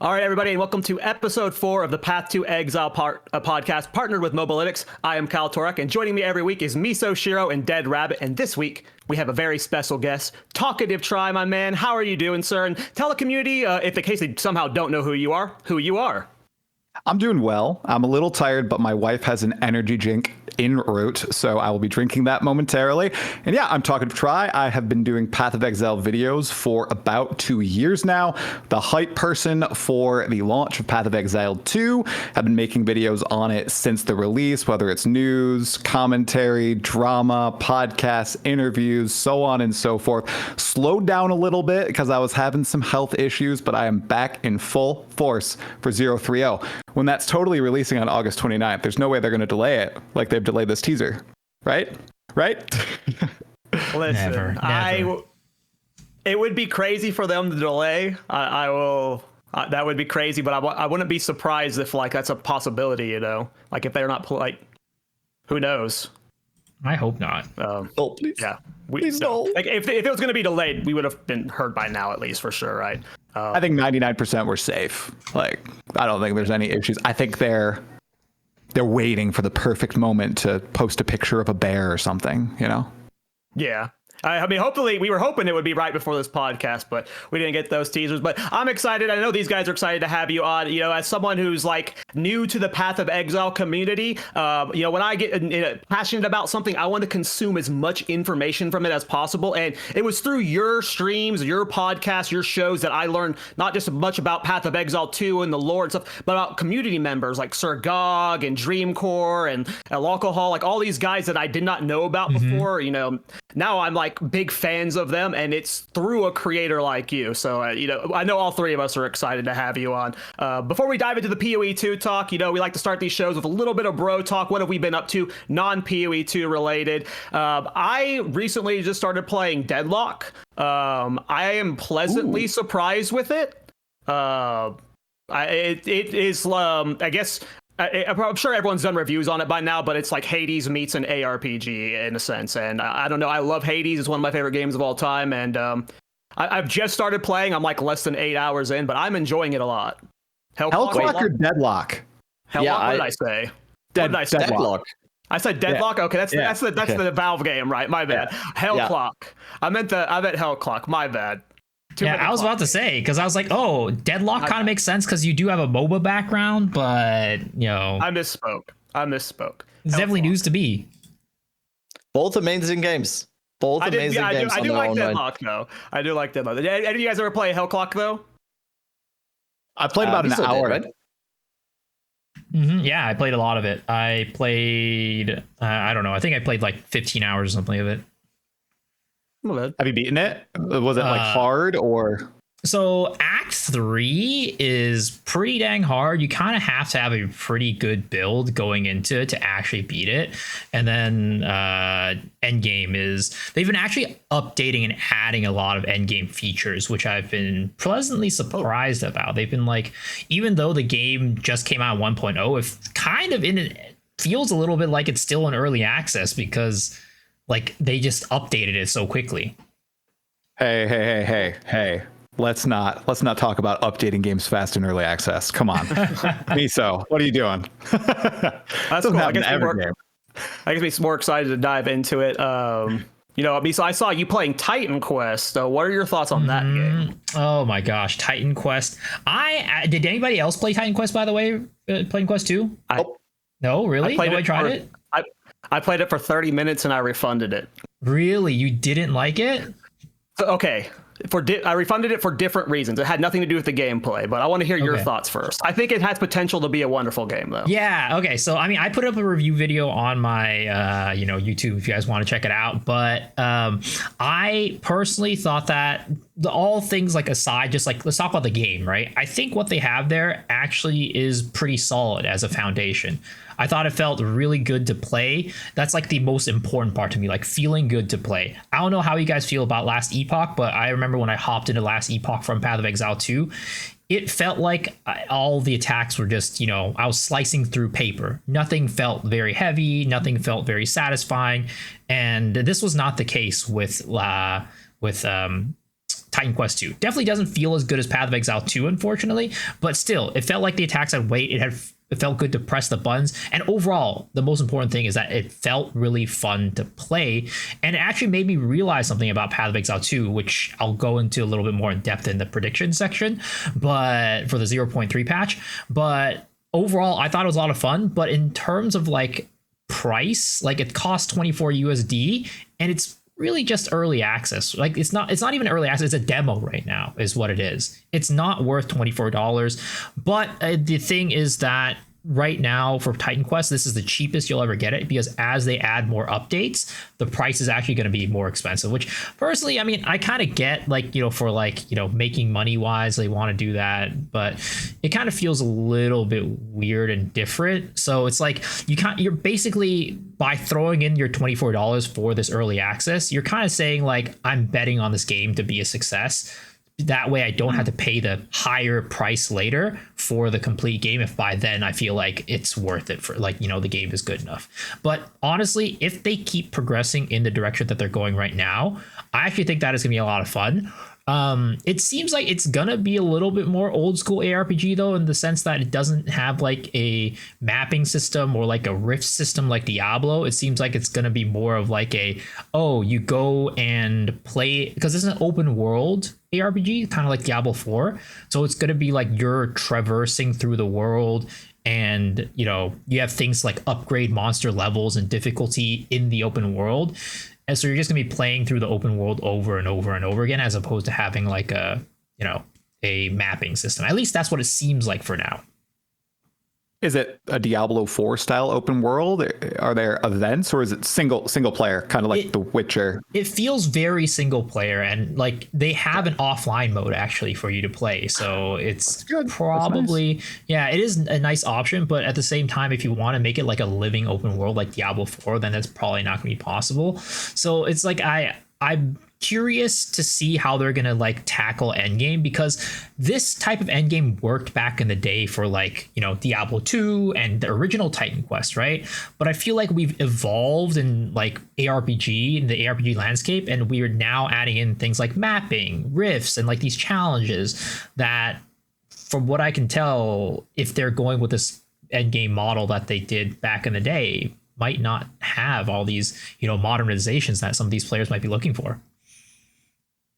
All right, everybody, and welcome to episode 4 of the Path to Exile podcast, partnered with Mobalytics. I am Kyle Torek, and joining me every week is Miso Shiro and Dead Rabbit. And this week, we have a very special guest, Talkative Try, my man. How are you doing, sir? And tell the community, if in case they somehow don't know who you are. I'm doing well. I'm a little tired, but my wife has an energy drink en route, so I will be drinking that momentarily. And yeah, I'm talking to Try. I have been doing Path of Exile videos for about 2 years now. The hype person for the launch of Path of Exile 2. I've been making videos on it since the release, whether it's news, commentary, drama, podcasts, interviews, so on and so forth. Slowed down a little bit because I was having some health issues, but I am back in full force for 030. When that's totally releasing on August 29th, there's no way they're going to delay it like they've delayed this teaser. Right? Listen, never. It would be crazy for them to delay. That would be crazy, but I wouldn't be surprised if that's a possibility, like if they're not who knows? I hope not. Please. Yeah. Please no. Like if it was going to be delayed, we would have been heard by now, at least for sure, right? I think 99% were safe. I don't think there's any issues. I think they're waiting for the perfect moment to post a picture of a bear or something, Yeah. I mean, hopefully, we were hoping it would be right before this podcast, but we didn't get those teasers. But I'm excited. I know these guys are excited to have you on. As someone who's new to the Path of Exile community, when I get passionate about something, I want to consume as much information from it as possible. And it was through your streams, your podcasts, your shows that I learned not just much about Path of Exile 2 and the lore and stuff, but about community members like Sir Gog and Dreamcore and Alcohol, all these guys that I did not know about before. Now I'm big fans of them, and it's through a creator like you. So, I know all three of us are excited to have you on. Before we dive into the PoE2 talk, we like to start these shows with a little bit of bro talk. What have we been up to? Non-PoE2 related. I recently just started playing Deadlock. I am pleasantly surprised with it. It is, I guess... I'm sure everyone's done reviews on it by now, but it's like Hades meets an ARPG in a sense. And I don't know. I love Hades. It's one of my favorite games of all time. And I've just started playing. I'm less than 8 hours in, but I'm enjoying it a lot. Hellclock or Deadlock? Hellclock, what did I say? Deadlock. I said Deadlock. Yeah. Okay, that's the Valve game, right? My bad. Yeah. Hellclock. Yeah. I meant Hellclock. My bad. I was about to say, because I was like, oh, Deadlock kind of makes sense because you do have a MOBA background, but I misspoke. It's definitely news to be. Both amazing games. I do like Deadlock though. I do like Deadlock. Did any of you guys ever play Hellclock though? I played about an hour. Right? Yeah, I played a lot of it. I played, I don't know. I think I played 15 hours or something of it. Have you beaten it? Was it hard or? So Act 3 is pretty dang hard. You kind of have to have a pretty good build going into it to actually beat it. And then Endgame is, they've been actually updating and adding a lot of Endgame features, which I've been pleasantly surprised about. They've been even though the game just came out 1.0, it kind of feels a little bit like it's still in early access because they just updated it so quickly. Hey. Let's not talk about updating games fast in early access. Come on. Miso, what are you doing? That's cool. I guess we're more excited to dive into it. Miso, I saw you playing Titan Quest. What are your thoughts on that game? Oh my gosh, Titan Quest. Did anybody else play Titan Quest, by the way? Titan Quest 2? No, really? Nobody tried it? I played it for 30 minutes and I refunded it. Really? You didn't like it? Okay. I refunded it for different reasons. It had nothing to do with the gameplay, but I want to hear your thoughts first. I think it has potential to be a wonderful game, though. Yeah. Okay. So, I put up a review video on my, YouTube if you guys want to check it out. But I personally thought that all things aside, just let's talk about the game, right? I think what they have there actually is pretty solid as a foundation. I thought it felt really good to play. That's the most important part to me, feeling good to play. I don't know how you guys feel about Last Epoch, but I remember when I hopped into Last Epoch from Path of Exile 2, it felt like all the attacks were just, I was slicing through paper. Nothing felt very heavy. Nothing felt very satisfying. And this was not the case with Titan Quest 2. Definitely doesn't feel as good as Path of Exile 2, unfortunately, but still, it felt like the attacks had weight. It felt good to press the buttons, and overall, the most important thing is that it felt really fun to play, and it actually made me realize something about Path of Exile 2, which I'll go into a little bit more in depth in the prediction section, but for the 0.3 patch. But overall, I thought it was a lot of fun. But in terms of like price, like it costs 24 USD, and it's really just early access. Like it's not even early access, it's a demo right now is what it is. It's not worth $24. But the thing is that right now for Titan Quest, this is the cheapest you'll ever get it, because as they add more updates, the price is actually going to be more expensive, which personally, I mean, I kind of get, like, for like, making money wise, they want to do that, but it kind of feels a little bit weird and different. So it's like you're basically, by throwing in your $24 for this early access, you're kind of saying like, I'm betting on this game to be a success. That way I don't have to pay the higher price later for the complete game if by then I feel like it's worth it, for like, the game is good enough. But honestly, if they keep progressing in the direction that they're going right now, I actually think that is gonna be a lot of fun. It seems like it's gonna be a little bit more old school ARPG though, in the sense that it doesn't have like a mapping system or like a rift system like Diablo. It seems like it's gonna be more of like you go and play, because it's an open world ARPG, kind of like Diablo 4. So it's gonna be like you're traversing through the world, and you have things like upgrade monster levels and difficulty in the open world. And so you're just gonna be playing through the open world over and over and over again, as opposed to having like a mapping system. At least that's what it seems like for now. Is it a Diablo 4 style open world? Are there events, or is it single player, kind of like The Witcher? It feels very single player, and like they have an offline mode actually for you to play. So it's probably, it is a nice option. But at the same time, if you want to make it like a living open world like Diablo 4, then that's probably not going to be possible. So it's like I'm curious to see how they're gonna like tackle endgame, because this type of endgame worked back in the day for like Diablo 2 and the original Titan Quest, right? But I feel like we've evolved in like ARPG, in the ARPG landscape, and we are now adding in things like mapping, rifts, and like these challenges that, from what I can tell, if they're going with this endgame model that they did back in the day, might not have all these modernizations that some of these players might be looking for.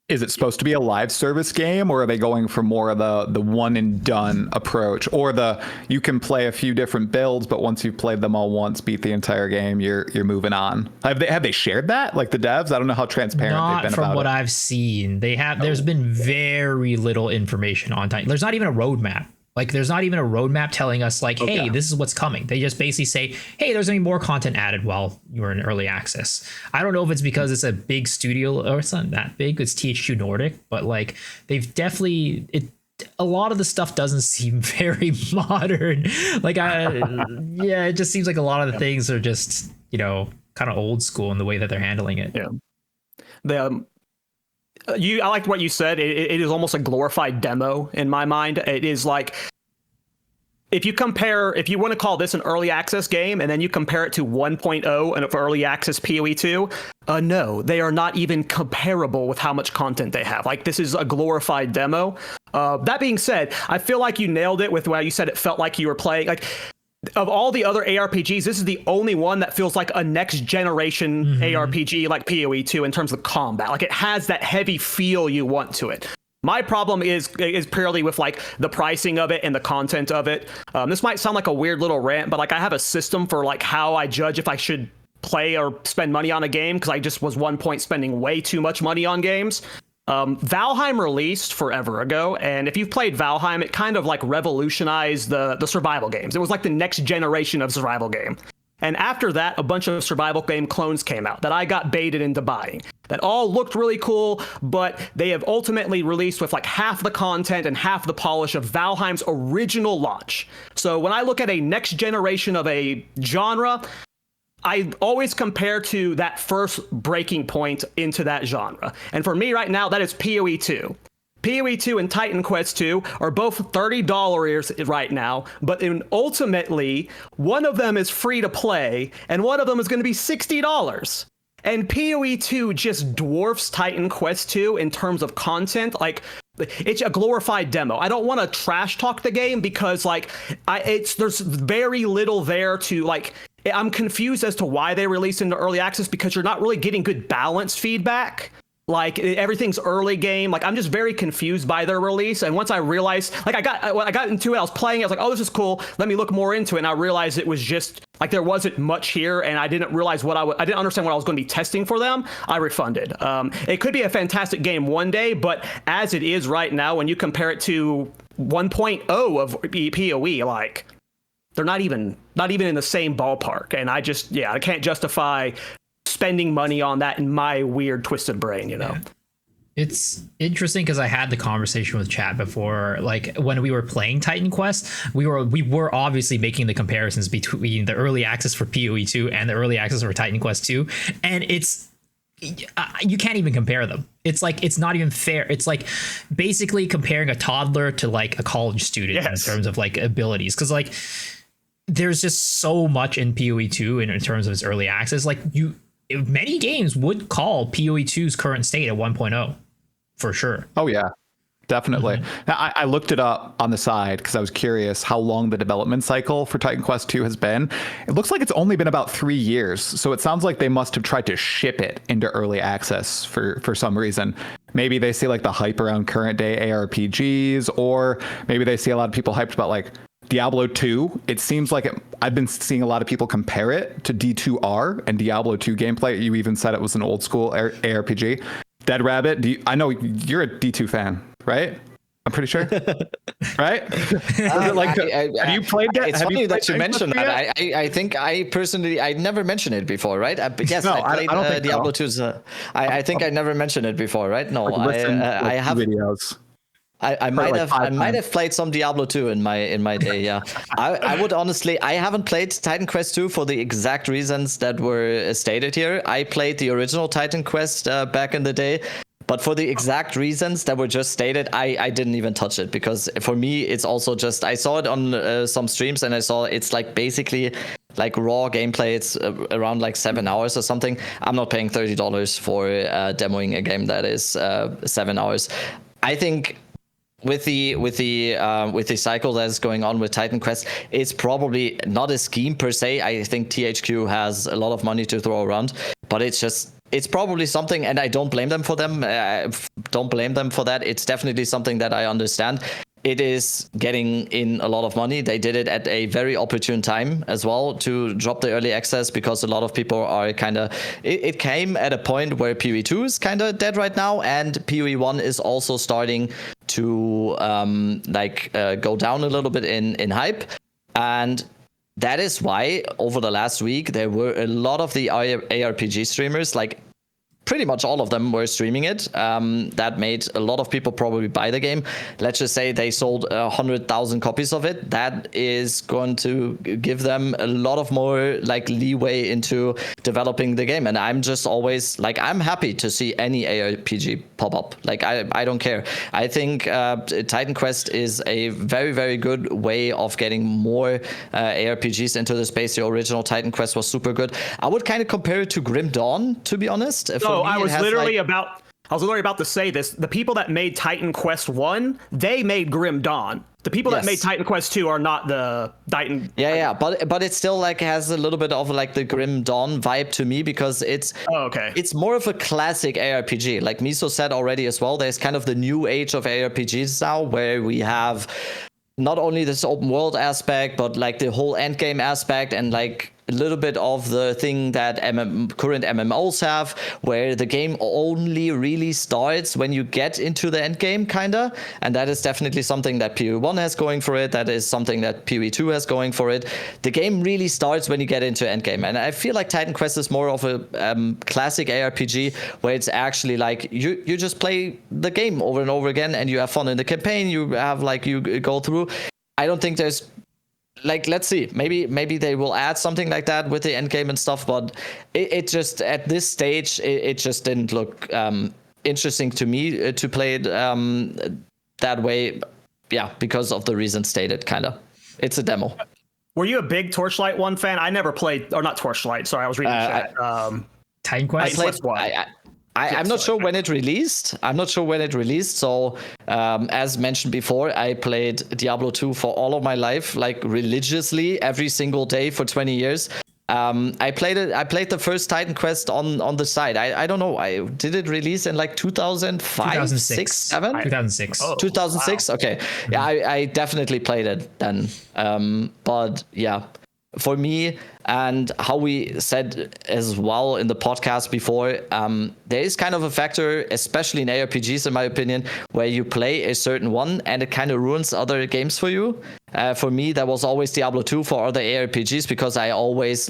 Is it supposed to be a live service game, or are they going for more of the one and done approach, or you can play a few different builds, but once you've played them all once, beat the entire game, you're moving on? Have they shared that, like the devs? I don't know how transparent they've been about it. Not from what I've seen. They have. There's been very little information on Titan. There's not even a roadmap. Like, there's not even a roadmap telling us like, hey, this is what's coming. They just basically say, hey, there's going to be more content added while you're in early access. I don't know if it's because it's a big studio, or it's not that big. It's THQ Nordic, but like they've definitely, a lot of the stuff doesn't seem very modern. Like, it just seems like a lot of the things are just, kind of old school in the way that they're handling it. Yeah. I liked what you said. It is almost a glorified demo in my mind. It is like, if you want to call this an early access game, and then you compare it to 1.0 and for early access PoE 2, no, they are not even comparable with how much content they have. Like, this is a glorified demo. That being said, I feel like you nailed it with what you said. It felt like you were playing, like, of all the other ARPGs, this is the only one that feels like a next generation ARPG like PoE 2 in terms of combat. Like, it has that heavy feel you want to it. My problem is purely with like the pricing of it and the content of it. This might sound like a weird little rant, but like I have a system for like how I judge if I should play or spend money on a game, because I just was one point spending way too much money on games. Valheim released forever ago, and if you've played Valheim, it kind of like revolutionized the survival games. It was like the next generation of survival game. And after that, a bunch of survival game clones came out that I got baited into buying, that all looked really cool, but they have ultimately released with like half the content and half the polish of Valheim's original launch. So when I look at a next generation of a genre, I always compare to that first breaking point into that genre. And for me right now, that is PoE 2. PoE 2 and Titan Quest 2 are both $30 right now, but ultimately, one of them is free to play, and one of them is going to be $60. And PoE 2 just dwarfs Titan Quest 2 in terms of content. Like, it's a glorified demo. I don't want to trash talk the game because like there's very little there to like. I'm confused as to why they released into early access because you're not really getting good balance feedback. Like everything's early game. Like I'm just very confused by their release. And once I realized, like when I got into it, I was playing it. I was like, oh, this is cool. Let me look more into it. And I realized it was just like there wasn't much here, and I didn't realize I didn't understand what I was going to be testing for them. I refunded. It could be a fantastic game one day, but as it is right now, when you compare it to 1.0 of PoE, like they're not even in the same ballpark. And I can't justify spending money on that in my weird twisted brain, you know. Yeah. It's interesting because I had the conversation with chat before, like when we were playing Titan Quest, we were obviously making the comparisons between the early access for PoE 2 and the early access for Titan Quest 2, and it's you can't even compare them. It's like it's not even fair. It's like basically comparing a toddler to like a college student in terms of like abilities, because like there's just so much in PoE 2 in terms of its early access. Like many games would call PoE 2's current state at 1.0 for sure. Oh yeah, definitely. Now I looked it up on the side because I was curious how long the development cycle for Titan Quest 2 has been. It looks like it's only been about 3 years. So it sounds like they must have tried to ship it into early access for some reason. Maybe they see like the hype around current day ARPGs, or maybe they see a lot of people hyped about like Diablo 2. It seems like I've been seeing a lot of people compare it to D2R and Diablo 2 gameplay. You even said it was an old school ARPG. Dead Rabbit, I know you're a D2 fan, right? I'm pretty sure, right? Have you played that? It's funny that you mentioned that. I think I personally, I never mentioned it before, right? But yes, I played I don't think Diablo so. 2's. I think I never mentioned it before, right? No, I have videos. I might have played some Diablo 2 in my day. Yeah, I would honestly, I haven't played Titan Quest 2 for the exact reasons that were stated here. I played the original Titan Quest back in the day, but for the exact reasons that were just stated, I didn't even touch it, because for me it's also just, I saw it on some streams and I saw it's like basically like raw gameplay. It's around like 7 hours or something. I'm not paying $30 for demoing a game that is 7 hours. I think with the cycle that's going on with Titan Quest, it's probably not a scheme per se. I think THQ has a lot of money to throw around, but it's probably something, and I don't blame them for that. It's definitely something that I understand. It is getting in a lot of money. They did it at a very opportune time as well to drop the early access, because a lot of people are kind of, it came at a point where PoE 2 is kind of dead right now, and PoE 1 is also starting to go down a little bit in hype. And that is why over the last week there were a lot of the ARPG streamers, like pretty much all of them were streaming it. That made a lot of people probably buy the game. Let's just say they sold 100,000 copies of it. That is going to give them a lot of more like leeway into developing the game. And I'm just always like, I'm happy to see any ARPG pop up. Like I don't care. I think Titan Quest is a very, very good way of getting more ARPGs into the space. The original Titan Quest was super good. I would kind of compare it to Grim Dawn, to be honest. I was literally about to say this. The people that made Titan Quest 1, they made Grim Dawn. The people that made Titan Quest 2 are not the Titan. Yeah, but it still like has a little bit of like the Grim Dawn vibe to me, because it's it's more of a classic ARPG. Like Miso said already as well, there's kind of the new age of ARPGs now, where we have not only this open world aspect, but like the whole end game aspect, and like a little bit of the thing that current MMOs have, where the game only really starts when you get into the end game, kinda. And that is definitely something that PoE 1 has going for it. That is something that PoE 2 has going for it. The game really starts when you get into end game. And I feel like Titan Quest is more of a classic ARPG, where it's actually like you just play the game over and over again, and you have fun in the campaign. You have like, you go through. I don't think there's, like, let's see, maybe they will add something like that with the end game and stuff, but it just, at this stage, it just didn't look interesting to me to play it that way. Yeah, because of the reasons stated, kind of. It's a demo. Were you a big Torchlight 1 fan? I never played, or not Torchlight, sorry, I was reading chat. Titan Quest. I'm not sure when it released. So, as mentioned before, I played Diablo 2 for all of my life, like religiously every single day for 20 years. I played the first Titan Quest on the side. I don't know. Did it release in like 2005, 2006, 7? 2006. Oh, 2006. Wow. Okay. Yeah, I definitely played it then. But yeah, for me, and how we said as well in the podcast before, there is kind of a factor, especially in ARPGs, in my opinion, where you play a certain one and it kind of ruins other games for you. For me, that was always Diablo 2 for other ARPGs, because I always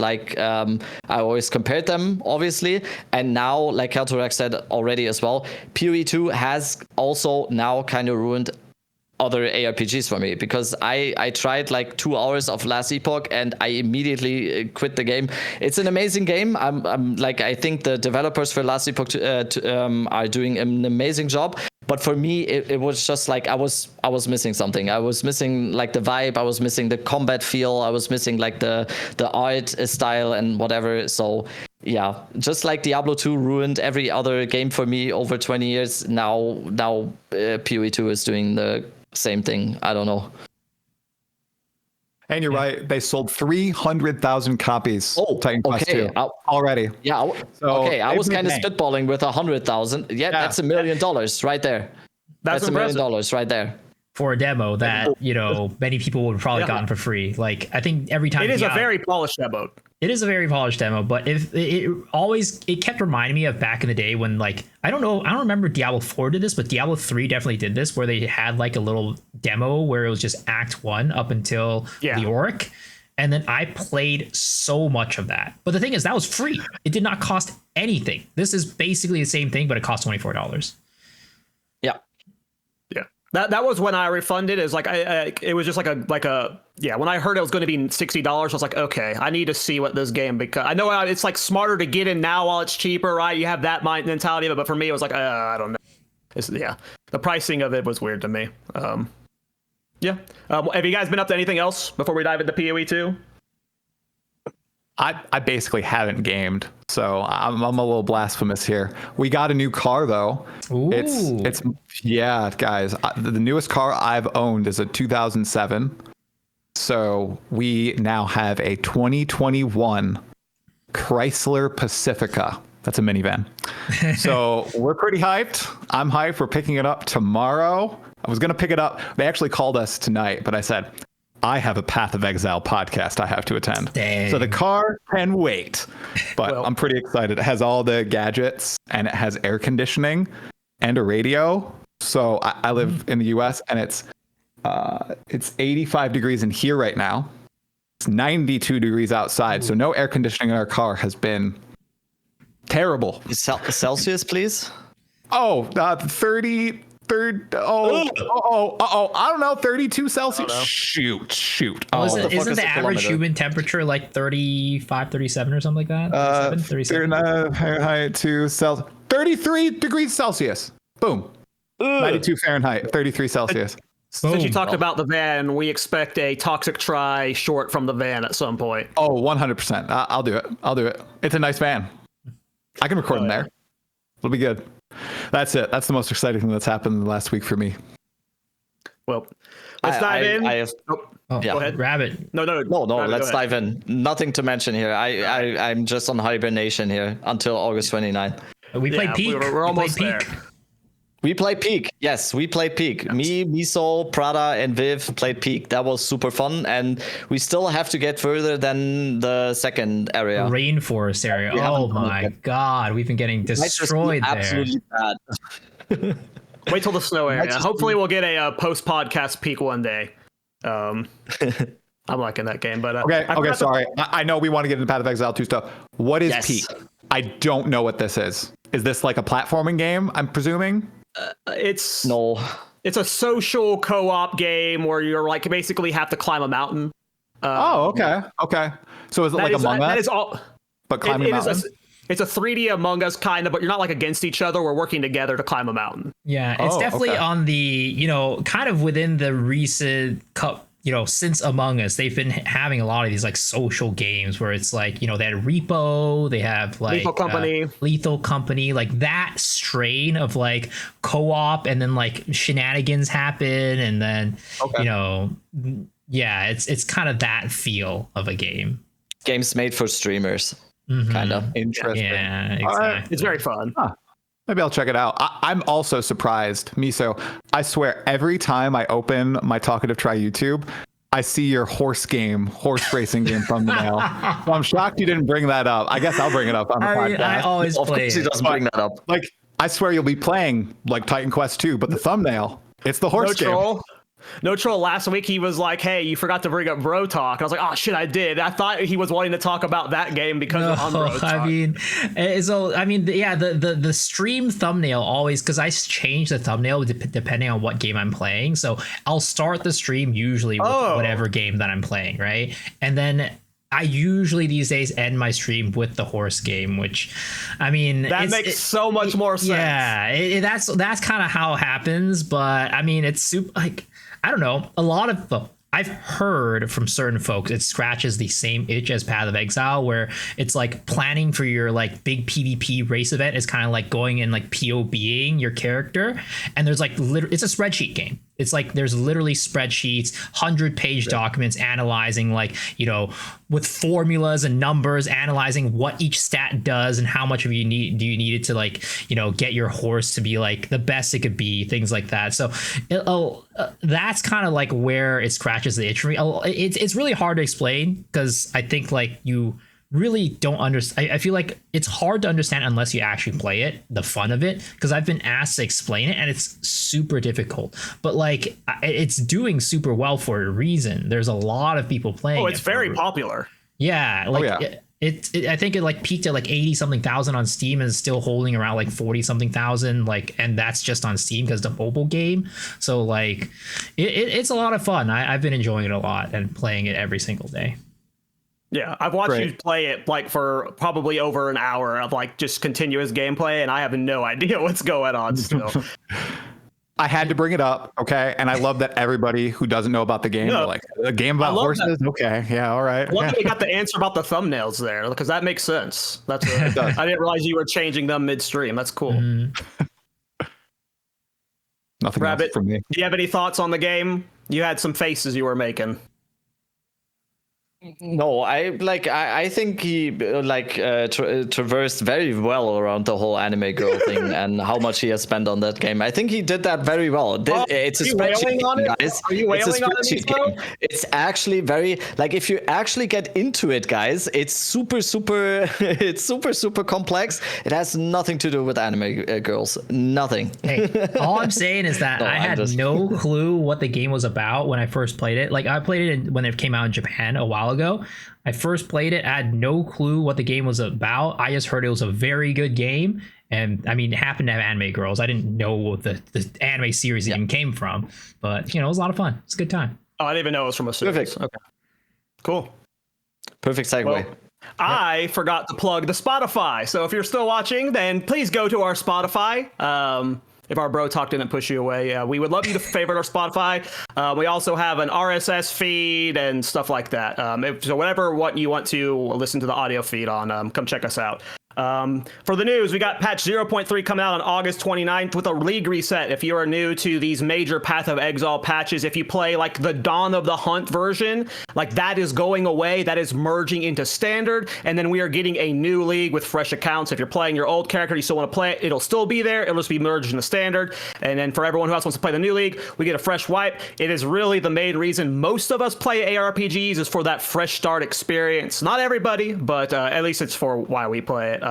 compared them, obviously. And now, like Kalturak said already as well, PoE 2 has also now kind of ruined other ARPGs for me, because I tried like 2 hours of Last Epoch and I immediately quit the game. It's an amazing game. I think the developers for Last Epoch are doing an amazing job. But for me, it was just like I was missing something. I was missing like the vibe. I was missing the combat feel. I was missing like the art style and whatever. So yeah, just like Diablo 2 ruined every other game for me over 20 years. Now PoE 2 is doing the same thing. I don't know. And you're right. They sold 300,000 copies. Titan Quest 2 already. Yeah. I was kind of spitballing with 100,000. Yeah, that's $1 million right there. That's $1 million right there. For a demo that, many people would have probably gotten for free. Like, I think every time it is a very polished demo. It is a very polished demo, but if it kept reminding me of back in the day when, like, I don't remember Diablo 4 did this, but Diablo 3 definitely did this, where they had like a little demo where it was just Act 1 up until the Orc. And then I played so much of that. But the thing is, that was free. It did not cost anything. This is basically the same thing, but it cost $24. Yeah. Yeah. That was when I refunded. It was like it was just when I heard it was going to be $60, I was like, okay, I need to see what this game, because I know it's like smarter to get in now while it's cheaper, right? You have that mentality of it, but for me, it was like, I don't know. The pricing of it was weird to me. Have you guys been up to anything else before we dive into PoE 2? I basically haven't gamed, so I'm a little blasphemous here. We got a new car though. Ooh. It's guys. The newest car I've owned is a 2007. So we now have a 2021 Chrysler Pacifica. That's a minivan. So we're pretty hyped. I'm hyped. We're picking it up tomorrow. I was gonna pick it up. They actually called us tonight, but I said, I have a Path of Exile podcast I have to attend. Dang. So the car can wait, but I'm pretty excited. It has all the gadgets and it has air conditioning and a radio. So I live in the US and it's 85 degrees in here right now. It's 92 degrees outside. So no air conditioning in our car has been terrible. Celsius, please. 30. I don't know, 32 Celsius. Shoot. Isn't the average human temperature like 35, 37 or something like that? 37? Fahrenheit to Celsius. 33 degrees Celsius. Boom. 92 Fahrenheit, 33 Celsius. Since you talked about the van, we expect a Toxic Try short from the van at some point. 100%. I'll do it. It's a nice van. I can record in there. It'll be good. That's it. That's the most exciting thing that's happened in the last week for me. Well, let's dive in. Go ahead. Rabbit. No. Rabbit, let's dive in. Nothing to mention here. I'm just on hibernation here until August 29th. We played Peak. We're almost there. We played Peak. Yes, we played Peak. Me, Miso, Prada, and Viv played Peak. That was super fun. And we still have to get further than the second area. Rainforest area. Oh my God. We've been getting destroyed there. Absolutely bad. Wait till the snow area. Hopefully we'll get a post-podcast Peak one day. I'm liking that game. But Okay, sorry. I know we want to get into Path of Exile 2 stuff. What is Peak? I don't know what this is. Is this like a platforming game, I'm presuming? It's a social co-op game where you're like basically have to climb a mountain. Okay. So is it like Among Us? That is all. But climbing a mountain? It's a 3D Among Us kind of, but you're not like against each other. We're working together to climb a mountain. Yeah, it's definitely on the, kind of within the recent since Among Us, they've been having a lot of these like social games where it's like, they had Repo, they have like Lethal Company, like that strain of like co-op, and then like shenanigans happen, and then it's kind of that feel of a game. Games made for streamers, kind of interesting. Yeah, exactly. It's very fun. Maybe I'll check it out. I'm also surprised, Miso. I swear, every time I open my Talkative Try YouTube, I see your horse racing game thumbnail. So I'm shocked you didn't bring that up. I guess I'll bring it up on the podcast. I always play it. He doesn't bring that up. Like, I swear you'll be playing like Titan Quest 2, but the thumbnail, it's the horse game. No troll. Last week he was like, "Hey, you forgot to bring up Bro Talk." I was like, "Oh shit, I did." I thought he was wanting to talk about that game because of Bro Talk. The stream thumbnail always, because I change the thumbnail depending on what game I'm playing. So I'll start the stream usually with whatever game that I'm playing, right? And then I usually these days end my stream with the horse game, which, that makes so much more sense. Yeah, that's kind of how it happens. But it's super, like, I don't know. A lot of I've heard from certain folks it scratches the same itch as Path of Exile, where it's like planning for your like big PvP race event is kind of like going and like POBing your character, and there's like it's a spreadsheet game. It's like there's literally spreadsheets, 100-page documents analyzing with formulas and numbers, analyzing what each stat does and how much of you need it to like get your horse to be like the best it could be, things like that. So that's kind of like where it scratches the itch for me. It's really hard to explain because I think like you really don't understand. I feel like it's hard to understand unless you actually play it, the fun of it, because I've been asked to explain it and it's super difficult, but like it's doing super well for a reason. There's a lot of people playing. It's very popular. Yeah, like I think it like peaked at like 80-something thousand on Steam and is still holding around like 40-something thousand, like, and that's just on Steam because the mobile game. So like it's a lot of fun. I've been enjoying it a lot and playing it every single day. Yeah, I've watched you play it like for probably over an hour of like just continuous gameplay, and I have no idea what's going on still. I had to bring it up, okay? And I love that everybody who doesn't know about the game, they're like, a game about horses? That. Okay, yeah, all right. Well, we got the answer about the thumbnails there, because that makes sense. That's I didn't realize you were changing them midstream. That's cool. Nothing Rabbit, else from me. Do you have any thoughts on the game? You had some faces you were making. No, I think he traversed very well around the whole anime girl thing and how much he has spent on that game. I think he did that very well. It's a spreadsheet game, guys. Are you wailing on it, game. It's actually very, like, if you actually get into it, guys, it's super complex. It has nothing to do with anime girls. Nothing. Hey, all I'm saying is that I had no clue what the game was about when I first played it. Like, I played it when it came out in Japan a while ago. I first played it. I had no clue what the game was about. I just heard it was a very good game, and it happened to have anime girls. I didn't know the anime series even came from, but it was a lot of fun. It's a good time. Oh, I didn't even know it was from a series. Perfect. Okay, cool. Perfect segue. Well, I forgot to plug the Spotify. So if you're still watching, then please go to our Spotify. If our bro talk didn't push you away, we would love you to favorite our Spotify. We also have an RSS feed and stuff like that. So what you want to listen to the audio feed on, come check us out. For the news, we got patch 0.3 coming out on August 29th with a league reset. If you are new to these major Path of Exile patches, if you play like the Dawn of the Hunt version, like that is going away. That is merging into standard. And then we are getting a new league with fresh accounts. If you're playing your old character, you still want to play it, it'll still be there. It'll just be merged into standard. And then for everyone who else wants to play the new league, we get a fresh wipe. It is really the main reason most of us play ARPGs is for that fresh start experience. Not everybody, but at least it's for why we play it.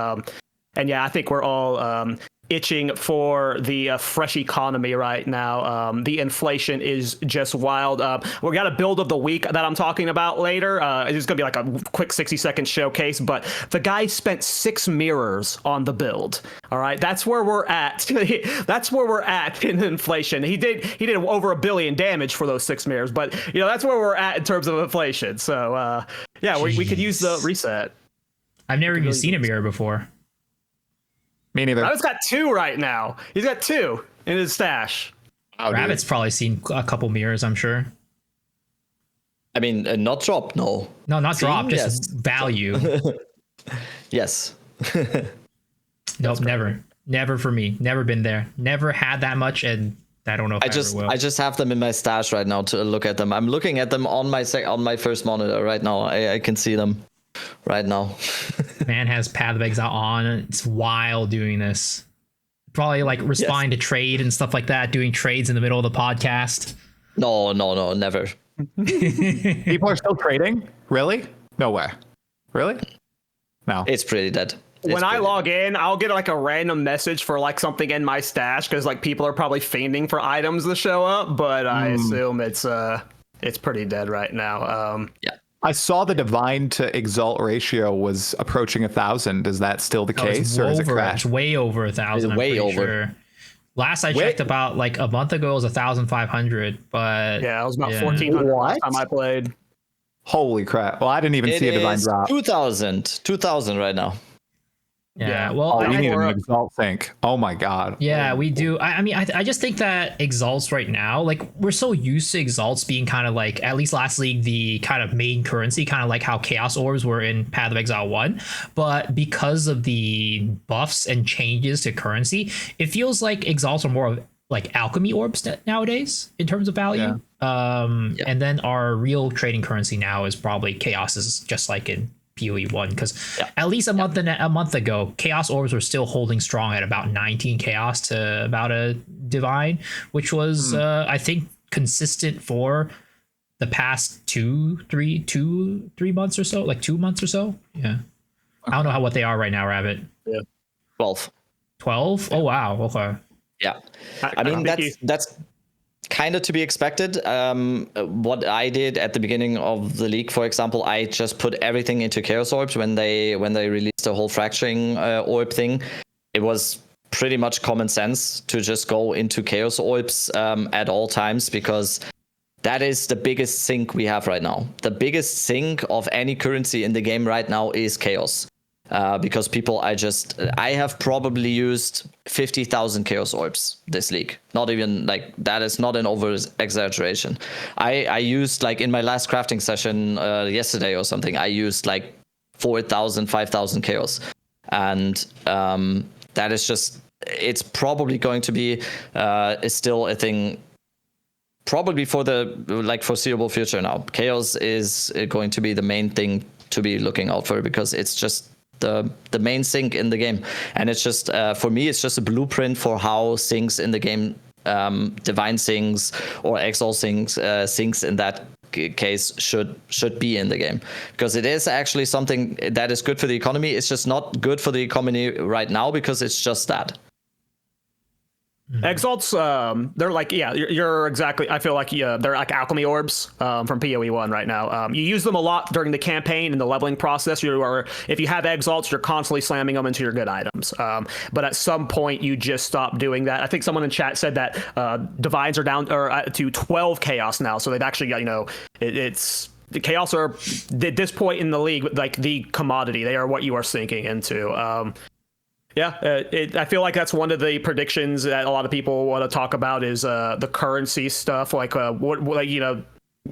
And yeah, I think we're all itching for the fresh economy right now. The inflation is just wild. We got a build of the week that I'm talking about later. It's going to be like a quick 60-second showcase, but the guy spent 6 mirrors on the build. All right, that's where we're at. That's where we're at in inflation. He did over $1 billion damage for those 6 mirrors, but that's where we're at in terms of inflation. So yeah, we could use the reset. I've never even seen a mirror before. Me neither. Rabbit's got 2 right now. He's got 2 in his stash. Rabbit's probably seen a couple mirrors, I'm sure. I mean, not drop, no. No, not drop, just Yes. value. Yes. Nope, never for me. Never been there. Never had that much, and I don't know if I just have them in my stash right now to look at them. I'm looking at them on my first monitor right now. I can see them right now. Man has Path of Exile on. It's wild doing this. Probably like responding to trade and stuff like that, doing trades in the middle of the podcast. No, never. People are still trading? Really? No way. Really? No. It's pretty dead. When I log in, I'll get like a random message for like something in my stash because like people are probably fiending for items to show up, but I assume it's pretty dead right now. Yeah. I saw the divine to exalt ratio was approaching 1,000. Is that still the case, or is it crashed? It's way over 1,000. It's way over. Sure. Last I checked, about like a month ago, it was 1,500. But yeah, it was about 1,400 last time I played. Holy crap! Well, I didn't even see a divine drop. 2,000 right now. Yeah, well, we need an exalt sync. Oh my god. Yeah, we do. I mean, I just think that exalts right now, like we're so used to exalts being kind of like, at least last league, the kind of main currency, kind of like how chaos orbs were in Path of Exile 1. But because of the buffs and changes to currency, it feels like exalts are more of like alchemy orbs nowadays in terms of value. And then our real trading currency now is probably chaos, is just like in PoE 1, because at least a month ago, chaos orbs were still holding strong at about 19 chaos to about a divine, which was I think consistent for the past 3 months or so, like 2 months or so. Yeah, I don't know what they are right now, Rabbit. Yeah, 12. Oh wow, okay. Yeah, I mean that's kind of to be expected. What I did at the beginning of the league, for example, I just put everything into Chaos Orbs when they released the whole fracturing orb thing. It was pretty much common sense to just go into Chaos Orbs at all times, because that is the biggest sink we have right now. The biggest sink of any currency in the game right now is Chaos. Because I have probably used 50,000 Chaos Orbs this league. Not even like, that is not an over exaggeration. I used, like in my last crafting session yesterday or something, I used like 4,000, 5,000 Chaos. And that is just, it's probably going to be still a thing probably for the like foreseeable future now. Chaos is going to be the main thing to be looking out for, because it's just the main sync in the game, and it's just for me, it's just a blueprint for how syncs in the game, divine syncs or exile syncs, syncs in that case should be in the game, because it is actually something that is good for the economy. It's just not good for the economy right now because it's just that. Exalts, they're like, you're exactly, I feel like they're like alchemy orbs from PoE 1 right now. You use them a lot during the campaign and the leveling process. If you have exalts, you're constantly slamming them into your good items. But at some point, you just stop doing that. I think someone in chat said that divines are down to 12 chaos now, so they've actually got, it's the chaos are at this point in the league like the commodity. They are what you are sinking into. I feel like that's one of the predictions that a lot of people want to talk about is the currency stuff. Like,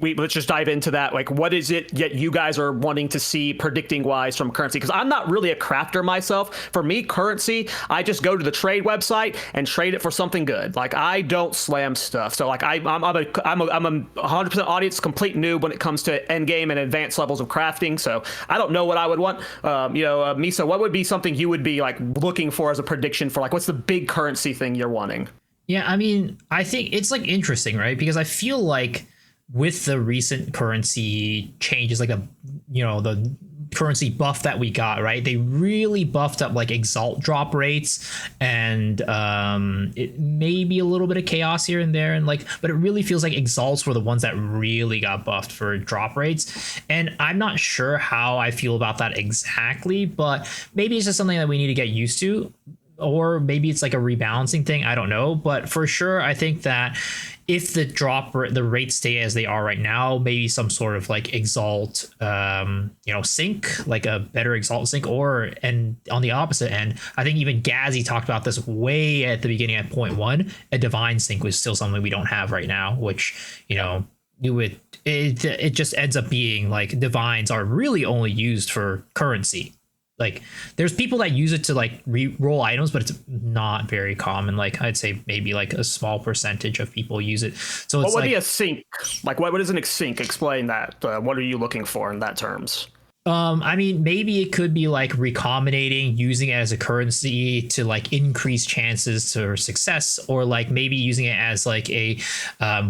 let's just dive into that. Like, what is it that you guys are wanting to see predicting wise from currency? Because I'm not really a crafter myself. For me, currency, I just go to the trade website and trade it for something good. Like, I don't slam stuff. So like I'm a 100% audience complete noob when it comes to end game and advanced levels of crafting. So I don't know what I would want. Misa, what would be something you would be like looking for as a prediction for like what's the big currency thing you're wanting? Yeah, I mean, I think it's like interesting, right? Because I feel like with the recent currency changes, like the currency buff that we got, right? They really buffed up like exalt drop rates, and it may be a little bit of chaos here and there, and like, but it really feels like exalts were the ones that really got buffed for drop rates. And I'm not sure how I feel about that exactly, but maybe it's just something that we need to get used to. Or maybe it's like a rebalancing thing. I don't know. But for sure, I think that if the rates stay as they are right now, maybe some sort of like exalt, sync, like a better exalt sync, and on the opposite end, I think even Gazzy talked about this way at the beginning at 0.1. A divine sync was still something we don't have right now, which, it just ends up being like divines are really only used for currency. Like there's people that use it to like re-roll items, but it's not very common. Like I'd say maybe like a small percentage of people use it. So it's what would be a sync? Like what is an sync? Explain that. What are you looking for in that terms? I mean, maybe it could be like recombinating, using it as a currency to like increase chances for success, or like maybe using it as like a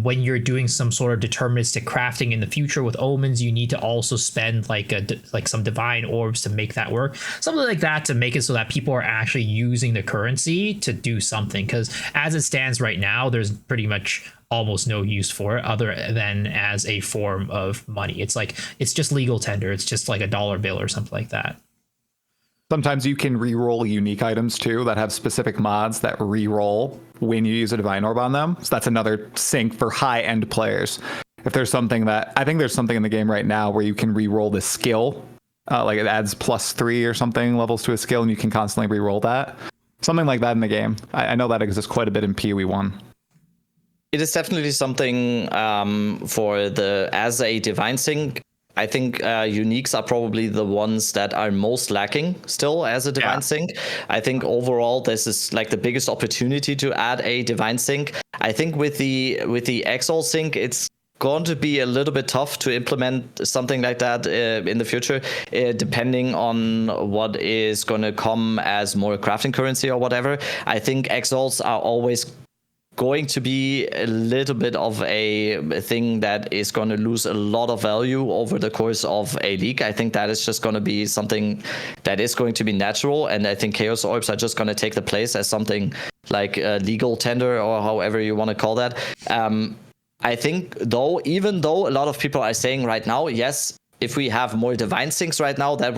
when you're doing some sort of deterministic crafting in the future with omens, you need to also spend like some divine orbs to make that work, something like that, to make it so that people are actually using the currency to do something. Because as it stands right now, there's pretty much almost no use for it other than as a form of money. It's like it's just legal tender. It's just like a dollar bill or something like that. Sometimes you can re-roll unique items too that have specific mods that re-roll when you use a divine orb on them. So that's another sync for high-end players. If there's something that I think there's something in the game right now where you can re-roll the skill, like it adds +3 or something levels to a skill, and you can constantly re-roll that. Something like that in the game. I know that exists quite a bit in PoE 1. It is definitely something for the as a divine sync. I think uniques are probably the ones that are most lacking still as a divine sync. I think overall this is like the biggest opportunity to add a divine sync. I think with the Exile sync, it's going to be a little bit tough to implement something like that in the future, depending on what is going to come as more crafting currency or whatever. I think Exiles are always going to be a little bit of a thing that is going to lose a lot of value over the course of a league. I think that is just going to be something that is going to be natural, and I think Chaos Orbs are just going to take the place as something like legal tender or however you want to call that. I think though, even though a lot of people are saying right now, yes, if we have more divine syncs right now, that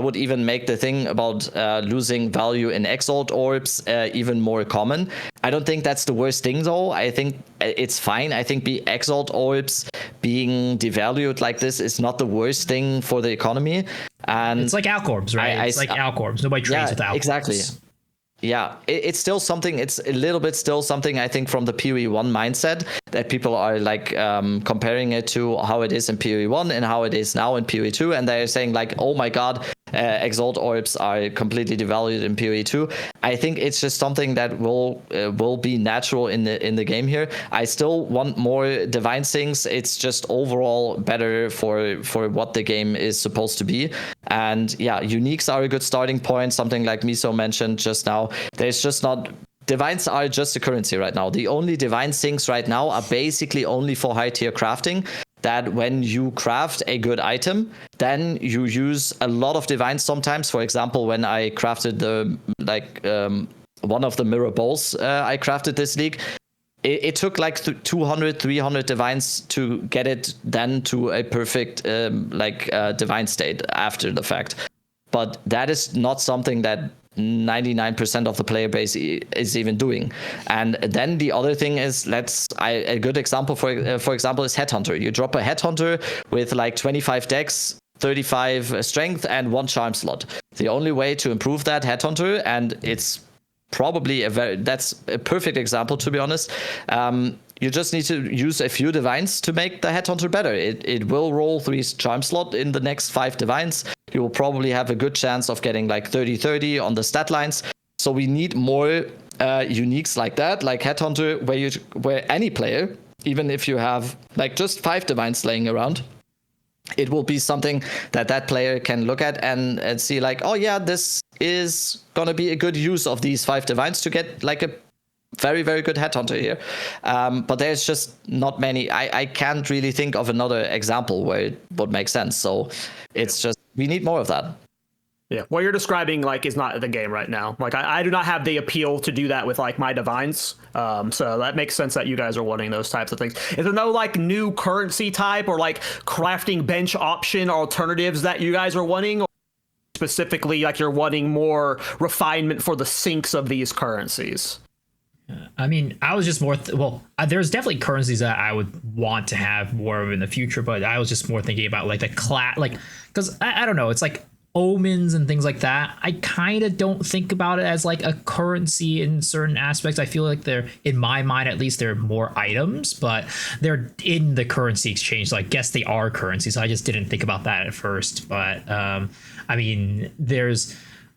would even make the thing about losing value in exiled orbs even more common. I don't think that's the worst thing though. I think it's fine. I think the exiled orbs being devalued like this is not the worst thing for the economy. And it's like Alcorbs, right? It's like Alcorbs. Nobody trades with Alcorbs. Exactly. Yeah, it's still something. It's a little bit still something, I think, from the PoE 1 mindset that people are like comparing it to how it is in PoE 1 and how it is now in PoE 2, and they're saying like, oh my god, exalt orbs are completely devalued in PoE 2. I think it's just something that will be natural in the game here. I still want more divine things. It's just overall better for what the game is supposed to be. And yeah, uniques are a good starting point. Something like Miso mentioned just now. There's just not. Divines are just a currency right now. The only divine things right now are basically only for high tier crafting. That when you craft a good item, then you use a lot of divines sometimes. For example, when I crafted one of the mirror bowls I crafted this league, it took like 200, 300 divines to get it then to a perfect divine state after the fact. But that is not something that 99% of the player base is even doing. And then the other thing is, a good example for example is Headhunter. You drop a Headhunter with like 25 dex, 35 strength, and 1 charm slot. The only way to improve that Headhunter, and it's probably that's a perfect example, to be honest. You just need to use a few divines to make the Headhunter better. It will roll 3 charm slot in the next 5 divines. You will probably have a good chance of getting like 30-30 on the stat lines. So we need more uniques like that, like Headhunter, where any player, even if you have like just 5 divines laying around, it will be something that player can look at and see like, oh yeah, this is gonna be a good use of these 5 divines to get like a very, very good Headhunter here. But there's just not many. I can't really think of another example where it would make sense. So it's just, we need more of that. Yeah, what you're describing like is not the game right now. Like I do not have the appeal to do that with like my divines. So that makes sense that you guys are wanting those types of things. Is there no like new currency type or like crafting bench option alternatives that you guys are wanting? Or specifically like you're wanting more refinement for the sinks of these currencies? I mean, I was just more there's definitely currencies that I would want to have more of in the future, but I was just more thinking about like the because I don't know, it's like omens and things like that, I kind of don't think about it as like a currency in certain aspects. I feel like they're, in my mind at least, they're more items, but they're in the currency exchange. So I guess they are currency. So I just didn't think about that at first. But I mean,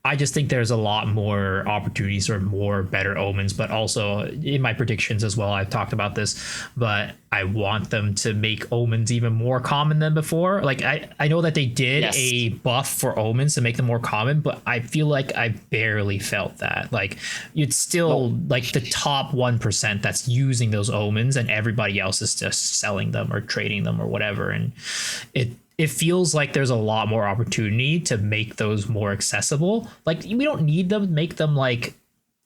I just think there's a lot more opportunities for more better omens, but also in my predictions as well, I've talked about this, but I want them to make omens even more common than before. Like I know that they did a buff for omens to make them more common, but I feel like I barely felt that. Like it's still like the top 1% that's using those omens and everybody else is just selling them or trading them or whatever. And it feels like there's a lot more opportunity to make those more accessible. Like we don't need them to make them like,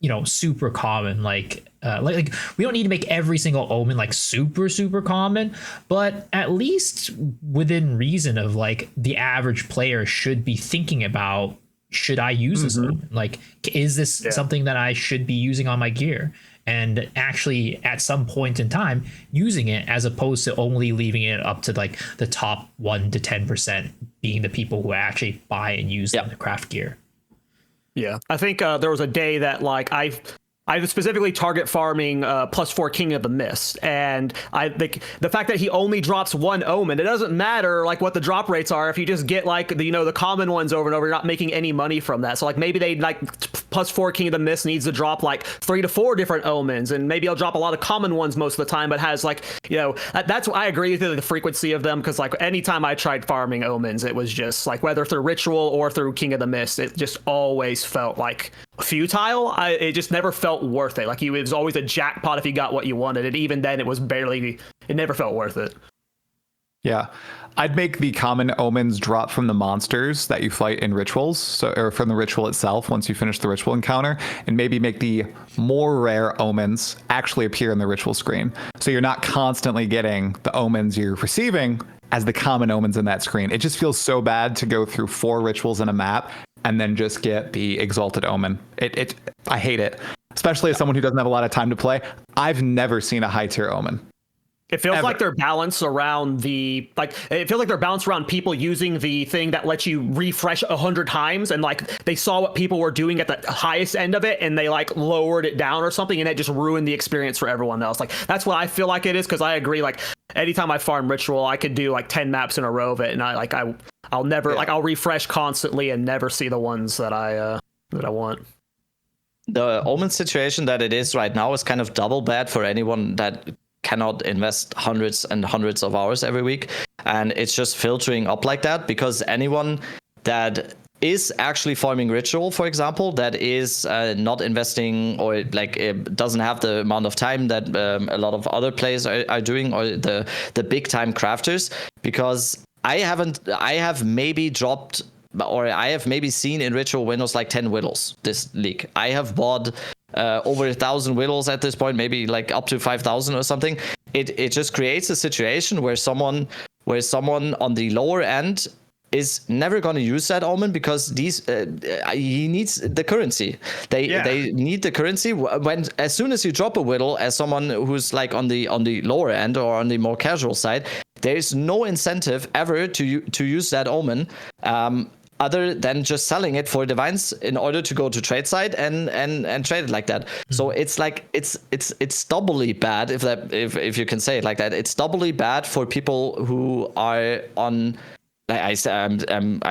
you know, super common. Like we don't need to make every single omen like super common, but at least within reason of like the average player should be thinking about, should I use this omen? Like, is this something that I should be using on my gear? And actually at some point in time using it, as opposed to only leaving it up to like the top 1 to 10% being the people who actually buy and use them to craft gear. Yeah, I think there was a day that like I specifically target farming +4 King of the Mist, and I think the fact that he only drops 1 omen, it doesn't matter like what the drop rates are if you just get like the, you know, the common ones over and over. You're not making any money from that. So like maybe they like +4 King of the Mist needs to drop like 3 to 4 different omens, and maybe I'll drop a lot of common ones most of the time, but has like, you know, that's I agree with you, the frequency of them, because like anytime I tried farming omens, it was just like whether through ritual or through King of the Mist, it just always felt like futile. It just never felt worth it. Like it was always a jackpot if you got what you wanted, and even then it never felt worth it. Yeah, I'd make the common omens drop from the monsters that you fight in rituals, or from the ritual itself once you finish the ritual encounter, and maybe make the more rare omens actually appear in the ritual screen, so you're not constantly getting the omens you're receiving as the common omens in that screen. It just feels so bad to go through 4 rituals in a map and then just get the exalted omen. I hate it, especially as someone who doesn't have a lot of time to play. I've never seen a high tier omen. It feels like they're balanced around people using the thing that lets you refresh 100 times, and like they saw what people were doing at the highest end of it and they like lowered it down or something, and it just ruined the experience for everyone else. Like that's what I feel like it is, because I agree, like anytime I farm ritual, I could do like 10 maps in a row of it, and I'll never like I'll refresh constantly and never see the ones that I want. The omen situation that it is right now is kind of double bad for anyone that cannot invest hundreds and hundreds of hours every week, and it's just filtering up like that, because anyone that is actually farming ritual, for example, that is not investing, or like it doesn't have the amount of time that a lot of other players are doing, or the big time crafters, because I have maybe dropped, or I have maybe seen in ritual windows like 10 whittles this league. I have bought over 1,000 whittles at this point, maybe like up to 5,000 or something. It just creates a situation where someone on the lower end is never going to use that omen, because he needs the currency. They need the currency. When as soon as you drop a whittle as someone who's like on the lower end or on the more casual side, there is no incentive ever to use that omen, other than just selling it for divines in order to go to trade side and trade it like that. So it's like it's doubly bad, if you can say it like that. It's doubly bad for people who are on, I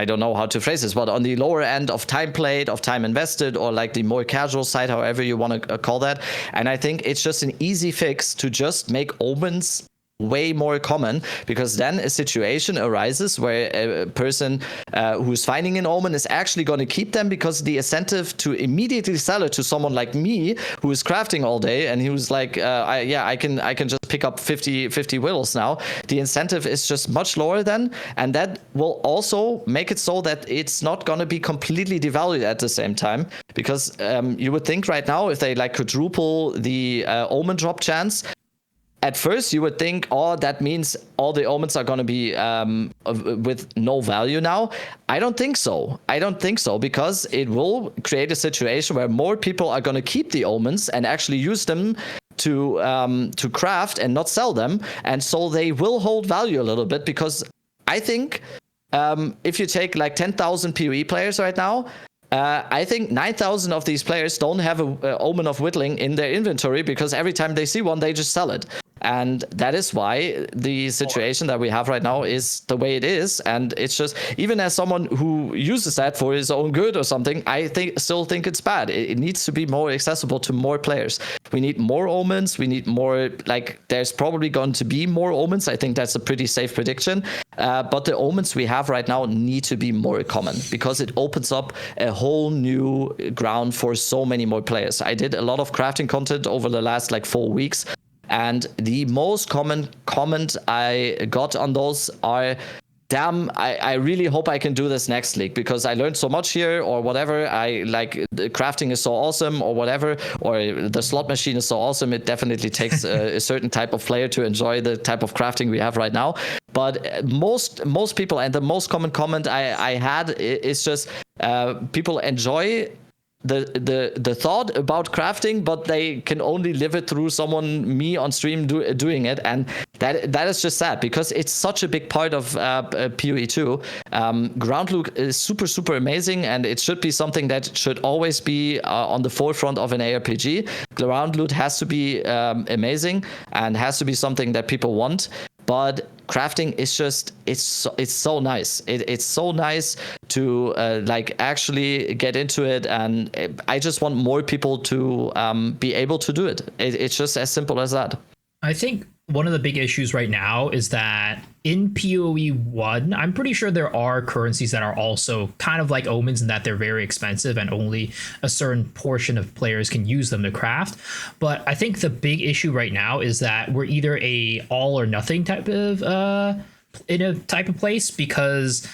don't know how to phrase this, but on the lower end of time played, of time invested, or like the more casual side, however you want to call that. And I think it's just an easy fix to just make omens way more common, because then a situation arises where a person who's finding an omen is actually going to keep them, because the incentive to immediately sell it to someone like me who is crafting all day and who's like I can just pick up 50 whittles now, the incentive is just much lower then, and that will also make it so that it's not going to be completely devalued at the same time, because you would think right now if they like quadruple the omen drop chance, at first, you would think, oh, that means all the omens are going to be with no value now. I don't think so. Because it will create a situation where more people are going to keep the omens and actually use them to craft and not sell them. And so they will hold value a little bit, because I think if you take like 10,000 PoE players right now, I think 9,000 of these players don't have a Omen of Whittling in their inventory because every time they see one, they just sell it. And that is why the situation that we have right now is the way it is. And it's just, even as someone who uses that for his own good or something, I still think it's bad. It needs to be more accessible to more players. We need more Omens. We need more, like, there's probably going to be more Omens. I think that's a pretty safe prediction. But the Omens we have right now need to be more common because it opens up a whole new ground for so many more players. I did a lot of crafting content over the last like 4 weeks. And the most common comment I got on those are, damn, I really hope I can do this next league because I learned so much here or whatever. I like the crafting is so awesome or whatever, or the slot machine is so awesome. It definitely takes a certain type of player to enjoy the type of crafting we have right now. But most people, and the most common comment I had is just people enjoy the thought about crafting, but they can only live it through me on stream doing it, and that is just sad because it's such a big part of PoE2. Ground loot is super amazing, and it should be something that should always be on the forefront of an ARPG. Ground loot has to be amazing and has to be something that people want. But crafting is just, it's so nice. It's so nice to like actually get into it. And I just want more people to be able to do it. It's just as simple as that. I think one of the big issues right now is that in PoE 1, I'm pretty sure there are currencies that are also kind of like Omens in that they're very expensive and only a certain portion of players can use them to craft. But I think the big issue right now is that we're either a all or nothing type of in a type of place, because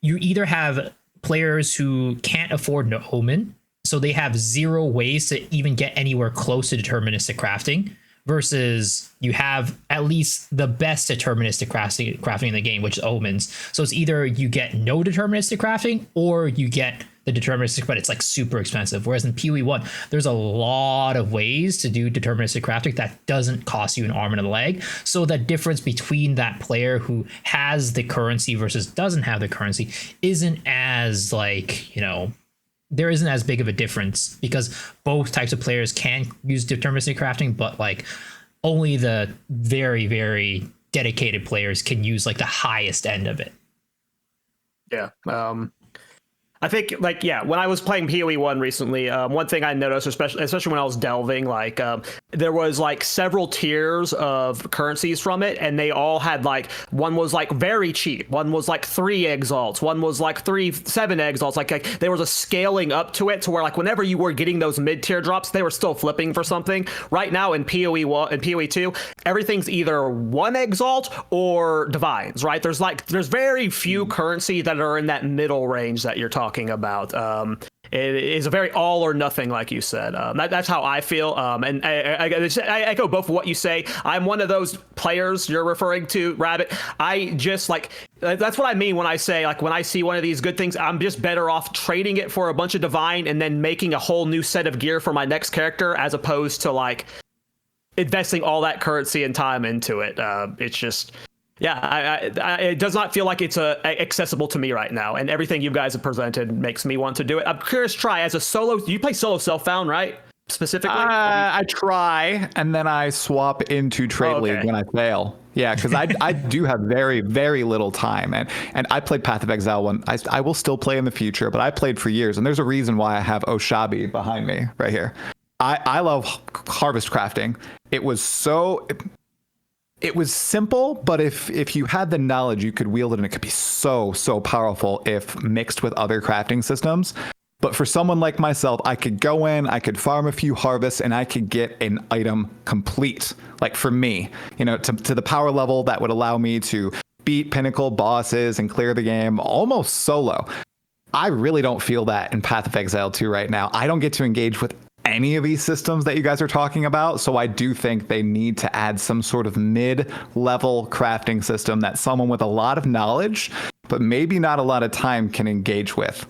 you either have players who can't afford no Omen, so they have zero ways to even get anywhere close to deterministic crafting, versus you have at least the best deterministic crafting in the game, which is Omens. So it's either you get no deterministic crafting or you get the deterministic, but it's like super expensive. Whereas in PoE 1, there's a lot of ways to do deterministic crafting that doesn't cost you an arm and a leg. So the difference between that player who has the currency versus doesn't have the currency isn't as like, you know, there isn't as big of a difference because both types of players can use deterministic crafting, but like only the very, very dedicated players can use like the highest end of it. Yeah. I think, like, yeah, when I was playing PoE 1 recently, one thing I noticed, especially when I was delving, like, there was, like, several tiers of currencies from it, and they all had, like, one was, like, very cheap, one was, like, 3 exalts, one was, like, 7 exalts, like there was a scaling up to it to where, like, whenever you were getting those mid-tier drops, they were still flipping for something. Right now in PoE 1 and PoE 2, everything's either 1 exalt or divines, right? There's very few currency that are in that middle range that you're talking about. It is a very all or nothing, like you said. That's how I feel. And I echo both of what you say. I'm one of those players you're referring to, Rabbit. I just like, that's what I mean when I say, like, when I see one of these good things, I'm just better off trading it for a bunch of divine and then making a whole new set of gear for my next character, as opposed to like investing all that currency and time into it. It's just, yeah, it does not feel like it's accessible to me right now, and everything you guys have presented makes me want to do it. I'm curious, Try, as a solo, you play solo self-found, right? Specifically? I try, and then I swap into Trade League when I fail. Yeah, because I do have very, very little time, and I played Path of Exile one. I will still play in the future, but I played for years, and there's a reason why I have Oshabi behind me right here. I love harvest crafting. It was simple, but if you had the knowledge, you could wield it, and it could be so powerful if mixed with other crafting systems. But for someone like myself, I could go in, I could farm a few harvests, and I could get an item complete. Like for me, you know, to the power level that would allow me to beat pinnacle bosses and clear the game almost solo. I really don't feel that in Path of Exile 2 right now. I don't get to engage with any of these systems that you guys are talking about, so I do think they need to add some sort of mid-level crafting system that someone with a lot of knowledge but maybe not a lot of time can engage with.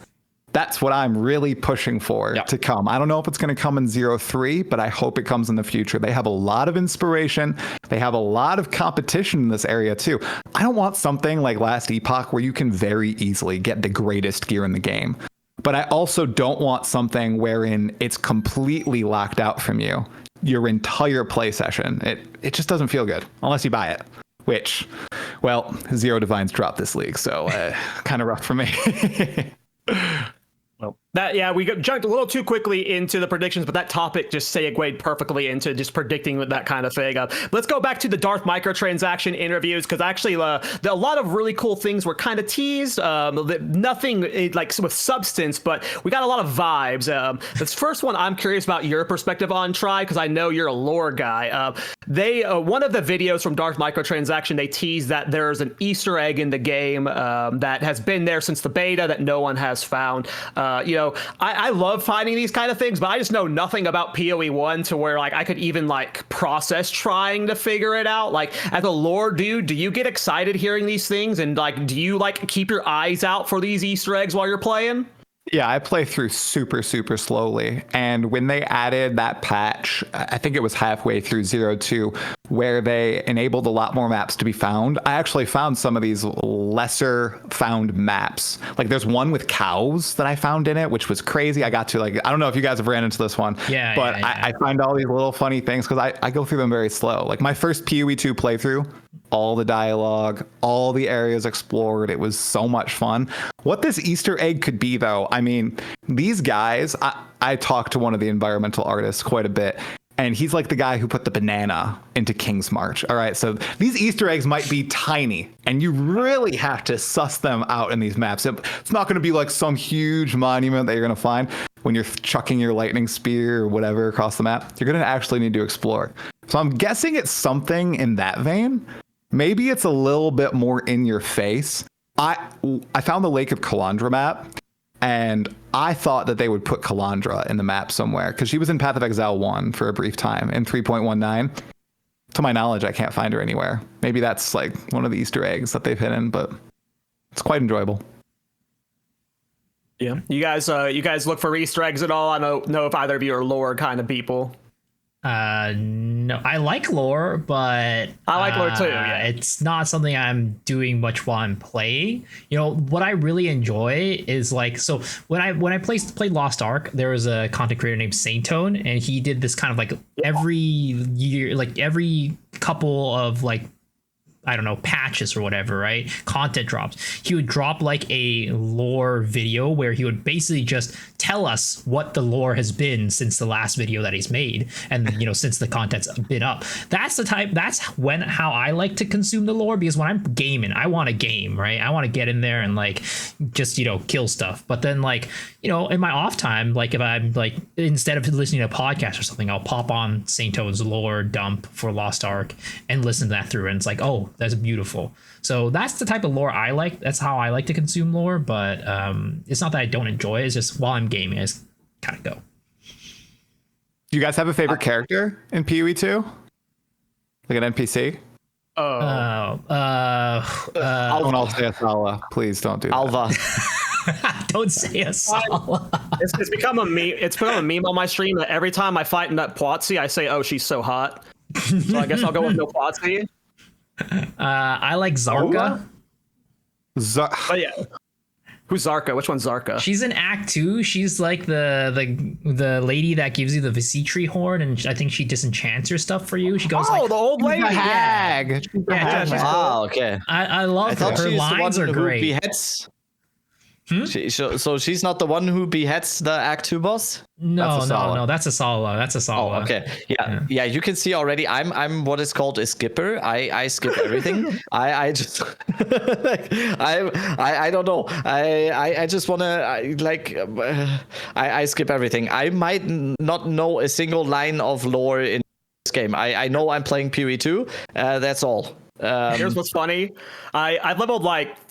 That's what I'm really pushing for to come. I don't know if it's going to come in 0.3, but I hope it comes in the future. They have a lot of inspiration. They have a lot of competition in this area too. I don't want something like Last Epoch where you can very easily get the greatest gear in the game. But I also don't want something wherein it's completely locked out from you your entire play session. It just doesn't feel good unless you buy it, which, well, Zero Divines dropped this league, so kind of rough for me. Well, we jumped a little too quickly into the predictions, but that topic just segued perfectly into just predicting that kind of thing. Let's go back to the Microtransaction interviews, because actually a lot of really cool things were kind of teased. Nothing like with substance, but we got a lot of vibes. This first one, I'm curious about your perspective on Try, because I know you're a lore guy. One of the videos from Microtransaction, they teased that there's an Easter egg in the game that has been there since the beta that no one has found. I love finding these kind of things, but I just know nothing about PoE 1 to where like I could even like process trying to figure it out. Like, as a lore dude, do you get excited hearing these things, and like do you like keep your eyes out for these Easter eggs while you're playing? Yeah, I play through super slowly. And when they added that patch, I think it was halfway through 0.2, where they enabled a lot more maps to be found, I actually found some of these lesser found maps. Like there's one with cows that I found in it, which was crazy. I got to I don't know if you guys have ran into this one, but I find all these little funny things because I go through them very slow. Like my first PoE 2 playthrough, all the dialogue, all the areas explored. It was so much fun. What this Easter egg could be, though, I mean, these guys, I talked to one of the environmental artists quite a bit, and he's like the guy who put the banana into King's March. All right, so these Easter eggs might be tiny, and you really have to suss them out in these maps. It's not going to be like some huge monument that you're going to find when you're chucking your lightning spear or whatever across the map. You're going to actually need to explore. So I'm guessing it's something in that vein. Maybe it's a little bit more in your face. I found the Lake of Kalandra map, and I thought that they would put Kalandra in the map somewhere, because she was in Path of Exile 1 for a brief time in 3.19. To my knowledge, I can't find her anywhere. Maybe that's like one of the Easter eggs that they've hidden, but it's quite enjoyable. Yeah, you guys look for Easter eggs at all? I don't know if either of you are lore kind of people. No, I like lore, but I like lore too. Yeah, it's not something I'm doing much while I'm playing. What I really enjoy is so when I played Lost Ark, there was a content creator named Saintone, and he did this kind of every year, every couple of I don't know, patches or whatever, right? Content drops. He would drop a lore video where he would basically just tell us what the lore has been since the last video that he's made, and since the content's been up. That's how I like to consume the lore, because when I'm gaming, I want to game, right? I want to get in there and just kill stuff. But then in my off time, if I'm instead of listening to a podcast or something, I'll pop on Saintone's lore dump for Lost Ark and listen to that through, and it's oh, that's beautiful. So that's the type of lore I like. That's how I like to consume lore. But it's not that I don't enjoy it. It's just while I'm gaming, I just kind of go. Do you guys have a favorite character in PoE 2? Like an NPC? Don't say Asala. Please don't do that. Alva. Don't say Asala. It's become a meme. It's become a meme on my stream that every time I fight in that Poitsy, I say, "Oh, she's so hot." So I guess I'll go with no Poitsy. I like Zarka. Oh yeah. Who's Zarka? Which one's Zarka? She's in Act 2. She's the lady that gives you the Visitri horn, and I think she disenchants your stuff for you. She goes the old lady. Hag. Yeah, she's cool. Okay. I love her. Her lines are great. Beheads. So she's not the one who beheads the Act 2 boss? No, that's Asala. Oh, okay. Yeah. You can see already. I'm what is called a skipper. I skip everything. I just I don't know. I just wanna I skip everything. I might not know a single line of lore in this game. I know I'm playing PoE 2. That's all. Here's what's funny. I've leveled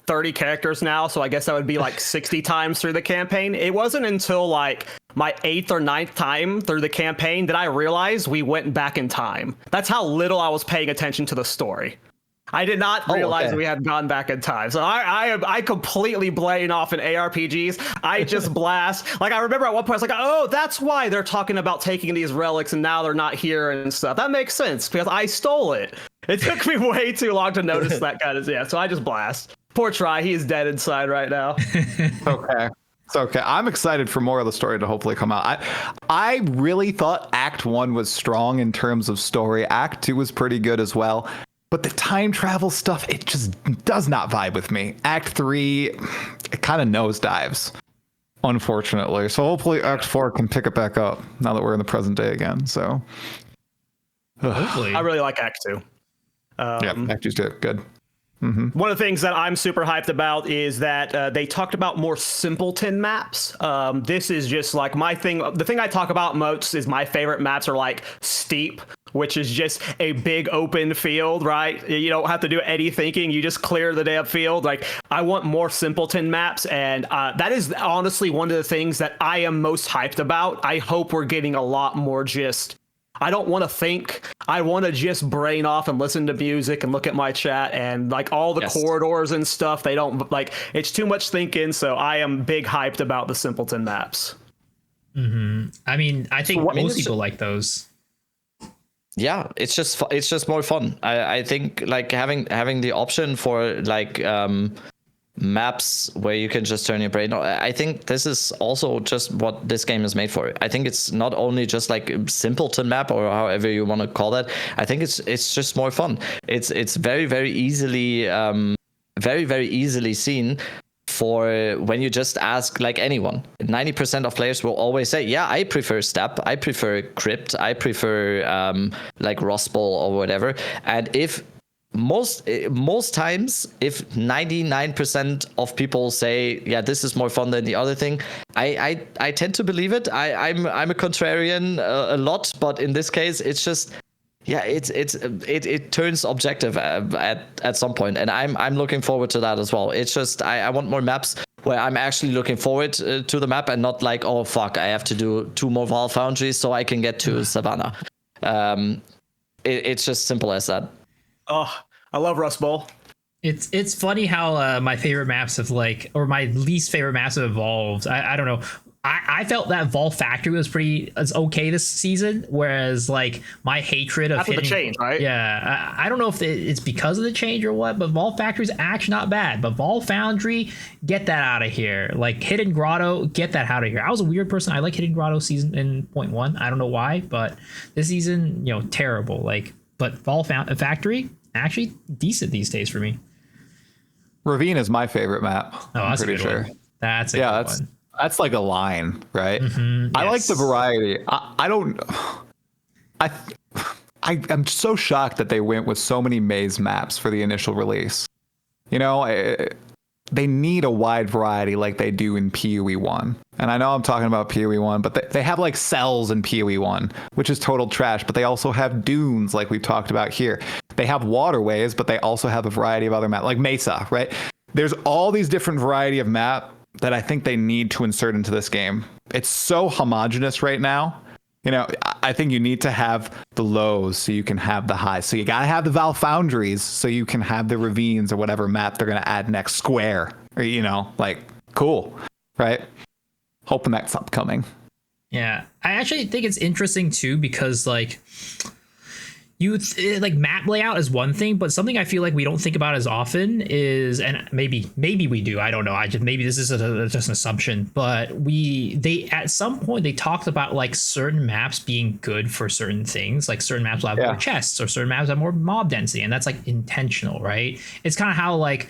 30 characters now, so I guess that would be 60 times through the campaign. It wasn't until my 8th or 9th time through the campaign that I realized we went back in time. That's how little I was paying attention to the story. I did not realize we had gone back in time. So I completely brain off in ARPGs. I just blast. Like, I remember at one point I was like, oh, that's why they're talking about taking these relics and now they're not here and stuff. That makes sense because I stole it. It took me way too long to notice that kind of, so I just blast. Poor Try, he is dead inside right now. Okay. It's okay. I'm excited for more of the story to hopefully come out. I really thought Act 1 was strong in terms of story. Act 2 was pretty good as well. But the time travel stuff, it just does not vibe with me. Act 3, it kind of nosedives, unfortunately. So hopefully Act 4 can pick it back up now that we're in the present day again. So hopefully. I really like Act 2. Yeah, Act 2's good. One of the things that I'm super hyped about is that they talked about more simpleton maps. This is just like my thing. The thing I talk about most is my favorite maps are like Steep, which is just a big open field, right? You don't have to do any thinking. You just clear the damn field. Like, I want more simpleton maps. And that is honestly one of the things that I am most hyped about. I hope we're getting a lot more just, I don't want to think. I want to just brain off and listen to music and look at my chat and like all the corridors and stuff. They don't like, it's too much thinking. So I am big hyped about the simpleton maps. I mean, I think most people like those. Yeah, it's just more fun. I think like having the option for like maps where you can just turn your brain on. I think this is also just what this game is made for. I think it's not only just like a simpleton map or however you want to call that. I think it's just more fun. It's very easily very easily seen for when you just ask like anyone. 90% of players will always say, yeah, I prefer Step, I prefer Crypt, I prefer like Rust Bowl or whatever. And if most times, if 99% of people say, yeah, this is more fun than the other thing, I tend to believe it. I'm a contrarian a lot, but in this case, it's just, yeah, it turns objective at some point, and I'm looking forward to that as well. It's just I want more maps where I'm actually looking forward to the map and not like, oh fuck, I have to do 2 more Val Foundries so I can get to Savannah. It's just simple as that. Oh, I love Rust Bowl. It's funny how my favorite maps have like, or my least favorite maps have evolved. I don't know. I felt that Vol Factory was okay this season, whereas like my hatred of the change, right? Yeah, I don't know if it's because of the change or what, but Vol Factory is actually not bad. But Vol Foundry, get that out of here. Like Hidden Grotto, get that out of here. I was a weird person. I like Hidden Grotto season in 0.1. I don't know why, but this season, terrible. Like, but Vol Factory actually decent these days for me. Ravine is my favorite map. Oh, that's pretty sure. That's a good one. That's like a line, right? Yes. I like the variety. I'm so shocked that they went with so many maze maps for the initial release. They need a wide variety like they do in PoE 1. And I know I'm talking about PoE 1, but they have like cells in PoE 1, which is total trash, but they also have dunes like we've talked about here. They have waterways, but they also have a variety of other maps, like Mesa, right? There's all these different variety of map that I think they need to insert into this game. It's so homogenous right now. I think you need to have the lows so you can have the highs. So you got to have the Val Foundries so you can have the ravines or whatever map they're going to add next, Square, or, like, cool, right? Hoping that's upcoming. Yeah, I actually think it's interesting too, because like like map layout is one thing, but something I feel like we don't think about as often is, and maybe we do, I don't know, maybe this is just an assumption, but they at some point they talked about like certain maps being good for certain things, like certain maps will have more chests or certain maps have more mob density, and that's like intentional, right? It's kind of how like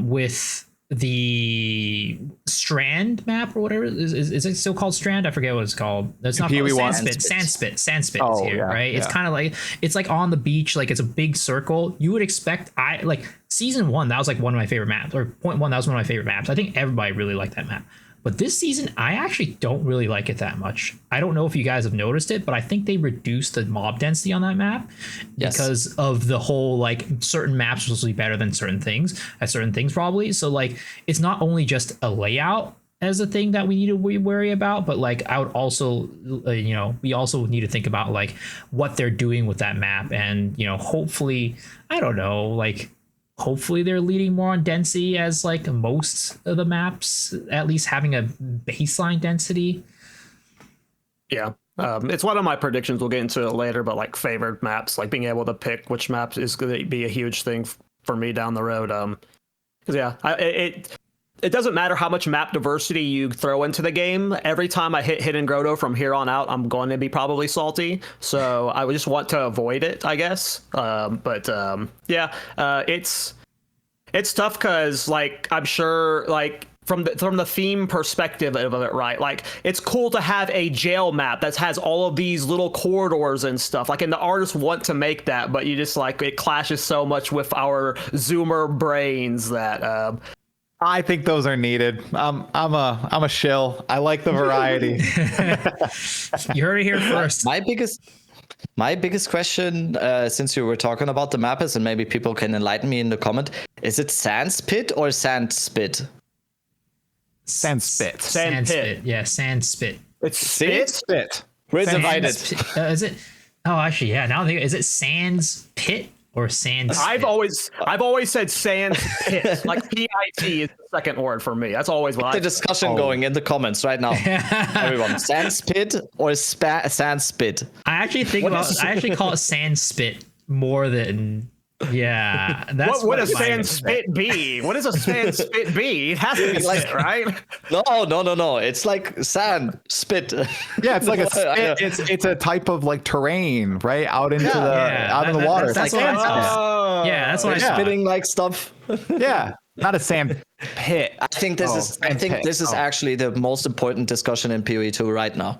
with the Strand map or whatever is it still called Strand? I forget what it's called. That's not called Sandspit is here, right? It's kind of like, it's like on the beach, like it's a big circle. You would expect, like season 1, that was like one of my favorite maps, or 0.1, that was one of my favorite maps. I think everybody really liked that map. But this season, I actually don't really like it that much. I don't know if you guys have noticed it, but I think they reduced the mob density on that map because of the whole, like, certain maps will be better than certain things, at certain things probably. So, like, it's not only just a layout, as a thing that we need to worry about, but like I would also we also need to think about like what they're doing with that map, and hopefully, I don't know, like hopefully they're leading more on density, as like most of the maps at least having a baseline density. Yeah. It's one of my predictions. We'll get into it later, but like favored maps, like being able to pick which maps is going to be a huge thing for me down the road. Because it doesn't matter how much map diversity you throw into the game. Every time I hit Hidden Grotto from here on out, I'm going to be probably salty. So I would just want to avoid it, I guess. It's tough because like I'm sure like from the theme perspective of it, right? Like it's cool to have a jail map that has all of these little corridors and stuff. Like, and the artists want to make that, but you just like it clashes so much with our Zoomer brains that. I think those are needed. I'm a shill. I like the variety. You heard it here first. My biggest question, since you were talking about the map, is, and maybe people can enlighten me in the comment, is it Sandspit or Sandspit? Sandspit. Sandpit. Yeah, Sandspit. It's spit. Where's divided? Is it? Oh, actually, yeah. Now is it Sans Pit or Sans? I've always said Sans Pit. Like PIT is the second word for me. That's always what The discussion going in the comments right now. Everyone, Sandspit or Sandspit? I actually call it Sandspit more than. Yeah, that's what does Sandspit be? What does a Sandspit be? It has to be like, spit, right? No. It's like sand spit. Yeah, it's like a spit. It's a type of like terrain, right? Out into out in the water. That's like what sand I spitting like stuff. Yeah, not a sand pit. I think this is actually the most important discussion in PoE2 right now.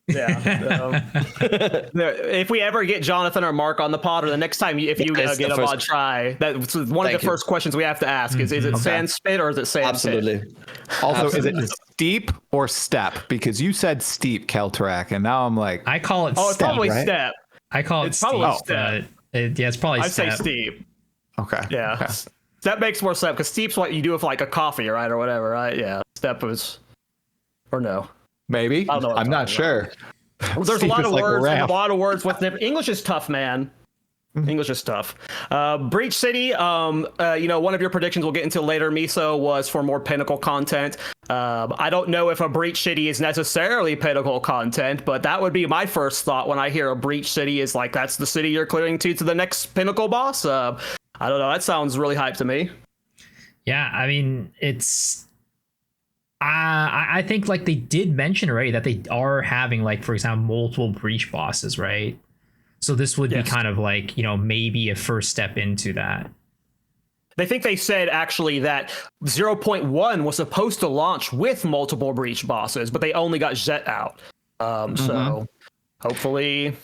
Yeah. If we ever get Jonathan or Mark on the pod, or the next time if you get them on try, that's one of the first questions we have to ask is it Sandspit or is it Sandspit? Absolutely. Also, is it steep or step? Because you said steep, Keltarak, and now I'm like, I call it. It's probably step. I call it probably steep. It's probably. I'd step. say steep. okay. Yeah. Okay. That makes more sense because steep's what you do with like a coffee, right, or whatever, right? Yeah. Step is, or no. Maybe. I don't know what I'm not sure. Well, there's a Steep lot is of like a words. ramp. A lot of words with English is tough, man. English is tough. Breach City, one of your predictions we'll get into later, Miso, was for more Pinnacle content. I don't know if a Breach City is necessarily Pinnacle content, but that would be my first thought when I hear a Breach City is like, that's the city you're clearing to the next Pinnacle boss. I don't know. That sounds really hype to me. Yeah, I mean, it's... I think like they did mention already that they are having like, for example, multiple breach bosses, right? So this would be kind of like, maybe a first step into that. They think they said actually that 0.1 was supposed to launch with multiple breach bosses, but they only got Zet out. So hopefully...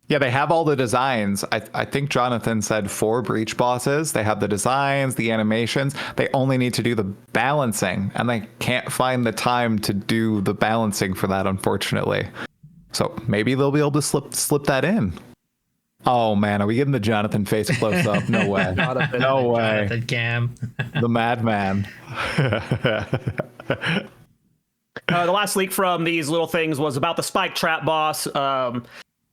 Yeah, they have all the designs. I think Jonathan said 4 breach bosses. They have the designs, the animations. They only need to do the balancing, and they can't find the time to do the balancing for that, unfortunately. So maybe they'll be able to slip that in. Oh man, are we getting the Jonathan face close up? No way. No way. Jonathan Cam. The madman. The last leak from these little things was about the Spike Trap boss.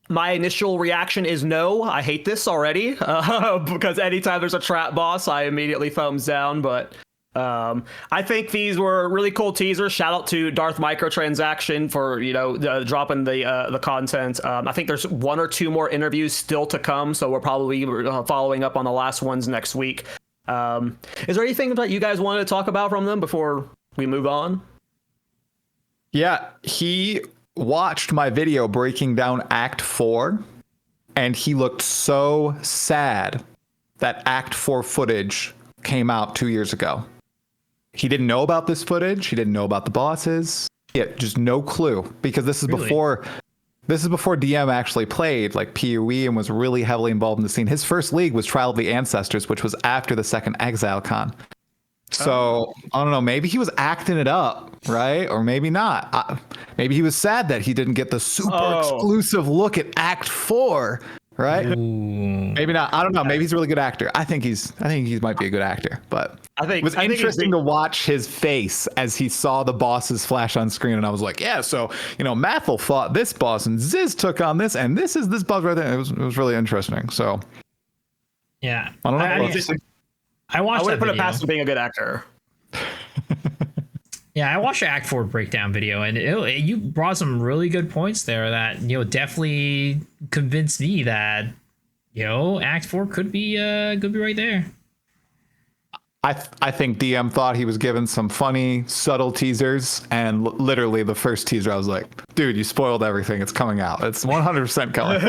My initial reaction is no, I hate this already, because anytime there's a trap boss, I immediately thumbs down. But I think these were really cool teasers. Shout out to DarthMicrotransaction for dropping the content. I think there's 1 or 2 more interviews still to come, so we're probably following up on the last ones next week. Is there anything that you guys wanted to talk about from them before we move on? Yeah, he watched my video breaking down Act 4, and he looked so sad that Act 4 footage came out 2 years ago. He didn't know about this footage. He didn't know about the bosses. Yeah, just no clue, because this is before DM actually played like PoE and was really heavily involved in the scene. His first league was Trial of the Ancestors, which was after the second Exile Con. So I don't know, maybe he was acting it up, right? Or maybe not. Maybe he was sad that he didn't get the super exclusive look at Act 4, right? Ooh. Maybe not. I don't know. Maybe he's a really good actor. I think he might be a good actor. But it was interesting to watch his face as he saw the bosses flash on screen, and I was like, yeah. So Mathel fought this boss, and Ziz took on this, and this is this boss right there. It was really interesting. So yeah, I don't know. I watched. I would that put it video. past him being a good actor. Yeah, I watched the Act 4 breakdown video, and you brought some really good points there that definitely convinced me that Act 4 could be right there. I think DM thought he was given some funny, subtle teasers, and literally the first teaser, I was like, dude, you spoiled everything. It's coming out. It's 100% coming.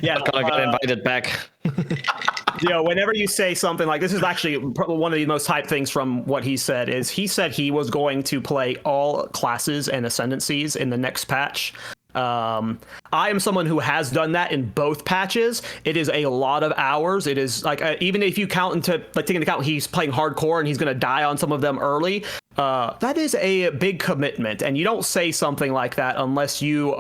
Yeah, Gonna get invited back. Whenever you say something like this, is actually one of the most hyped things from what he said. Is he said he was going to play all classes and ascendancies in the next patch. I am someone who has done that in both patches. It is a lot of hours. It is like even if you take into account he's playing hardcore and he's going to die on some of them early. That is a big commitment, and you don't say something like that unless you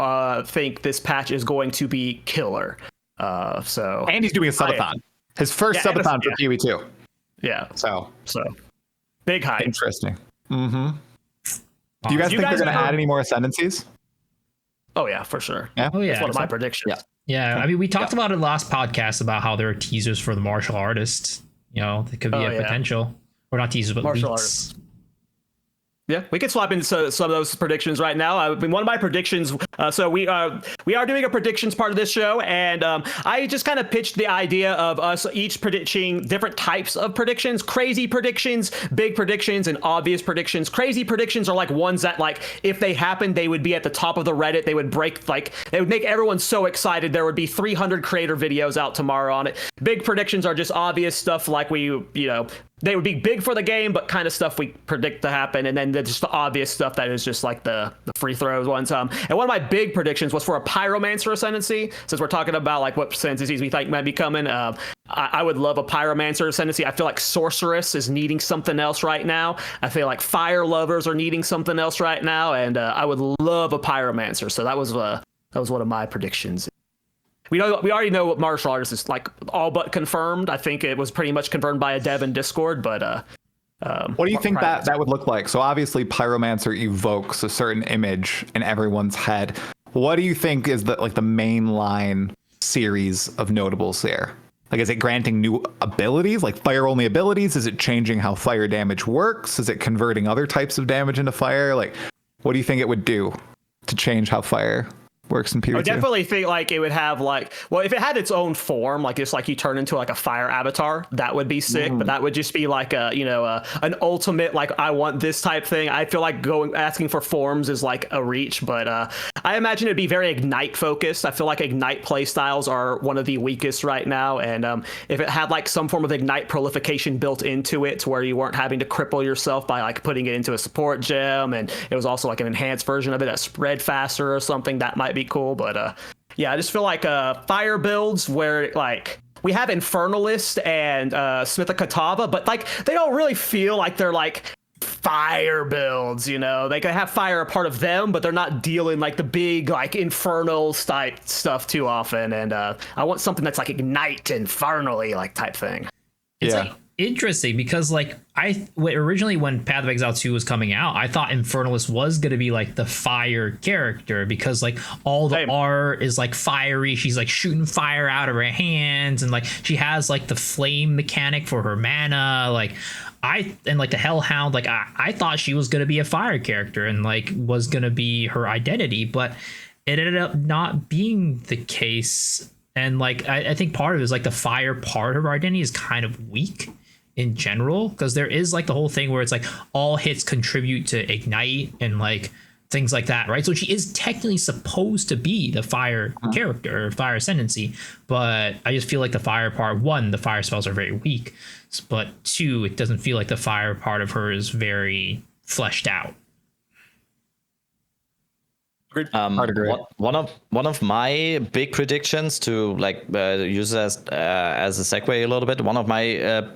think this patch is going to be killer. And he's doing a subathon. His first subathon for Kiwi too. Yeah. So big hype. Interesting. Mm-hmm. Do you guys think they're going to add any more ascendancies? Oh yeah, for sure. Yeah. Oh yeah. That's one of my predictions. Yeah. I mean, we talked about it last podcast about how there are teasers for the martial artists. That could be a potential, or not teasers, but martial leaks. artists. Yeah, we could swap into some of those predictions right now. I mean, one of my predictions. So we are doing a predictions part of this show, and I just kind of pitched the idea of us each predicting different types of predictions: crazy predictions, big predictions, and obvious predictions. Crazy predictions are like ones that, like, if they happened, they would be at the top of the Reddit. They would they would make everyone so excited. There would be 300 creator videos out tomorrow on it. Big predictions are just obvious stuff, like they would be big for the game, but kind of stuff we predict to happen. And then just the obvious stuff that is just like the free throws ones. And one of my big predictions was for a Pyromancer Ascendancy. Since we're talking about like what ascendancies we think might be coming, I would love a Pyromancer Ascendancy. I feel like Sorceress is needing something else right now. I feel like Fire Lovers are needing something else right now. And I would love a Pyromancer. So that was one of my predictions. We already know what martial artist is like all but confirmed. I think it was pretty much confirmed by a dev in Discord, but what do you think that would look like? So obviously Pyromancer evokes a certain image in everyone's head. What do you think is the mainline series of notables there? Like, is it granting new abilities, like fire only abilities? Is it changing how fire damage works? Is it converting other types of damage into fire? Like, what do you think it would do to change how fire works in PvP? I definitely think like it would have if it had its own form, like it's like you turn into like a fire avatar, that would be sick. But that would just be like an ultimate, like, I want this type thing. I feel like asking for forms is like a reach, but I imagine it'd be very Ignite focused. I feel like Ignite playstyles are one of the weakest right now, and if it had like some form of Ignite prolification built into it to where you weren't having to cripple yourself by like putting it into a support gem, and it was also like an enhanced version of it that spread faster or something, that might be cool. But I just feel like fire builds where like we have Infernalist and Smith of Katava, but like they don't really feel like they're like fire builds. They can have fire a part of them, but they're not dealing like the big like infernal type stuff too often. And I want something that's like Ignite infernally like type thing. It's like interesting because like originally when Path of Exile 2 was coming out, I thought Infernalist was going to be like the fire character because like all the art is like fiery. She's like shooting fire out of her hands, and like she has like the flame mechanic for her mana. Like the Hellhound, like I thought she was going to be a fire character and like was going to be her identity, but it ended up not being the case. And like I think part of it is like the fire part of her identity is kind of weak in general, because there is like the whole thing where it's like all hits contribute to Ignite and like things like that, right? So she is technically supposed to be the fire character or fire ascendancy, but I just feel like the fire part, one, the fire spells are very weak, but two, it doesn't feel like the fire part of her is very fleshed out. One of my big predictions, to like use as a segue a little bit, one of my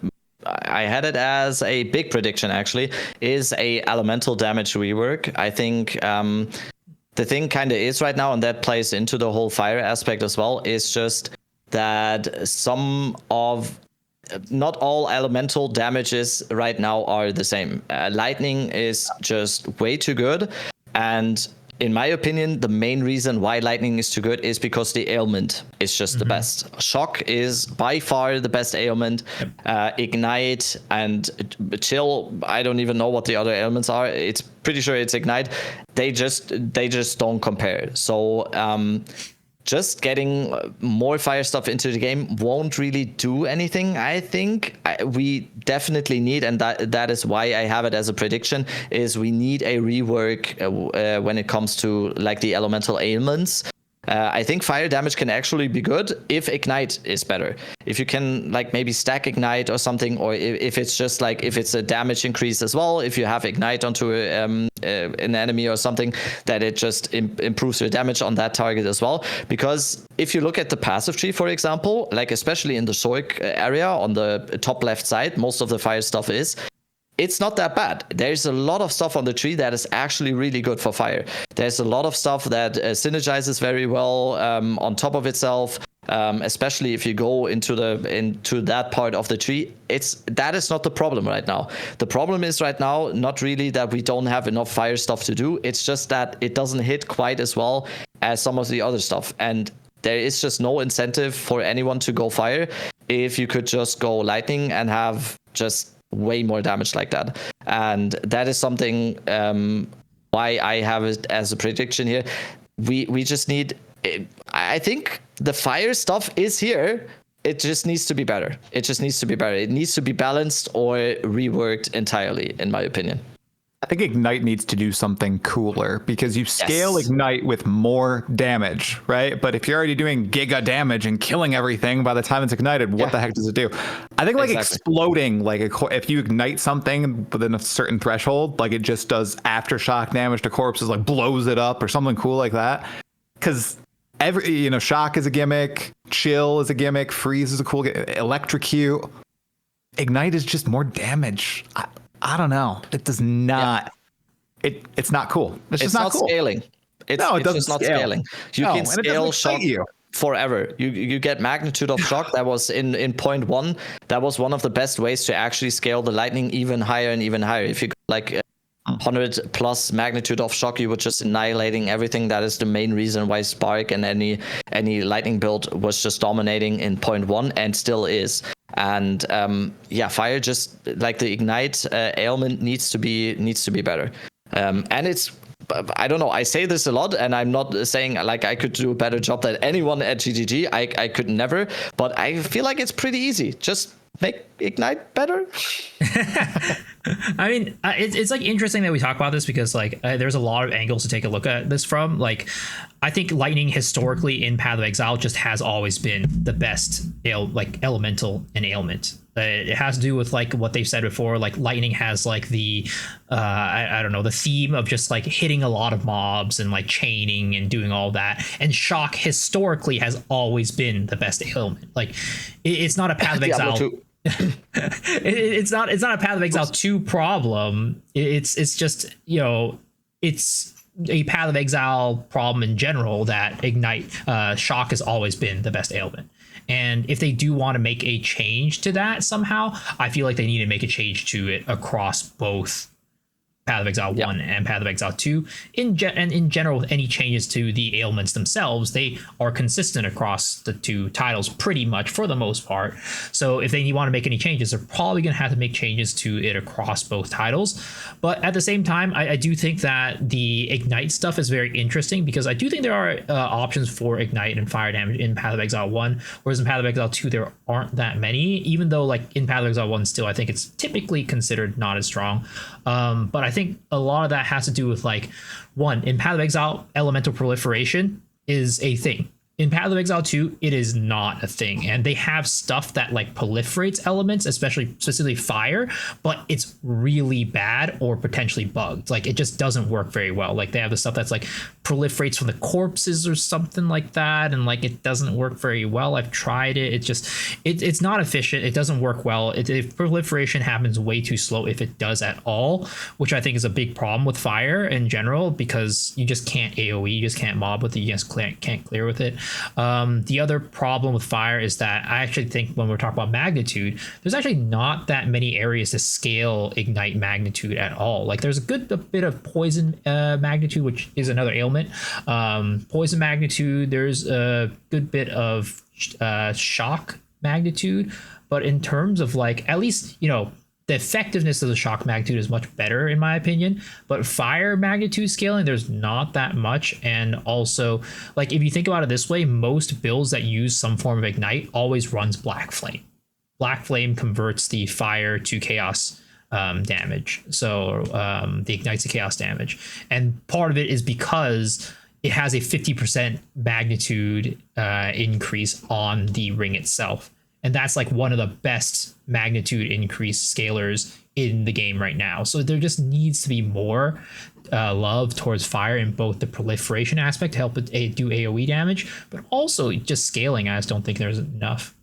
I had it as a big prediction actually, is a elemental damage rework. I think the thing kind of is right now, and that plays into the whole fire aspect as well, is just that not all elemental damages right now are the same. Lightning is just way too good, and in my opinion, the main reason why lightning is too good is because the ailment is just the best. Shock is by far the best ailment. Ignite and chill, I don't even know what the other ailments are. It's pretty sure it's ignite. They just don't compare. So just getting more fire stuff into the game won't really do anything. I think we definitely need, and that is why I have it as a prediction, is we need a rework when it comes to like the elemental ailments. I think fire damage can actually be good if ignite is better. If you can like maybe stack ignite or something, or if it's just like if it's a damage increase as well, if you have ignite onto an enemy or something, that it just improves your damage on that target as well. Because if you look at the passive tree, for example, like especially in the Sork area on the top left side, most of the fire stuff is. It's not that bad. There's a lot of stuff on the tree that is actually really good for fire. There's a lot of stuff that synergizes very well on top of itself, especially if you go into that part of the tree. That is not the problem right now. The problem is right now not really that we don't have enough fire stuff to do. It's just that it doesn't hit quite as well as some of the other stuff. And there is just no incentive for anyone to go fire if you could just go lightning and have just way more damage like that. And that is something why I have it as a prediction here. We just need, I think the fire stuff is here. It just needs to be better. It needs to be balanced or reworked entirely, in my opinion. I think Ignite needs to do something cooler, because you scale Ignite with more damage, right? But if you're already doing giga damage and killing everything by the time it's ignited, what the heck does it do? I think like exploding, like if you ignite something within a certain threshold, like it just does aftershock damage to corpses, like blows it up or something cool like that. Because shock is a gimmick, chill is a gimmick, freeze is a cool electrocute. Ignite is just more damage. I don't know. It does not. It's not cool. It's just not cool. Scaling. It doesn't just not scaling. You can scale shock forever. You get magnitude of shock. That was in 0.1. That was one of the best ways to actually scale the lightning even higher and even higher. If you got like 100 plus magnitude of shock, you were just annihilating everything. That is the main reason why Spark and any lightning build was just dominating in 0.1 and still is. And fire, just like the ignite ailment needs to be better. And it's, I don't know, I say this a lot, and I'm not saying like I could do a better job than anyone at GGG. I could never, but I feel like it's pretty easy. Just make ignite better. I mean, it's like interesting that we talk about this, because like there's a lot of angles to take a look at this from. Like, I think lightning historically in Path of Exile just has always been the best elemental and ailment. It has to do with like what they've said before. Like lightning has like the I don't know, the theme of just like hitting a lot of mobs and like chaining and doing all that. And shock historically has always been the best ailment. Like it's not a Path of Exile. It's not a Path of Exile 2 problem. It's just, it's a Path of Exile problem in general that ignite shock has always been the best ailment. And if they do want to make a change to that somehow, I feel like they need to make a change to it across both Path of Exile 1 and Path of Exile 2. In general, any changes to the ailments themselves, they are consistent across the two titles pretty much for the most part. So if they want to make any changes, they're probably going to have to make changes to it across both titles. But at the same time, I do think that the Ignite stuff is very interesting, because I do think there are options for Ignite and fire damage in Path of Exile 1, whereas in Path of Exile 2, there aren't that many, even though like in Path of Exile 1 still, I think it's typically considered not as strong. But I think a lot of that has to do with like, one, in Path of Exile, elemental proliferation is a thing. In Path of Exile 2, it is not a thing. And they have stuff that like proliferates elements, especially specifically fire, but it's really bad or potentially bugged. Like it just doesn't work very well. Like they have the stuff that's like proliferates from the corpses or something like that. And like it doesn't work very well. I've tried it. It's not efficient. It doesn't work well. If proliferation happens way too slow, if it does at all, which I think is a big problem with fire in general, because you just can't AoE, you just can't mob with it, you just can't clear with it. The other problem with fire is that I actually think when we're talking about magnitude, there's actually not that many areas to scale ignite magnitude at all. Like there's a bit of poison magnitude, which is another ailment. Poison magnitude, there's a good bit of shock magnitude, but in terms of like, at least, you know, the effectiveness of the shock magnitude is much better in my opinion, but fire magnitude scaling, there's not that much. And also, like if you think about it this way, most builds that use some form of ignite always runs Black Flame. Black Flame converts the fire to chaos damage, so the ignites to chaos damage, and part of it is because it has a 50% magnitude increase on the ring itself. And that's like one of the best magnitude increase scalers in the game right now. So there just needs to be more love towards fire in both the proliferation aspect to help it do AoE damage, but also just scaling. I just don't think there's enough.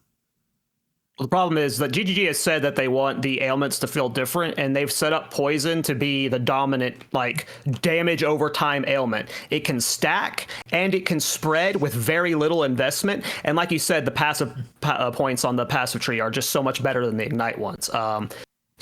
The problem is that GGG has said that they want the ailments to feel different, and they've set up poison to be the dominant, like, damage over time ailment. It can stack and it can spread with very little investment. And like you said, the passive points on the passive tree are just so much better than the ignite ones.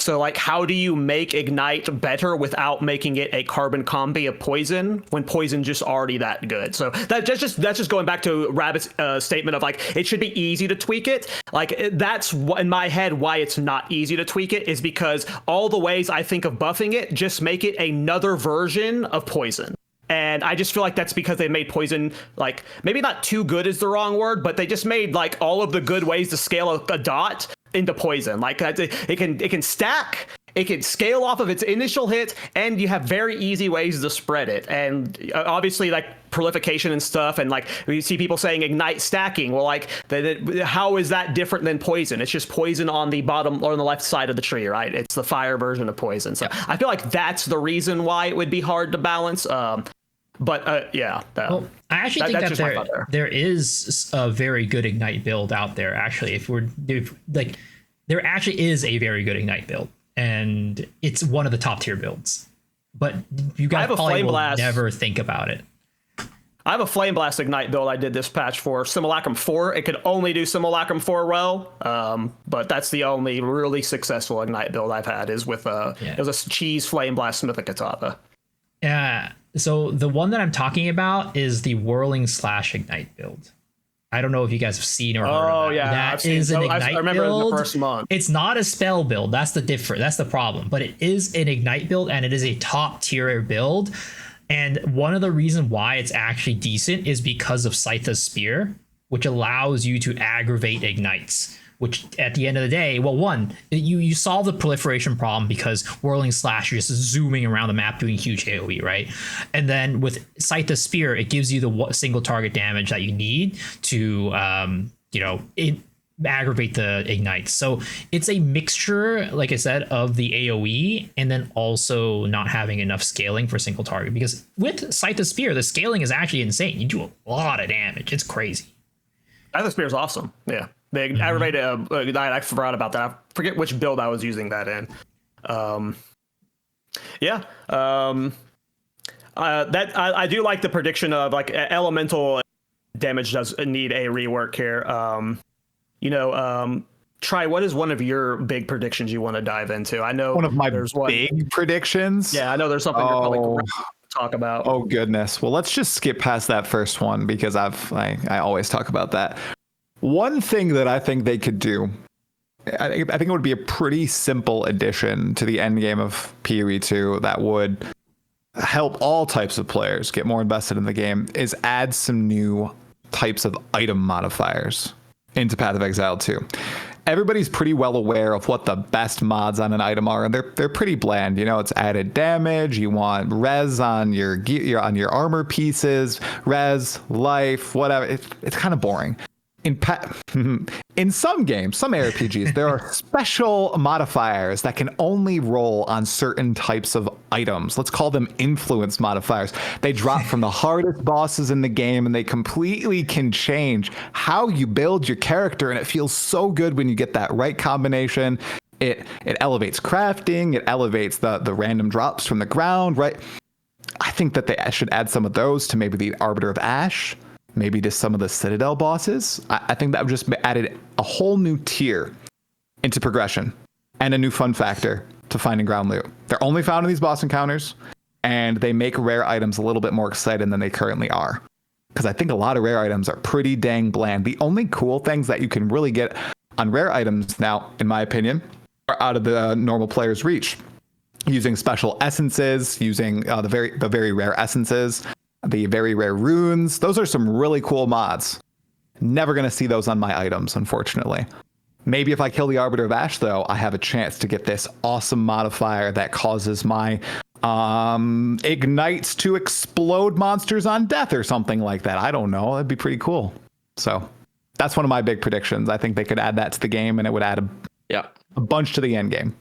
So like, how do you make ignite better without making it a carbon combi of poison when poison just already that good? So that's just going back to Rabbit's statement of like, it should be easy to tweak it. Like that's in my head why it's not easy to tweak it, is because all the ways I think of buffing it just make it another version of poison. And I just feel like that's because they made poison, like, maybe not too good is the wrong word, but they just made like all of the good ways to scale a dot into poison. Like it can stack, it can scale off of its initial hit, and you have very easy ways to spread it. And obviously like prolification and stuff, and like you see people saying ignite stacking. Well, like how is that different than poison? It's just poison on the bottom or on the left side of the tree, right? It's the fire version of poison. So yeah. I feel like that's the reason why it would be hard to balance. But yeah. Well, I actually think that there is a very good ignite build out there. Actually, there actually is a very good ignite build, and it's one of the top tier builds. But you guys probably will never think about it. I have a Flame Blast Ignite build I did this patch for Simulacrum 4. It could only do Simulacrum 4 well, but that's the only really successful Ignite build I've had, is with it was a cheese Flame Blast Mythic Katana. Yeah. So the one that I'm talking about is the Whirling Slash Ignite build. I don't know if you guys have seen or heard of that. Yeah, that is an Ignite build. I remember build. In the first month. It's not a spell build. That's the problem. But it is an Ignite build, and it is a top tier build. And one of the reasons why it's actually decent is because of Scytha's Spear, which allows you to aggravate ignites. Which at the end of the day, well, one, you solve the proliferation problem because Whirling Slash, you're just zooming around the map doing huge AoE, right? And then with Scytha's Spear, it gives you the single target damage that you need to, aggravate the ignites. So it's a mixture, like I said, of the AoE and then also not having enough scaling for single target. Because with Scytha's Spear, the scaling is actually insane. You do a lot of damage. It's crazy. Scytha's Spear is awesome. Yeah. They aggravated ignite. I forgot about that. I forget which build I was using that in. I do like the prediction of like elemental damage does need a rework here. Try, what is one of your big predictions you want to dive into? I know one of my big predictions. Yeah, I know there's something you're probably going to talk about. Oh goodness. Well, let's just skip past that first one because I always talk about that. One thing that I think they could do, I think it would be a pretty simple addition to the end game of PoE 2 that would help all types of players get more invested in the game, is add some new types of item modifiers into Path of Exile 2. everybody's pretty well aware of what the best mods on an item are, and they're pretty bland. You know, it's added damage. You want res on your gear, on your armor pieces, res, life, whatever. It's kind of boring. In some games, some RPGs, there are special modifiers that can only roll on certain types of items. Let's call them influence modifiers. They drop from the hardest bosses in the game, and they completely can change how you build your character, and it feels so good when you get that right combination. It elevates crafting, it elevates the random drops from the ground, right? I think that they should add some of those to maybe the Arbiter of Ash, maybe to some of the Citadel bosses. I think that would just added a whole new tier into progression and a new fun factor to finding ground loot. They're only found in these boss encounters, and they make rare items a little bit more exciting than they currently are. Because I think a lot of rare items are pretty dang bland. The only cool things that you can really get on rare items now, in my opinion, are out of the normal player's reach. Using special essences, using the very rare essences, the very rare runes. Those are some really cool mods. Never going to see those on my items, unfortunately. Maybe if I kill the Arbiter of Ash, though, I have a chance to get this awesome modifier that causes my ignites to explode monsters on death or something like that. I don't know. That'd be pretty cool. So that's one of my big predictions. I think they could add that to the game, and it would add a bunch to the end game.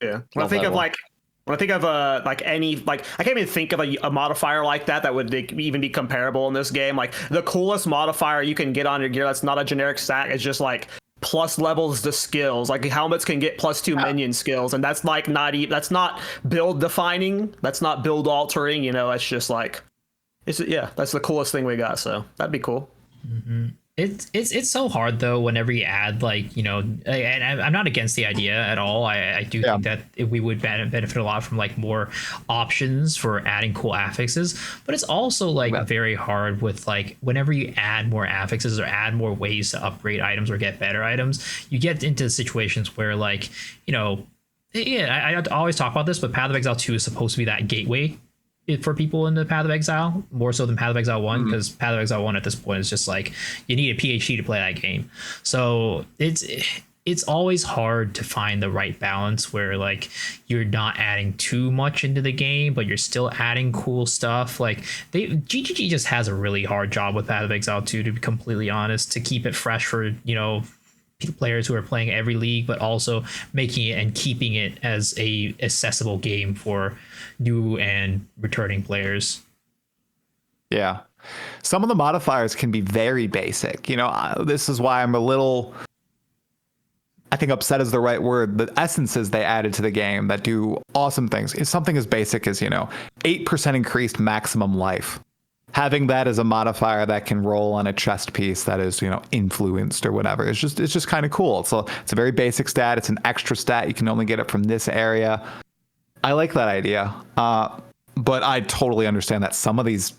Yeah. When I think of any, like, I can't even think of a modifier like that would even be comparable in this game. Like, the coolest modifier you can get on your gear that's not a generic stat is just like plus levels to skills. Like, helmets can get +2 minion skills, and that's like that's not build defining, that's not build altering. You know, it's just like that's the coolest thing we got. So that'd be cool. Mm-hmm. It's so hard though whenever you add, like, you know, and I'm not against the idea at all. I do think that we would benefit a lot from like more options for adding cool affixes, but it's also like very hard with like whenever you add more affixes or add more ways to upgrade items or get better items, you get into situations where, like, you know, I always talk about this, but Path of Exile 2 is supposed to be that gateway for people in the Path of Exile, more so than Path of Exile 1, because Path of Exile 1 at this point is just like you need a PhD to play that game. So it's always hard to find the right balance where, like, you're not adding too much into the game, but you're still adding cool stuff. Like, GGG just has a really hard job with Path of Exile 2, to be completely honest, to keep it fresh for, you know, players who are playing every league, but also making it and keeping it as a accessible game for new and returning players. Yeah. Some of the modifiers can be very basic. You know, this is why I'm a little, I think upset is the right word. The essences they added to the game that do awesome things is something as basic as, you know, 8% increased maximum life. Having that as a modifier that can roll on a chest piece that is, you know, influenced or whatever, it's just kind of cool. So it's a very basic stat. It's an extra stat. You can only get it from this area. I like that idea. But I totally understand that some of these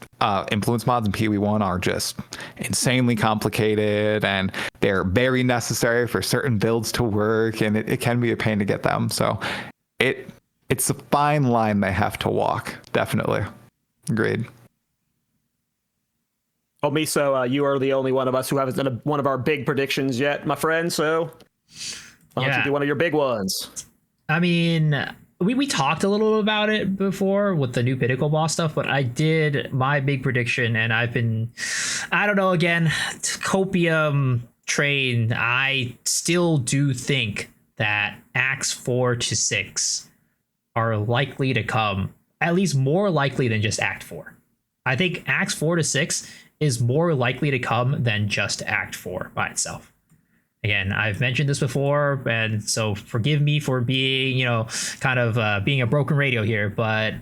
influence mods in PoE1 are just insanely complicated, and they're very necessary for certain builds to work, and it can be a pain to get them. So it's a fine line they have to walk. Definitely. Agreed. Well, Miso, you are the only one of us who hasn't done one of our big predictions yet, my friend. So why don't you do one of your big ones? I mean, we talked a little about it before with the new Pinnacle boss stuff, but I did my big prediction, and I don't know, again, copium train. I still do think that Acts 4 to 6 are likely to come, at least more likely than just Act 4. I think Acts 4 to 6 is more likely to come than just Act 4 by itself. Again, I've mentioned this before, and so forgive me for being, you know, kind of being a broken radio here, but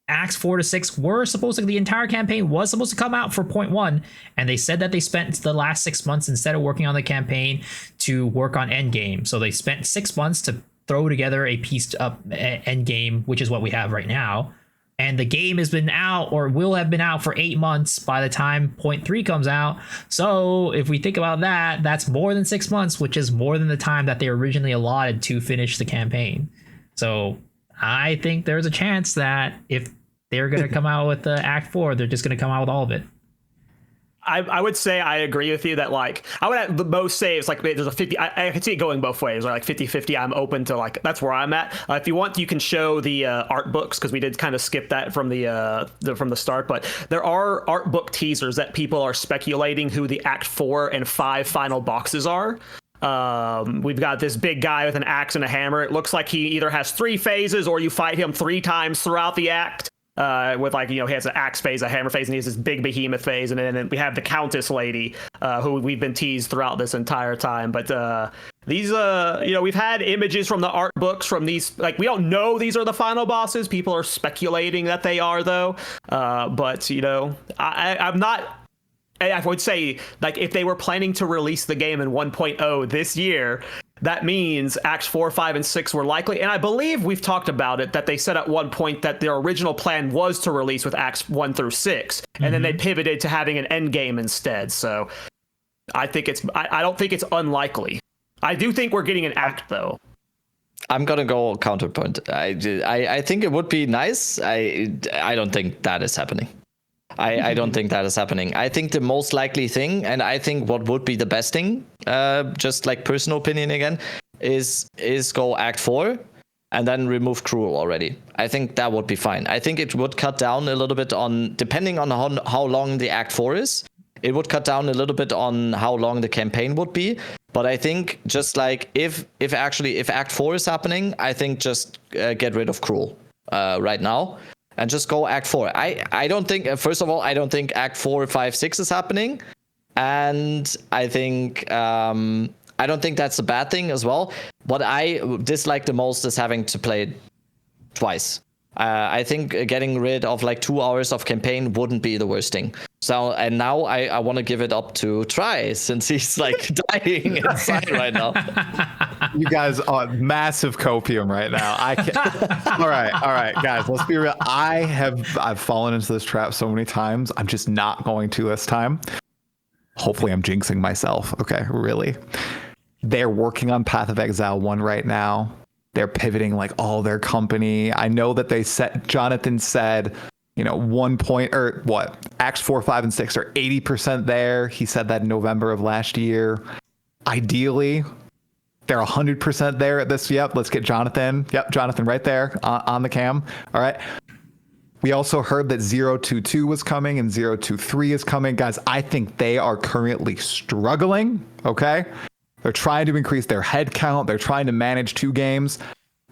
Acts 4 to 6 were supposed to, the entire campaign was supposed to come out for 0.1, and they said that they spent the last 6 months, instead of working on the campaign, to work on Endgame. So they spent 6 months to throw together a pieced up Endgame, which is what we have right now. And the game has been out, or will have been out, for 8 months by the time 0.3 comes out. So if we think about that, that's more than 6 months, which is more than the time that they originally allotted to finish the campaign. So I think there's a chance that if they're going to come out with the Act 4, they're just going to come out with all of it. I would say I agree with you that like I would have the most saves like there's a 50. I can see it going both ways, or like 50-50. I'm open to like that's where I'm at. If you want, you can show the art books because we did kind of skip that from the start. But there are art book teasers that people are speculating who the Act 4 and 5 final boxes are. We've got this big guy with an axe and a hammer. It looks like he either has 3 phases or you fight him 3 times throughout the act. With like, he has an axe phase, a hammer phase, and he has this big behemoth phase, and then we have the Countess lady, who we've been teased throughout this entire time. But these, we've had images from the art books from these, like we don't know these are the final bosses. People are speculating that they are though. But I'm not. I would say, like, if they were planning to release the game in 1.0 this year, that means Acts 4, 5, and 6 were likely. And I believe we've talked about it, that they said at one point that their original plan was to release with Acts 1 through 6. And then they pivoted to having an end game instead. So I think I don't think it's unlikely. I do think we're getting an act, though. I'm gonna go counterpoint. I think it would be nice. I don't think that is happening. I don't think that is happening. I think the most likely thing, and I think what would be the best thing, just like personal opinion again, is go Act 4 and then remove Cruel already. I think that would be fine. I think it would cut down a little bit on, depending on how long the Act 4 is, it would cut down a little bit on how long the campaign would be. But I think just like if Act 4 is happening, I think just get rid of Cruel right now. And just go Act 4. I don't think, first of all, I don't think Act 4, 5, 6 is happening. And I think, I don't think that's a bad thing as well. What I dislike the most is having to play it twice. I think getting rid of like 2 hours of campaign wouldn't be the worst thing. So, and now I want to give it up to Try, since he's like dying inside right now. You guys are massive copium right now. I can't. All right, guys, let's be real. I've fallen into this trap so many times. I'm just not going to this time. Hopefully I'm jinxing myself. Okay, really. They're working on Path of Exile 1 right now. They're pivoting like all their company. I know that Jonathan said, Acts 4, 5, and 6 are 80% there. He said that in November of last year. Ideally, they're 100% there at this. Yep, let's get Jonathan. Yep, Jonathan right there on the cam. All right. We also heard that 022 was coming and 023 is coming. Guys, I think they are currently struggling, okay? They're trying to increase their head count. They're trying to manage 2 games.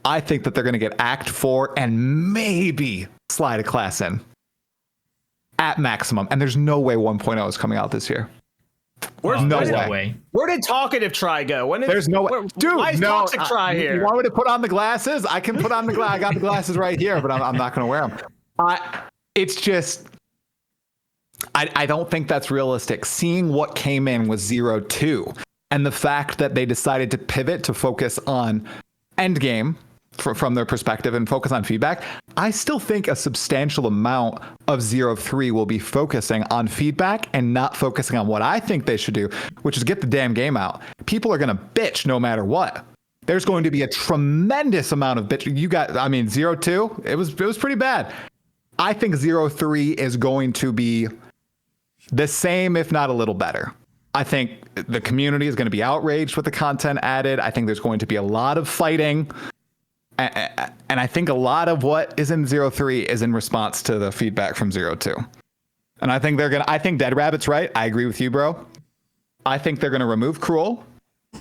I think that they're going to get Act 4 and maybe slide a class in at maximum. And there's no way 1.0 is coming out this year. There's no way. Where did Talkative Try go? There's no way. Dude, why is Toxic Try here? You want me to put on the glasses? I can put on the glasses. I got the glasses right here, but I'm not going to wear them. It's just, I don't think that's realistic. Seeing what came in was 0-2. And the fact that they decided to pivot to focus on endgame from their perspective and focus on feedback, I still think a substantial amount of 0-3 will be focusing on feedback and not focusing on what I think they should do, which is get the damn game out. People are going to bitch no matter what. There's going to be a tremendous amount of bitch. 0-2, it was pretty bad. I think 0-3 is going to be the same, if not a little better. I think the community is going to be outraged with the content added. I think there's going to be a lot of fighting. And I think a lot of what is in 0-3 is in response to the feedback from 0-2. And I think I think Dead Rabbit's right. I agree with you, bro. I think they're going to remove Cruel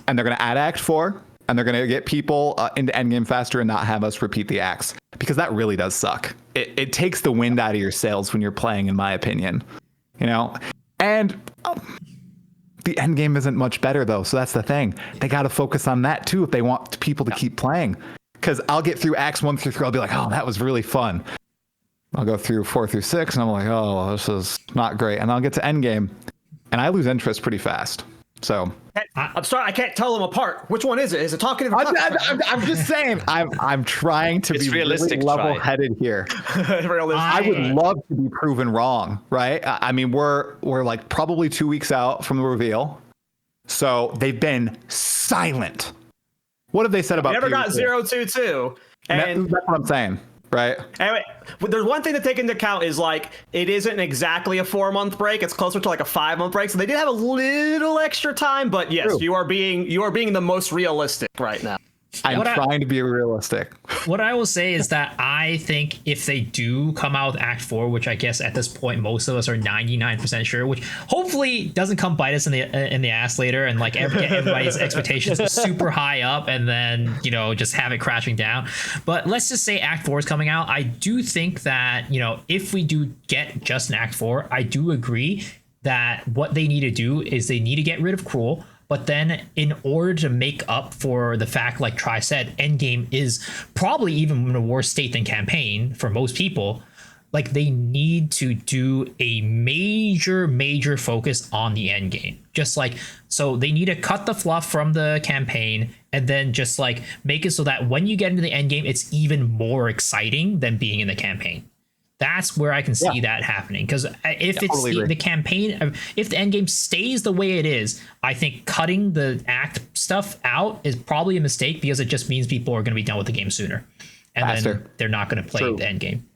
and they're going to add Act 4 and they're going to get people into endgame faster and not have us repeat the acts, because that really does suck. It takes the wind out of your sails when you're playing, in my opinion, and the end game isn't much better though. So that's the thing. They got to focus on that too if they want people to keep playing. Because I'll get through Acts 1 through 3. I'll be like, oh, that was really fun. I'll go through 4 through 6 and I'm like, oh, this is not great. And I'll get to endgame and I lose interest pretty fast. So I'm sorry, I can't tell them apart. Which one is it? Is it Talkative? I'm just saying. I'm trying to be really level-headed here. I would love to be proven wrong, right? I mean, we're like probably 2 weeks out from the reveal, so they've been silent. What have they said about? We never got 0-2-2, and that's what I'm saying. right? Anyway, there's one thing to take into account is like it isn't exactly a 4-month break. It's closer to like a 5-month break. So they did have a little extra time, but yes, True. you are being the most realistic right now. I'm trying to be realistic. What I will say is that I think if they do come out with Act 4, which I guess at this point most of us are 99% sure, which hopefully doesn't come bite us in the ass later and like get everybody's expectations super high up and then, you know, just have it crashing down. But let's just say Act 4 is coming out. I do think that, you know, if we do get just an Act 4, I do agree that what they need to do is they need to get rid of Cruel. But then in order to make up for the fact, like Tri said, Endgame is probably even in a worse state than campaign for most people, like they need to do a major focus on the Endgame. Just like, so they need to cut the fluff from the campaign and then just like make it so that when you get into the Endgame, it's even more exciting than being in the campaign. That's where I can see that happening. Because if it's the campaign, if the end game stays the way it is, I think cutting the act stuff out is probably a mistake because it just means people are going to be done with the game sooner. And then they're not going to play the end game.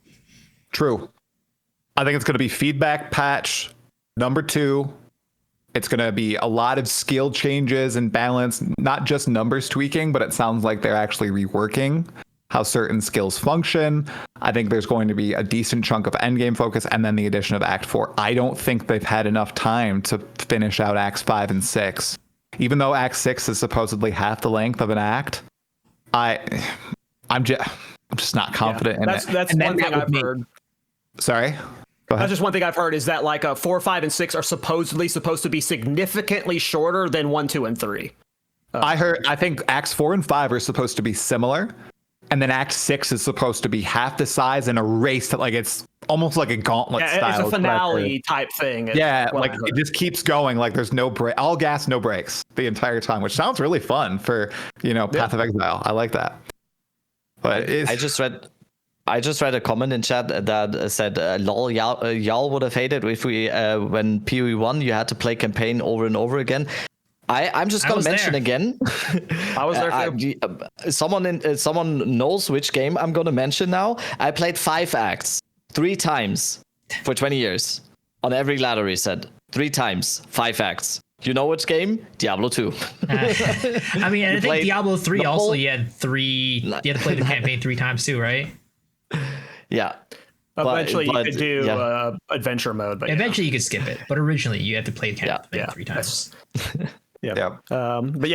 True. I think it's going to be feedback patch number 2. It's going to be a lot of skill changes and balance, not just numbers tweaking, but it sounds like they're actually reworking how certain skills function. I think there's going to be a decent chunk of endgame focus and then the addition of Act 4. I don't think they've had enough time to finish out Acts 5 and 6. Even though Act 6 is supposedly half the length of an act, I'm just not confident in it. That's one thing I've heard. Sorry? Go ahead. That's just one thing I've heard is that like 4, 5, and 6 are supposed to be significantly shorter than 1, 2, and 3. I think Acts 4 and 5 are supposed to be similar. And then Act 6 is supposed to be half the size and a race that like it's almost like a gauntlet style. It's a finale type thing. Like it just keeps going. Like there's no break, all gas, no brakes the entire time, which sounds really fun for, you know, Path of Exile. I like that. But I just read a comment in chat that said, "Lol, y'all would have hated if we when PoE 1 you had to play campaign over and over again." I'm just gonna mention again. I was there too. Someone knows which game I'm gonna mention now. I played 5 acts 3 times for 20 years on every ladder reset. 3 times, 5 acts. You know which game? Diablo 2. I mean, I think Diablo 3 also you had to play the campaign 3 times too, right? Yeah. Eventually you could do adventure mode, but eventually you could skip it. But originally you had to play the campaign 3 times. Yeah. But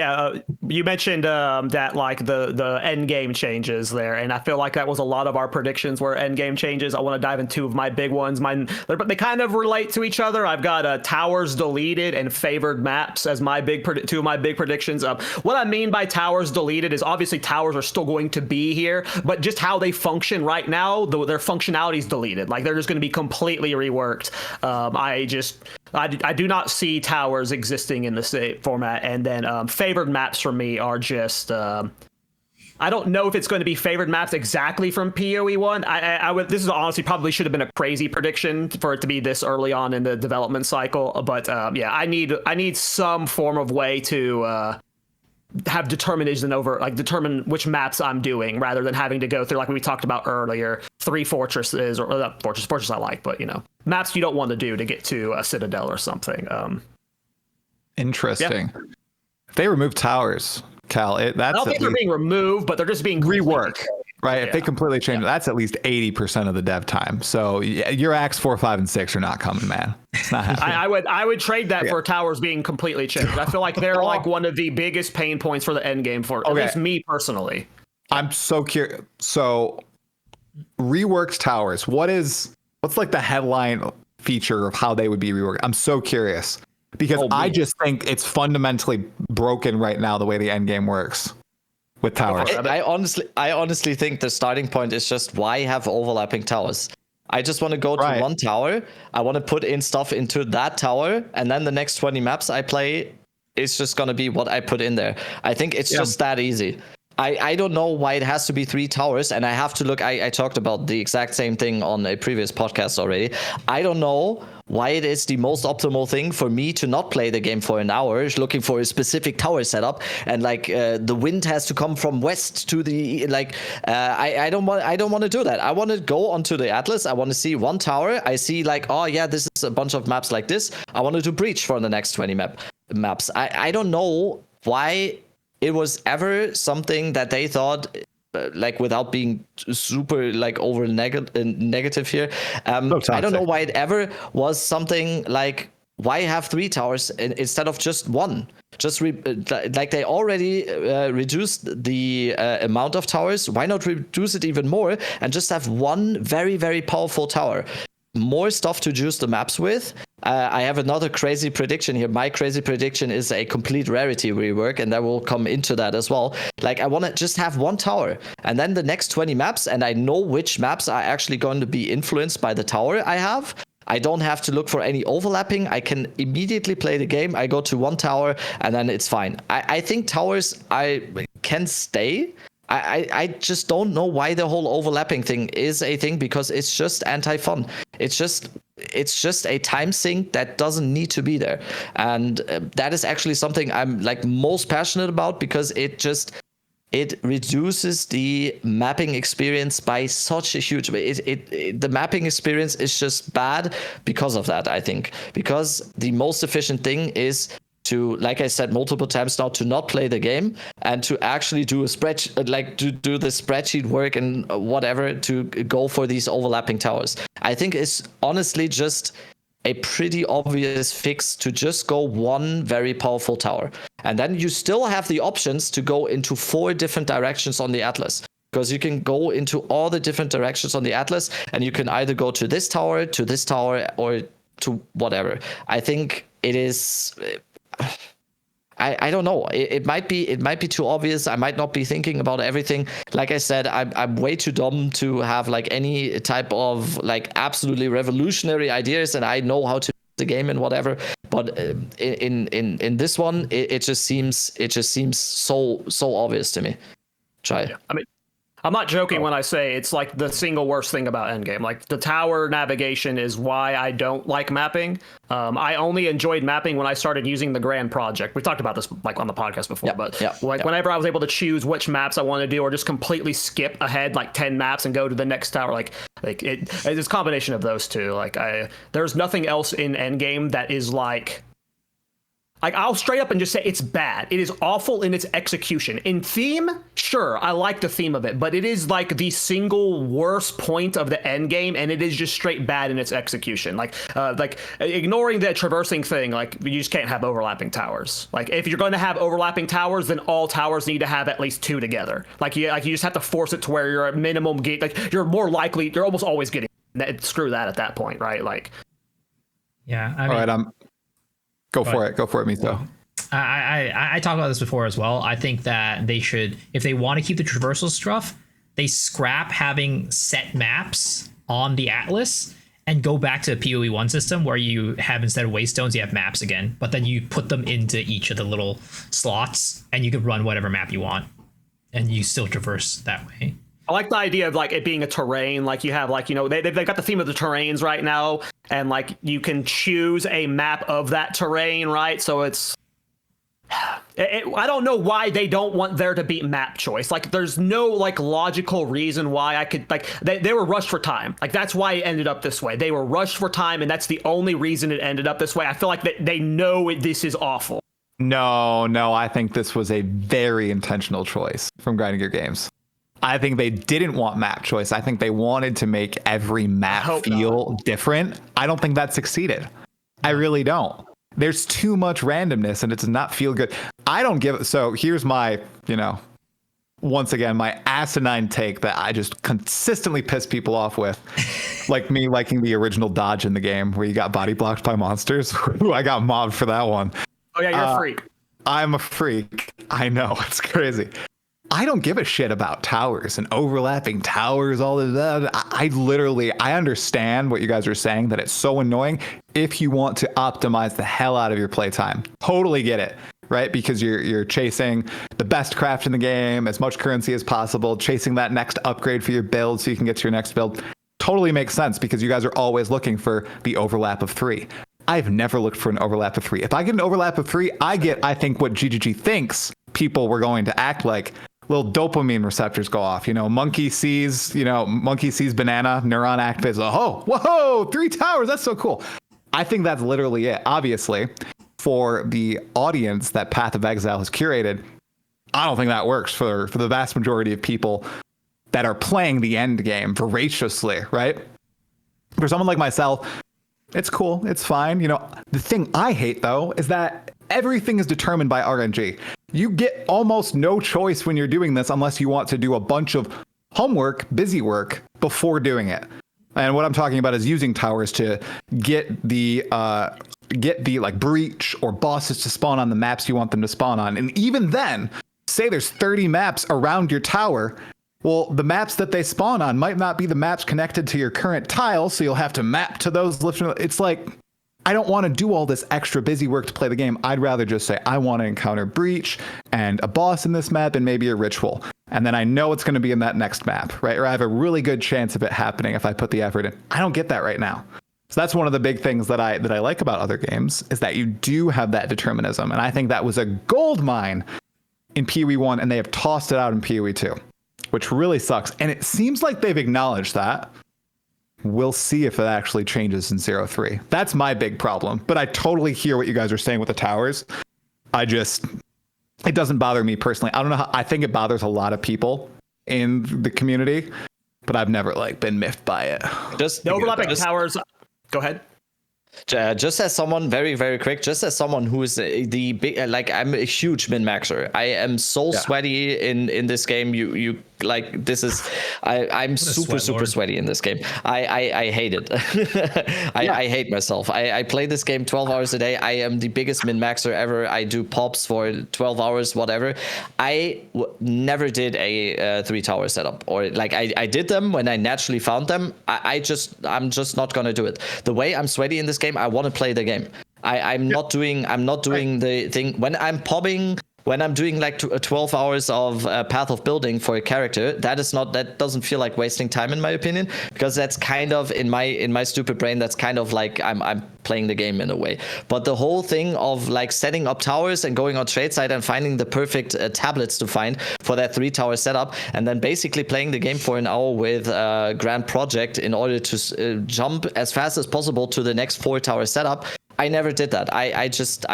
you mentioned that like the end game changes there, and I feel like that was a lot of our predictions were end game changes. I want to dive into 2 of my big ones. But they kind of relate to each other. I've got towers deleted and favored maps as my 2 of my big predictions. What I mean by towers deleted is obviously towers are still going to be here, but just how they function right now, their functionality is deleted. Like they're just going to be completely reworked. I do not see towers existing in the same format. And then favored maps for me are just I don't know if it's going to be favored maps exactly from PoE 1. I would. This is honestly probably should have been a crazy prediction for it to be this early on in the development cycle. But I need some form of way to have determinism over, like, determine which maps I'm doing rather than having to go through, like we talked about earlier, 3 fortresses or fortress I like, but maps you don't want to do to get to a citadel or something. Interesting. Yeah. If they remove towers, Cal, I don't think they're being removed, but they're just being reworked. Right, if they completely change it, that's at least 80% of the dev time. So your Acts 4, 5, and 6 are not coming, man. It's not happening. I would trade that for towers being completely changed. I feel like they're like one of the biggest pain points for the end game for at least me personally. I'm so curious. So reworked towers. What's like the headline feature of how they would be reworked? I'm so curious because I just think it's fundamentally broken right now the way the end game works. With towers. I honestly think the starting point is just why have overlapping towers. I just want to go to one tower. I want to put in stuff into that tower, and then the next 20 maps I play is just going to be what I put in there. I think it's just that easy. I don't know why it has to be 3 towers, and I have to look. I talked about the exact same thing on a previous podcast already. I don't know why it is the most optimal thing for me to not play the game for an hour, looking for a specific tower setup, and like the wind has to come from west to the I don't want to do that. I want to go onto the atlas. I want to see one tower. I see like, oh yeah, this is a bunch of maps like this. I wanted to breach for the next 20 maps. I don't know why it was ever something that they thought, like without being super like over negative here. I don't know why it ever was something like, why have 3 towers instead of just 1? Just like they already reduced the amount of towers. Why not reduce it even more and just have 1 very, very powerful tower? More stuff to juice the maps with. I have another crazy prediction here. My crazy prediction is a complete rarity rework, and that will come into that as well. Like, I want to just have 1 tower, and then the next 20 maps, and I know which maps are actually going to be influenced by the tower I have. I don't have to look for any overlapping. I can immediately play the game. I go to 1 tower, and then it's fine. I think towers can stay. I just don't know why the whole overlapping thing is a thing, because it's just anti-fun. It's just a time sink that doesn't need to be there. And that is actually something I'm like most passionate about, because it reduces the mapping experience by such a huge way. The mapping experience is just bad because of that, I think. Because the most efficient thing is to, like I said multiple times now, to not play the game and to actually do a spreadsheet, like to do the spreadsheet work and whatever, to go for these overlapping towers. I think it's honestly just a pretty obvious fix to just go 1 very powerful tower. And then you still have the options to go into 4 different directions on the Atlas, because you can go into all the different directions on the Atlas, and you can either go to this tower, or to whatever. I think it is... I don't know. It might be too obvious. I might not be thinking about everything. Like I said, I'm way too dumb to have like any type of like absolutely revolutionary ideas, and I know how to the game and whatever. But in this one, it just seems so obvious to me. Try. Yeah, I mean, I'm not joking when I say it's like the single worst thing about Endgame. Like, the tower navigation is why I don't like mapping. I only enjoyed mapping when I started using the Grand Project. We talked about this like on the podcast before, whenever I was able to choose which maps I wanted to do, or just completely skip ahead like 10 maps and go to the next tower, it's a combination of those two. Like, there's nothing else in Endgame that is like I'll straight up and just say it's bad. It is awful in its execution. In theme, sure, I like the theme of it, but it is like the single worst point of the end game, and it is just straight bad in its execution. Like ignoring the traversing thing, like, you just can't have overlapping towers. Like, if you're going to have overlapping towers, then all towers need to have at least 2 together. Like you just have to force it to where you're at minimum gate. Like, you're more likely, you're almost always getting screw that at that point, right? Like, yeah. I mean, all right, Go for it, Mito. I talked about this before as well. I think that they should, if they want to keep the traversal stuff, they scrap having set maps on the Atlas and go back to the PoE1 system, where you have, instead of waystones, you have maps again, but then you put them into each of the little slots, and you can run whatever map you want, and you still traverse that way. I like the idea of like it being a terrain. Like, you have like, they've got the theme of the terrains right now, and like you can choose a map of that terrain, right? So I don't know why they don't want there to be map choice. Like, there's no like logical reason why I could, like, they were rushed for time. Like, that's why it ended up this way. They were rushed for time, and that's the only reason it ended up this way. I feel like they know this is awful. No, I think this was a very intentional choice from Grinding Gear Games. I think they didn't want map choice. I think they wanted to make every map feel different. I don't think that succeeded. I really don't. There's too much randomness, and it does not feel good. I don't give it. So here's my, once again, my asinine take that I just consistently piss people off with. Like me liking the original dodge in the game where you got body blocked by monsters. I got mobbed for that one. Oh yeah, you're a freak. I'm a freak. I know, it's crazy. I don't give a shit about towers and overlapping towers, all of that. I understand what you guys are saying, that it's so annoying if you want to optimize the hell out of your playtime. Totally get it, right? Because you're chasing the best craft in the game, as much currency as possible, chasing that next upgrade for your build so you can get to your next build. totally makes sense because you guys are always looking for the overlap of 3. I've never looked for an overlap of 3. If I get an overlap of 3, I think what GGG thinks people were going to act like. Little dopamine receptors go off. Monkey sees banana, neuron activates. Oh, whoa, 3 towers. That's so cool. I think that's literally it. Obviously, for the audience that Path of Exile has curated, I don't think that works for the vast majority of people that are playing the end game voraciously, right? For someone like myself, it's cool. It's fine. The thing I hate, though, is that everything is determined by RNG. You get almost no choice when you're doing this unless you want to do a bunch of homework, busy work before doing it. And what I'm talking about is using towers to get the like breach or bosses to spawn on the maps you want them to spawn on. And even then, say there's 30 maps around your tower. Well, the maps that they spawn on might not be the maps connected to your current tile, so you'll have to map to those. It's like, I don't want to do all this extra busy work to play the game. I'd rather just say, I want to encounter breach and a boss in this map and maybe a ritual. And then I know it's going to be in that next map, right? Or I have a really good chance of it happening if I put the effort in. I don't get that right now. So that's one of the big things that I like about other games is that you do have that determinism. And I think that was a gold mine in PoE 1, and they have tossed it out in PoE 2, which really sucks. And it seems like they've acknowledged that. We'll see if it actually changes in 0.3. That's my big problem. But I totally hear what you guys are saying with the towers. It doesn't bother me personally. I don't know how, I think it bothers a lot of people in the community, but I've never been miffed by it. Just the overlapping towers. Go ahead. Just as someone, very, very quick, just as someone who is the big, I'm a huge min-maxer. I am so sweaty in this game. You this is, I'm super sweaty in this game. I hate it. I hate myself. I play this game 12 hours a day. I am the biggest min-maxer ever. I do pops for 12 hours, whatever. I never did a 3-tower setup, or I did them when I naturally found them. I'm just not gonna do it. The way I'm sweaty in this game, I want to play the game. I'm not doing the thing when I'm popping. When I'm doing 12 hours of Path of Building for a character, that doesn't feel like wasting time in my opinion, because that's kind of in my stupid brain, that's kind of like I'm playing the game in a way. But the whole thing of setting up towers and going on trade site and finding the perfect tablets to find for that 3-tower setup, and then basically playing the game for an hour with Grand Project in order to jump as fast as possible to the next 4-tower setup. I never did that. I just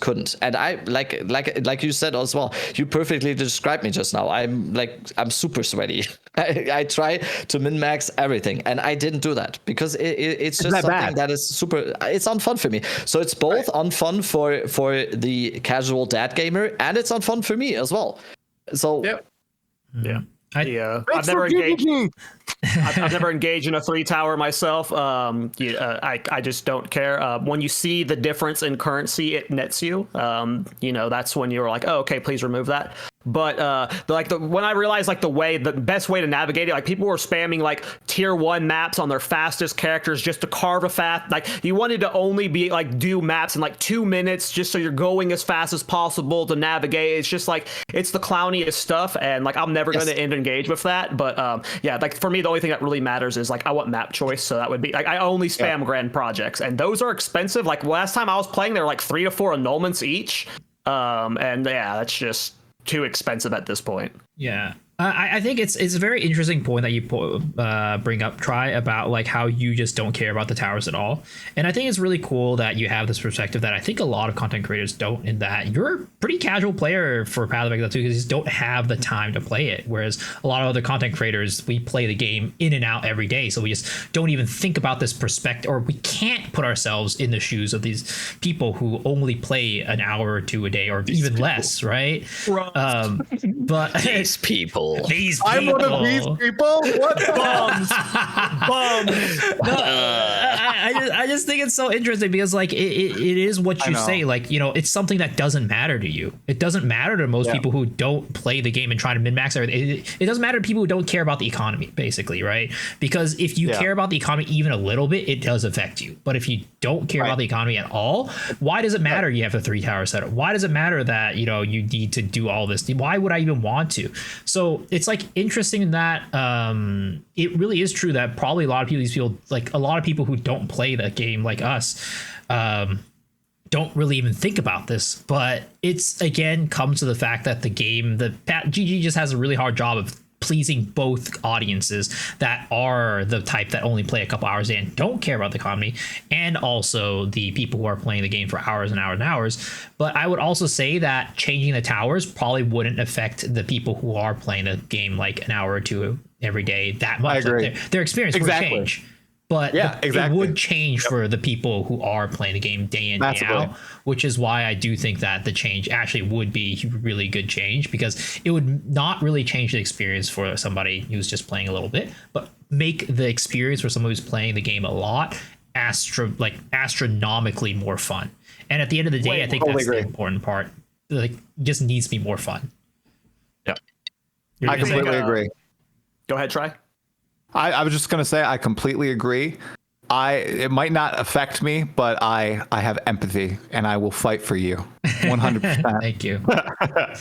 couldn't. And I like you said as well. You perfectly described me just now. I'm super sweaty. I try to min-max everything, and I didn't do that because it's just something that is super. It's unfun for me. So it's both unfun for the casual dad gamer, and it's unfun for me as well. So yeah. I've never engaged. I've never engaged in a 3-tower myself. I just don't care. When you see the difference in currency, it nets you. That's when you're like, oh, okay, please remove that. But when I realized the best way to navigate it, people were spamming tier 1 maps on their fastest characters just to carve a path. You wanted to only be do maps in 2 minutes just so you're going as fast as possible to navigate. It's just it's the clowniest stuff, and I'm never going to engage with that. But for me, the only thing that really matters is I want map choice. So that would be I only spam grand projects, and those are expensive. Last time I was playing, they're 3 to 4 annulments each. That's just too expensive at this point. Yeah. I think it's a very interesting point that you bring up, Try, about how you just don't care about the towers at all. And I think it's really cool that you have this perspective that I think a lot of content creators don't, in that you're a pretty casual player for Path of Exile 2 because you just don't have the time to play it. Whereas a lot of other content creators, we play the game in and out every day. So we just don't even think about this perspective, or we can't put ourselves in the shoes of these people who only play an hour or 2 a day, or even less, right? But these people. These people. I'm one of these people. What bums? No, I just think it's so interesting because like it is what you say, like, you know, it's something that doesn't matter to you. It doesn't matter to most people who don't play the game and try to min-max everything. It doesn't matter to people who don't care about the economy, basically, right? Because if you care about the economy even a little bit, it does affect you. But if you don't care about the economy at all, why does it matter you have a 3-tower setup? Why does it matter that, you know, you need to do all this? Why would I even want to? So it's like interesting that it really is true that probably a lot of people, like a lot of people who don't play the game like us, don't really even think about this. But it's, again, comes to the fact that the game, GG just has a really hard job of pleasing both audiences that are the type that only play a couple hours and don't care about the economy, and also the people who are playing the game for hours and hours and hours. But I would also say that changing the towers probably wouldn't affect the people who are playing the game like an hour or two every day that much. I agree. Like their experience would change. But it would change for the people who are playing the game day in, day out, which is why I do think that the change actually would be really good change, because it would not really change the experience for somebody who's just playing a little bit, but make the experience for someone who's playing the game a lot astronomically more fun. And at the end of the day, I think that's the important part. Like, just needs to be more fun. Yeah. I completely agree. Go ahead, Try. I was just going to say, I completely agree. It might not affect me, but I have empathy and I will fight for you 100%. Thank you.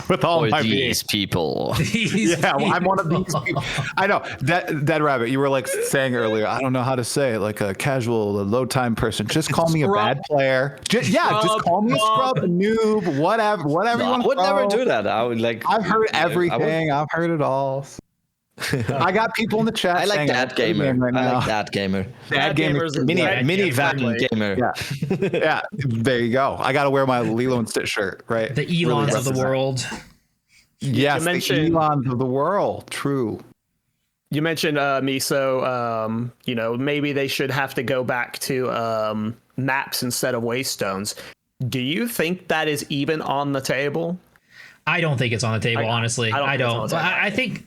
With all my these people. I'm one of these people. I know. Dead Rabbit, you were like saying earlier, I don't know how to say it, like a casual, a low time person. Just call me a bad player. Just call me a scrub, a noob, whatever you want to I would never do that. I would I've heard everything. I've heard it all. I got people in the chat. I like that gamer. Right now. I like that gamer. That gamer. Mini van gamer. Yeah. There you go. I got to wear my Lilo and Stitch shirt, right? The Elons of the world. Yes, the Elons of the world. True. You mentioned Miso. You know, maybe they should have to go back to maps instead of Waystones. Do you think that is even on the table? I don't think it's on the table, honestly. I don't. I think,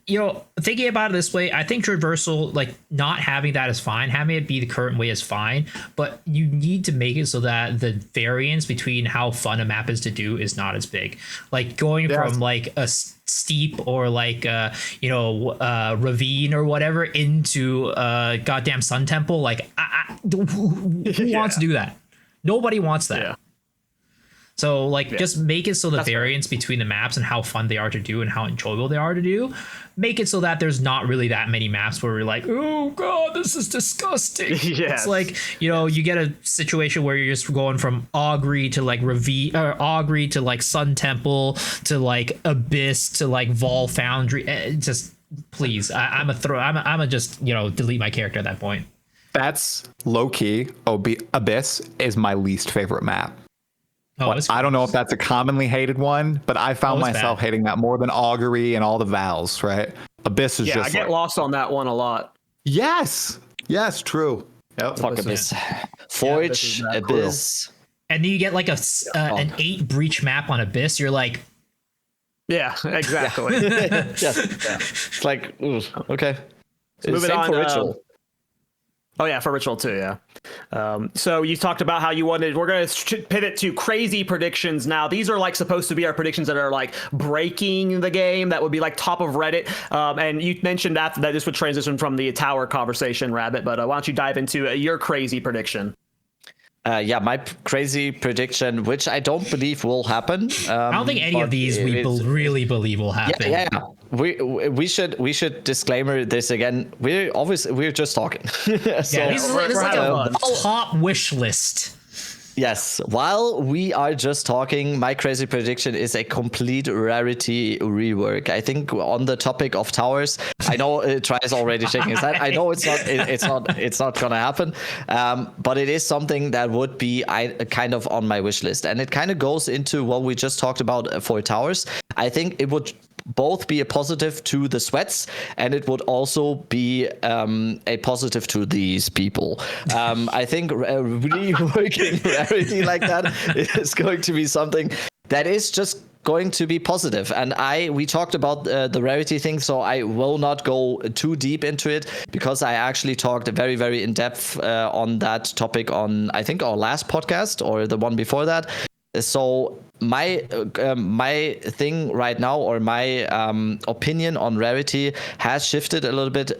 you know, thinking about it this way, I think traversal, like not having that is fine. Having it be the current way is fine, but you need to make it so that the variance between how fun a map is to do is not as big. Like going from like a steep or like ravine or whatever into goddamn Sun Temple. Like, who wants to do that? Nobody wants that. Yeah. So like just make it so the variance between the maps and how fun they are to do and how enjoyable they are to do, make it so that there's not really that many maps where we're like, oh god, this is disgusting. It's like, you know, you get a situation where you're just going from Augury to like ravine, or Augury to like Sun Temple to like Abyss to like Vol Foundry. Just please, I'm a just, you know, delete my character at that point. That's low key. Abyss is my least favorite map. I don't know if that's a commonly hated one, but I found myself hating that more than Augury and all the Vals, right? Abyss is just I get lost on that one a lot. Yes, true. Yep. Fuck Abyss. Forge, Abyss. And then you get like an 8 breach map on Abyss. You're like, yeah, exactly. It's like, ooh, okay. Moving on for Ritual. For Ritual too, yeah. So you talked about how we're going to pivot to crazy predictions now. These are like supposed to be our predictions that are like breaking the game. That would be like top of Reddit. And you mentioned that this would transition from the tower conversation, Rabbit. But why don't you dive into your crazy prediction? My crazy prediction, which I don't believe will happen. I don't think any of these we really believe will happen. Yeah. We should disclaimer this again. We're just talking. This is like a top wish list. Yes, while we are just talking, my crazy prediction is a complete Rarity rework. I think on the topic of towers, I know Try is already shaking his head. I know it's not gonna happen, but it is something that would be kind of on my wish list, and it kind of goes into what we just talked about for towers. I think it would both be a positive to the sweats, and it would also be a positive to these people. I think reworking Rarity like that is going to be something that is just going to be positive. And we talked about the rarity thing, so I will not go too deep into it because I actually talked very, very in depth on that topic on, I think, our last podcast or the one before that. So my thing right now, or my opinion on rarity has shifted a little bit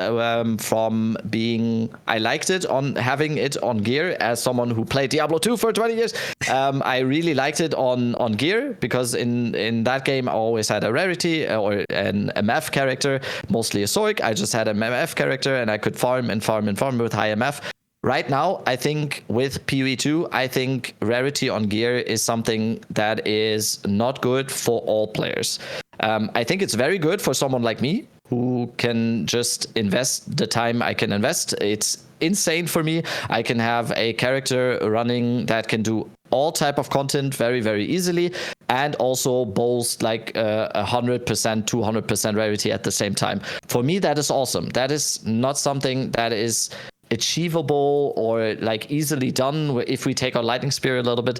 from being, I liked it on having it on gear as someone who played Diablo 2 for 20 years. I really liked it on gear because in that game I always had a rarity or an MF character, mostly a Zoic. I just had an MF character and I could farm and farm and farm with high MF. Right now, I think with PoE2, I think rarity on gear is something that is not good for all players. I think it's very good for someone like me who can just invest the time I can invest. It's insane for me. I can have a character running that can do all type of content very, very easily and also boast like 100%, 200% rarity at the same time. For me, that is awesome. That is not something that is achievable or like easily done if we take our lightning spear a little bit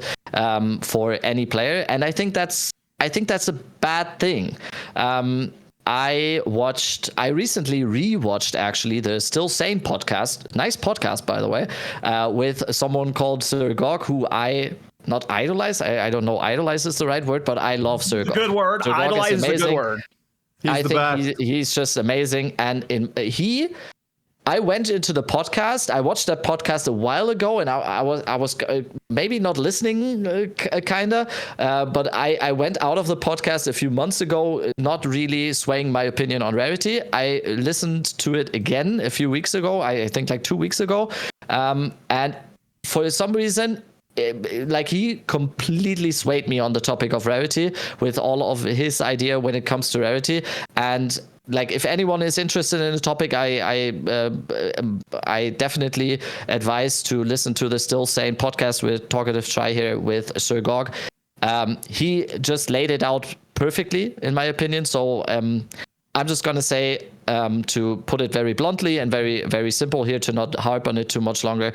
for any player, and I think that's a bad thing. I recently rewatched actually the Still Sane podcast, nice podcast by the way, with someone called Sir Gog, who I not idolize. I don't know idolize is the right word, but I love Sir Gog. Good word. Idolize is a good word. I think he's just amazing, and I went into the podcast. I watched that podcast a while ago, and I was maybe not listening, kinda, but I went out of the podcast a few months ago, not really swaying my opinion on rarity. I listened to it again a few weeks ago. I think like 2 weeks ago, and for some reason, like he completely swayed me on the topic of rarity with all of his idea when it comes to rarity. And like, if anyone is interested in the topic, I definitely advise to listen to the Still Sane podcast with Talkative Try here with Sir Gog. He just laid it out perfectly, in my opinion. So I'm just gonna say, to put it very bluntly and very, very simple here, to not harp on it too much longer.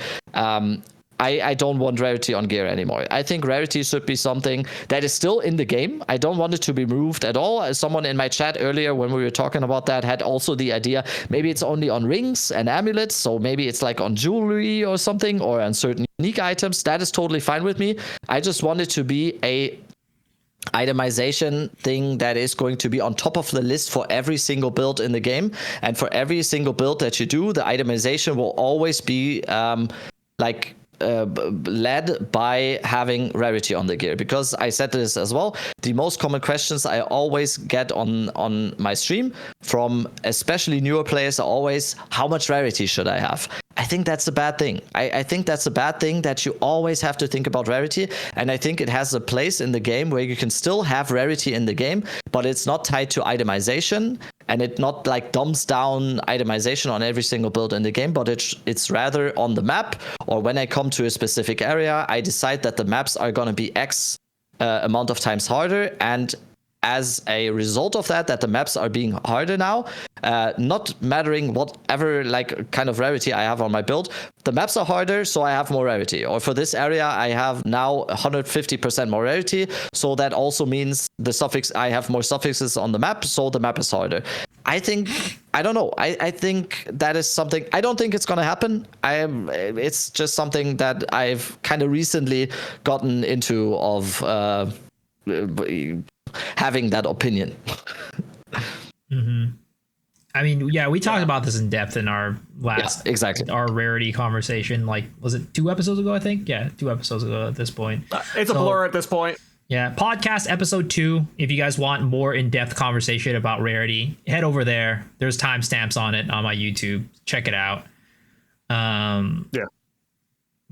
I don't want rarity on gear anymore. I think rarity should be something that is still in the game. I don't want it to be removed at all. Someone in my chat earlier, when we were talking about that, had also the idea maybe it's only on rings and amulets, so maybe it's like on jewelry or something, or on certain unique items. That is totally fine with me. I just want it to be a itemization thing that is going to be on top of the list for every single build in the game. And for every single build that you do, the itemization will always be led by having rarity on the gear, because I said this as well. The most common questions I always get on my stream from especially newer players are always, how much rarity should I have? I think that's a bad thing. I think that's a bad thing that you always have to think about rarity. And I think it has a place in the game where you can still have rarity in the game, but it's not tied to itemization, and it not like dumps down itemization on every single build in the game, but it's rather on the map, or when I come to a specific area, I decide that the maps are going to be X amount of times harder, and as a result of that the maps are being harder now, not mattering whatever like kind of rarity I have on my build, the maps are harder, so I have more rarity. Or for this area, I have now 150% more rarity, so that also means I have more suffixes on the map, so the map is harder. I think that is something. I don't think it's gonna happen. It's just something that I've kind of recently gotten into of having that opinion. Mm-hmm. I mean, yeah, we talked about this in depth in our last, our rarity conversation. Like, was it 2 episodes ago? I think, 2 episodes ago at this point. It's a blur at this point. Yeah, podcast episode 2. If you guys want more in-depth conversation about rarity, head over there. There's timestamps on it on my YouTube. Check it out. Yeah.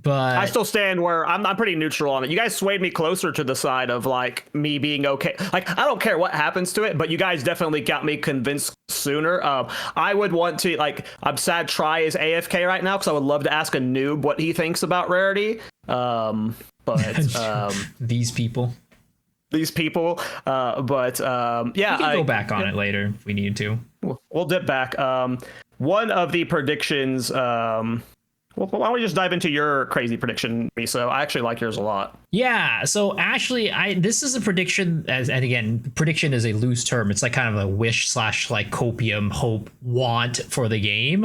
But I still stand where I'm pretty neutral on it. You guys swayed me closer to the side of like me being okay. Like, I don't care what happens to it, but you guys definitely got me convinced sooner. I would want to, like, I'm sad Try is AFK right now because I would love to ask a noob what he thinks about rarity. But these people. Yeah, we can go back on it later if we need to. We'll dip back. One of the predictions Well, why don't we just dive into your crazy prediction, Miso? I actually like yours a lot. Yeah, so actually, this is a prediction, and again, prediction is a loose term. It's like kind of a wish / like copium, hope, want for the game.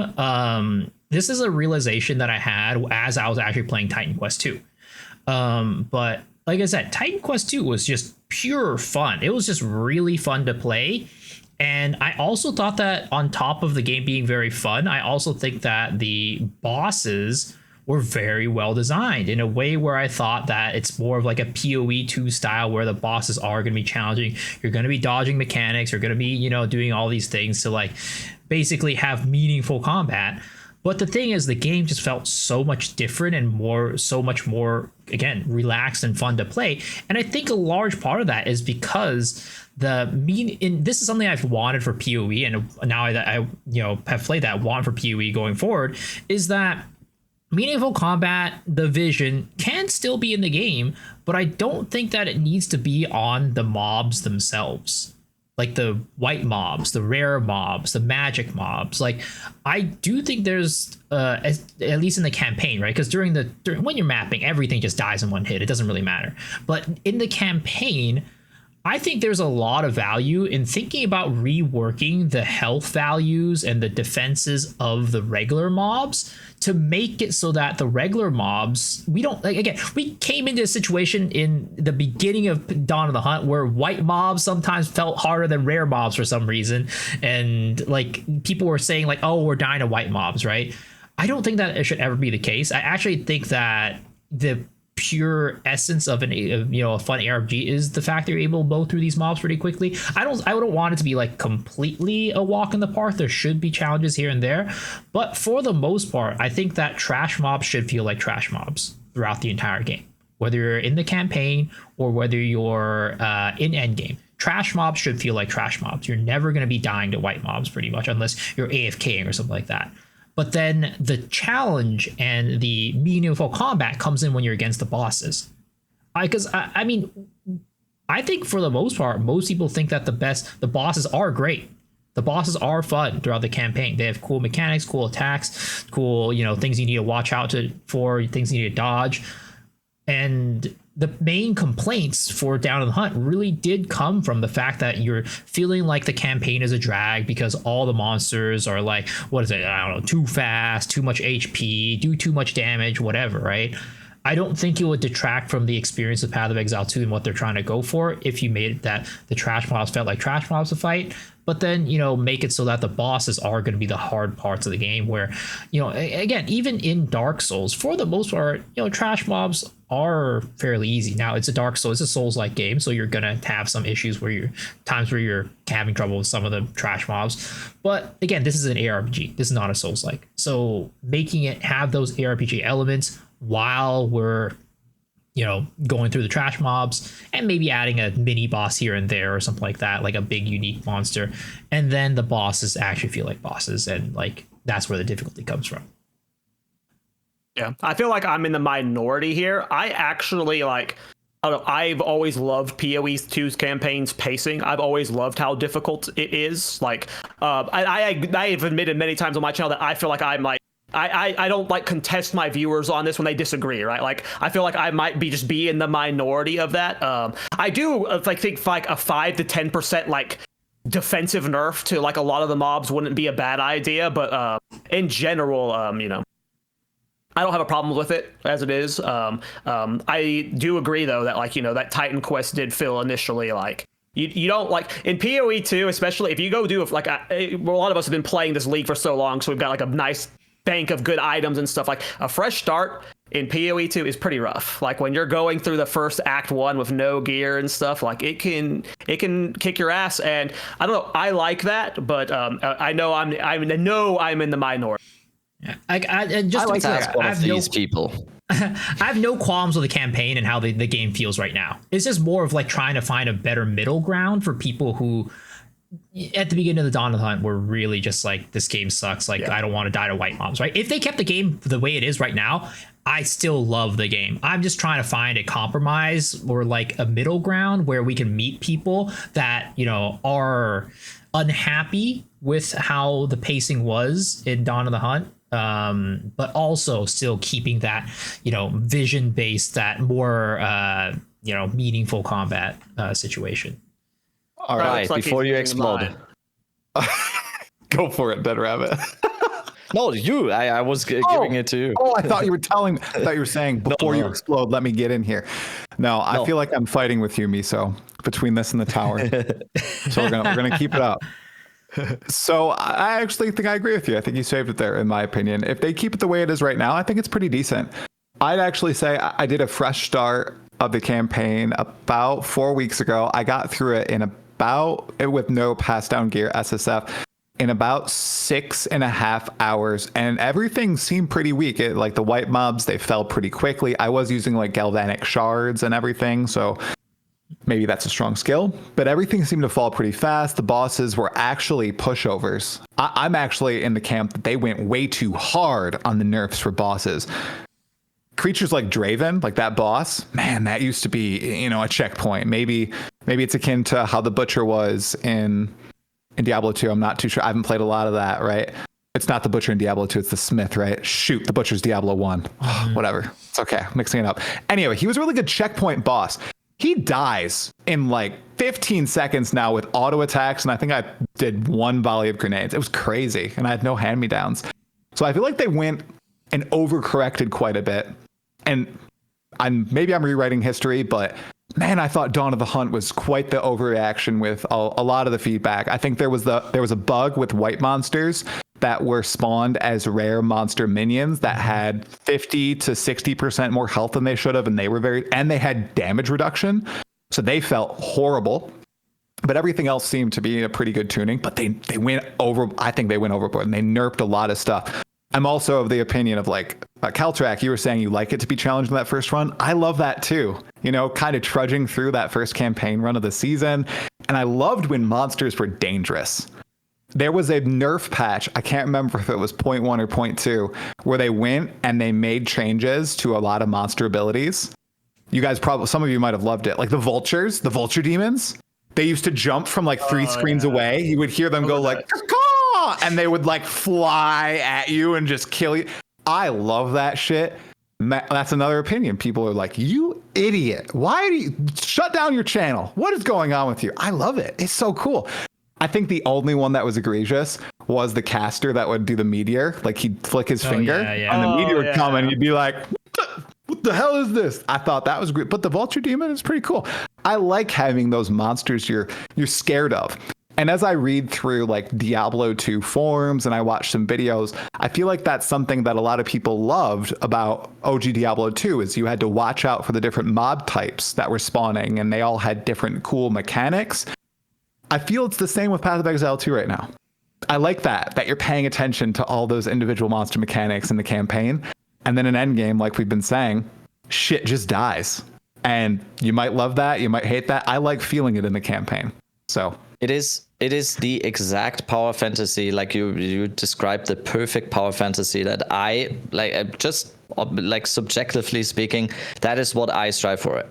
This is a realization that I had as I was actually playing Titan Quest 2. But like I said, Titan Quest 2 was just pure fun. It was just really fun to play. And I also thought that on top of the game being very fun, I also think that the bosses were very well designed in a way where I thought that it's more of like a PoE 2 style where the bosses are going to be challenging. You're going to be dodging mechanics. You're going to be, you know, doing all these things to like basically have meaningful combat. But the thing is, the game just felt so much different and so much more, again, relaxed and fun to play. And I think a large part of that is because this is something I've wanted for PoE, and now that I have played that, want for PoE going forward, is that meaningful combat, the vision can still be in the game, but I don't think that it needs to be on the mobs themselves. Like the white mobs, the rare mobs, the magic mobs. Like, I do think there's at least in the campaign, right? Because during when you're mapping, everything just dies in one hit. It doesn't really matter. But in the campaign, I think there's a lot of value in thinking about reworking the health values and the defenses of the regular mobs to make it so that the regular mobs, we don't, like, again, we came into a situation in the beginning of Dawn of the Hunt where white mobs sometimes felt harder than rare mobs for some reason. And like people were saying like, oh, we're dying to white mobs, right? I don't think that it should ever be the case. I actually think that the pure essence of a fun ARPG is the fact that you're able to blow through these mobs pretty quickly. I wouldn't want it to be like completely a walk in the park. There should be challenges here and there, but for the most part, I think that trash mobs should feel like trash mobs throughout the entire game, whether you're in the campaign or whether you're in endgame. Trash mobs should feel like trash mobs. You're never going to be dying to white mobs pretty much unless you're AFKing or something like that. But then the challenge and the meaningful combat comes in when you're against the bosses. Because I mean, I think for the most part, most people think that the bosses are great. The bosses are fun throughout the campaign. They have cool mechanics, cool attacks, cool, things you need to watch out for, things you need to dodge. And the main complaints for Dawn of the Hunt really did come from the fact that you're feeling like the campaign is a drag because all the monsters are like, what is it? I don't know, too fast, too much HP, do too much damage, whatever, right? I don't think it would detract from the experience of Path of Exile 2 and what they're trying to go for if you made it that the trash mobs felt like trash mobs to fight, but then, make it so that the bosses are going to be the hard parts of the game where, again, even in Dark Souls, for the most part, trash mobs are fairly easy. Now, it's a Dark Souls, it's a Souls-like game, so you're going to have some issues where you're having trouble with some of the trash mobs. But again, this is an ARPG. This is not a Souls-like. So making it have those ARPG elements while we're going through the trash mobs and maybe adding a mini boss here and there or something like that, like a big unique monster, and then the bosses actually feel like bosses, and like that's where the difficulty comes from. Yeah, I feel like I'm in the minority here. I actually I don't know, I've always loved PoE 2's campaign's pacing. I've always loved how difficult it is. Like, I have admitted many times on my channel that I feel like I'm like, I don't contest my viewers on this when they disagree, right? Like, I feel like I might be in the minority of that. I do think like a 5 to 10% defensive nerf to a lot of the mobs wouldn't be a bad idea, but in general, I don't have a problem with it as it is. I do agree though that that Titan Quest did feel initially like you don't in PoE 2, especially if you go do a lot of us have been playing this league for so long, so we've got a nice bank of good items and stuff. Like, a fresh start in PoE 2 is pretty rough. Like, when you're going through the first Act 1 with no gear and stuff, it can kick your ass. And I don't know, I like that, but I know I'm in the minority. Yeah. I have these people. I have no qualms with the campaign and how the game feels right now. It's just more of trying to find a better middle ground for people who at the beginning of the Dawn of the Hunt were really just this game sucks. I don't want to die to white mobs, right? If they kept the game the way it is right now, I still love the game. I'm just trying to find a compromise or a middle ground where we can meet people that, are unhappy with how the pacing was in Dawn of the Hunt. but also still keeping that, vision based, that more, meaningful combat situation. All right, Right, before you explode. Go for it, Dead Rabbit. No, you. I was giving it to you. Oh, I thought you were saying before you explode, let me get in here. No, I feel like I'm fighting with you, Miso, between this and the tower. So we're gonna keep it up. So I actually think I agree with you. I think you saved it there, in my opinion. If they keep it the way it is right now, I think it's pretty decent. I'd actually say I did a fresh start of the campaign about 4 weeks ago. I got through it with no pass down gear SSF in about 6.5 hours, and everything seemed pretty weak. Like the white mobs, they fell pretty quickly. I was using like galvanic shards and everything, so maybe that's a strong skill, but everything seemed to fall pretty fast. The bosses were actually pushovers. I'm actually in the camp that they went way too hard on the nerfs for bosses. Creatures like Draven, like that boss, man, that used to be, a checkpoint. Maybe it's akin to how the Butcher was in Diablo 2. I'm not too sure. I haven't played a lot of that, right? It's not the Butcher in Diablo 2, it's the Smith, right? Shoot, the Butcher's Diablo 1. Whatever. It's okay. Mixing it up. Anyway, he was a really good checkpoint boss. He dies in like 15 seconds now with auto attacks, and I think I did one volley of grenades. It was crazy, and I had no hand-me-downs. So I feel like they went and overcorrected quite a bit. And maybe I'm rewriting history, but man, I thought Dawn of the Hunt was quite the overreaction with a lot of the feedback. I think there was a bug with white monsters that were spawned as rare monster minions that had 50 to 60% more health than they should have, and they had damage reduction, so they felt horrible. But everything else seemed to be a pretty good tuning. But they went over. I think they went overboard, and they nerfed a lot of stuff. I'm also of the opinion of like Caltrack, you were saying you like it to be challenged in that first run. I love that too. Kind of trudging through that first campaign run of the season. And I loved when monsters were dangerous. There was a nerf patch, I can't remember if it was 0.1 or 0.2, where they went and they made changes to a lot of monster abilities. You guys some of you might have loved it. Like the vultures, the vulture demons, they used to jump from like 3 screens away. You would hear them go like, caw, and they would like fly at you and just kill you. I love that shit. That's another opinion. People are like, you idiot. Why do you shut down your channel? What is going on with you? I love it. It's so cool. I think the only one that was egregious was the caster that would do the meteor. Like he'd flick his finger and the meteor would come and you'd be like, what the hell is this? I thought that was great. But the vulture demon is pretty cool. I like having those monsters you're scared of. And as I read through like Diablo 2 forums and I watch some videos, I feel like that's something that a lot of people loved about OG Diablo 2 is you had to watch out for the different mob types that were spawning and they all had different cool mechanics. I feel it's the same with Path of Exile 2 right now. I like that you're paying attention to all those individual monster mechanics in the campaign. And then in endgame, like we've been saying, shit just dies. And you might love that, you might hate that. I like feeling it in the campaign. So it is the exact power fantasy, like you described the perfect power fantasy that I like. Just like subjectively speaking, that is what I strive for.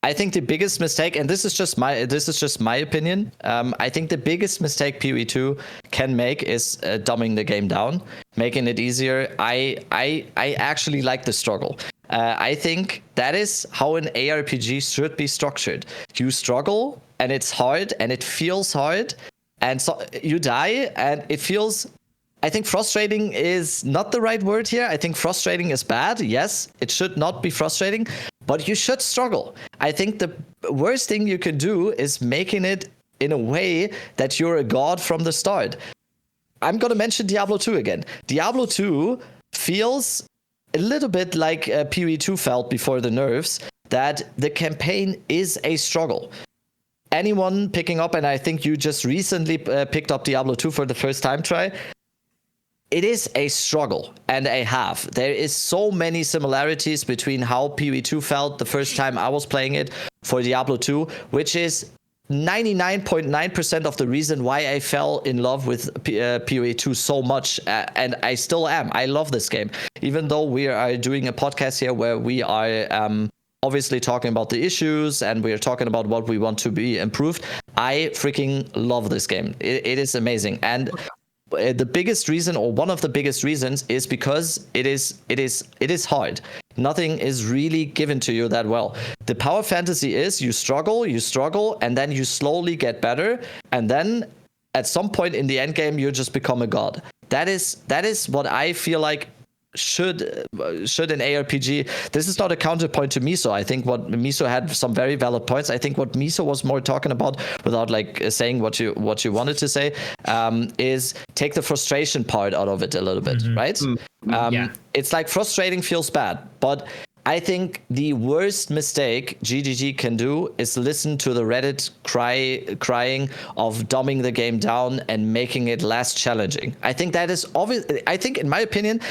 I think the biggest mistake, and this is just my opinion. I think the biggest mistake PoE2 can make is dumbing the game down, making it easier. I actually like the struggle. I think that is how an ARPG should be structured. You struggle, and it's hard, and it feels hard, and so you die, and it feels. I think frustrating is not the right word here. I think frustrating is bad. Yes, it should not be frustrating, but you should struggle. I think the worst thing you can do is making it in a way that you're a god from the start. I'm going to mention Diablo 2 again. Diablo 2 feels a little bit like PoE2 felt before the nerfs, that the campaign is a struggle. Anyone picking up, and I think you just recently picked up Diablo 2 for the first time try, it is a struggle and a half. There is so many similarities between how PoE2 felt the first time I was playing it for Diablo 2, which is 99.9% of the reason why I fell in love with PoE2 so much, and I still am. I love this game. Even though we are doing a podcast here where we are obviously talking about the issues and we are talking about what we want to be improved, I freaking love this game. It is amazing. And the biggest reason, or one of the biggest reasons, is because it is hard. Nothing is really given to you that well. The power fantasy is you struggle, and then you slowly get better, and then at some point in the end game you just become a god. That is what I feel like should an ARPG. This is not a counterpoint to Miso. I think what Miso had some very valid points. I think what Miso was more talking about, without like saying what you wanted to say, is take the frustration part out of it a little bit, right? It's like frustrating feels bad, but I think the worst mistake GGG can do is listen to the Reddit crying of dumbing the game down and making it less challenging. I think that is obvious. I think, in my opinion,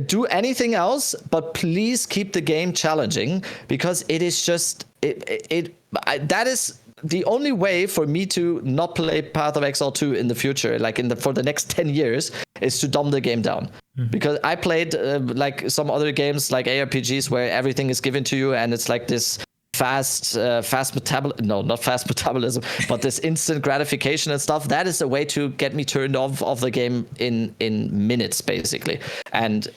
do anything else, but please keep the game challenging, because it is just that is the only way for me to not play Path of Exile 2 in the future, like for the next 10 years, is to dumb the game down. Because I played like some other games, like ARPGs, where everything is given to you and it's like this fast metabolism. No, not fast metabolism, but this instant gratification and stuff. That is a way to get me turned off the game in minutes, basically. And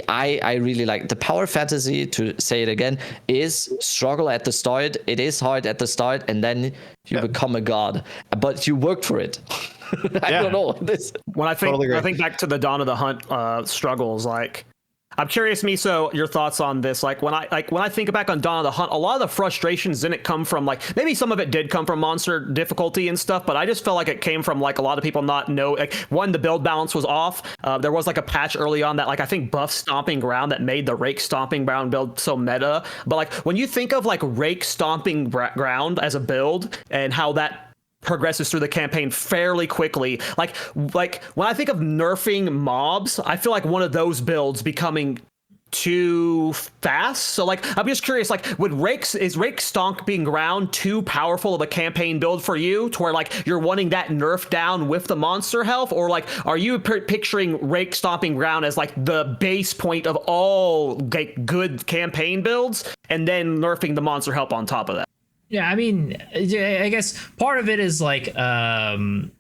I really like the power fantasy, to say it again, is struggle at the start. It is hard at the start, and then you become a god. But you worked for it. I don't know. When I think back to the Dawn of the Hunt struggles, like, I'm curious, Miso, your thoughts on this. Like when I think back on Dawn of the Hunt, a lot of the frustrations didn't come from, like, maybe some of it did come from monster difficulty and stuff, but I just felt like it came from, like, a lot of people not know, like, one, the build balance was off. There was like a patch early on that, like, I think buffed Stomping Ground that made the Rake Stomping Ground build so meta. But like when you think of like Rake Stomping Ground as a build and how that progresses through the campaign fairly quickly, like when I think of nerfing mobs, I feel like one of those builds becoming too fast. So like, I'm just curious, like, is Rake Stomping Ground too powerful of a campaign build for you, to where like you're wanting that nerf down with the monster health, or like are you picturing Rake Stomping Ground as like the base point of all like good campaign builds, and then nerfing the monster help on top of that? Yeah, I mean, I guess part of it is like,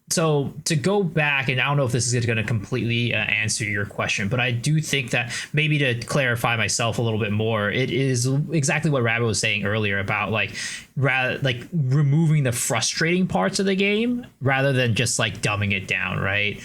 so to go back, and I don't know if this is going to completely answer your question, but I do think that maybe to clarify myself a little bit more, it is exactly what Rabbit was saying earlier about like removing the frustrating parts of the game rather than just like dumbing it down, right?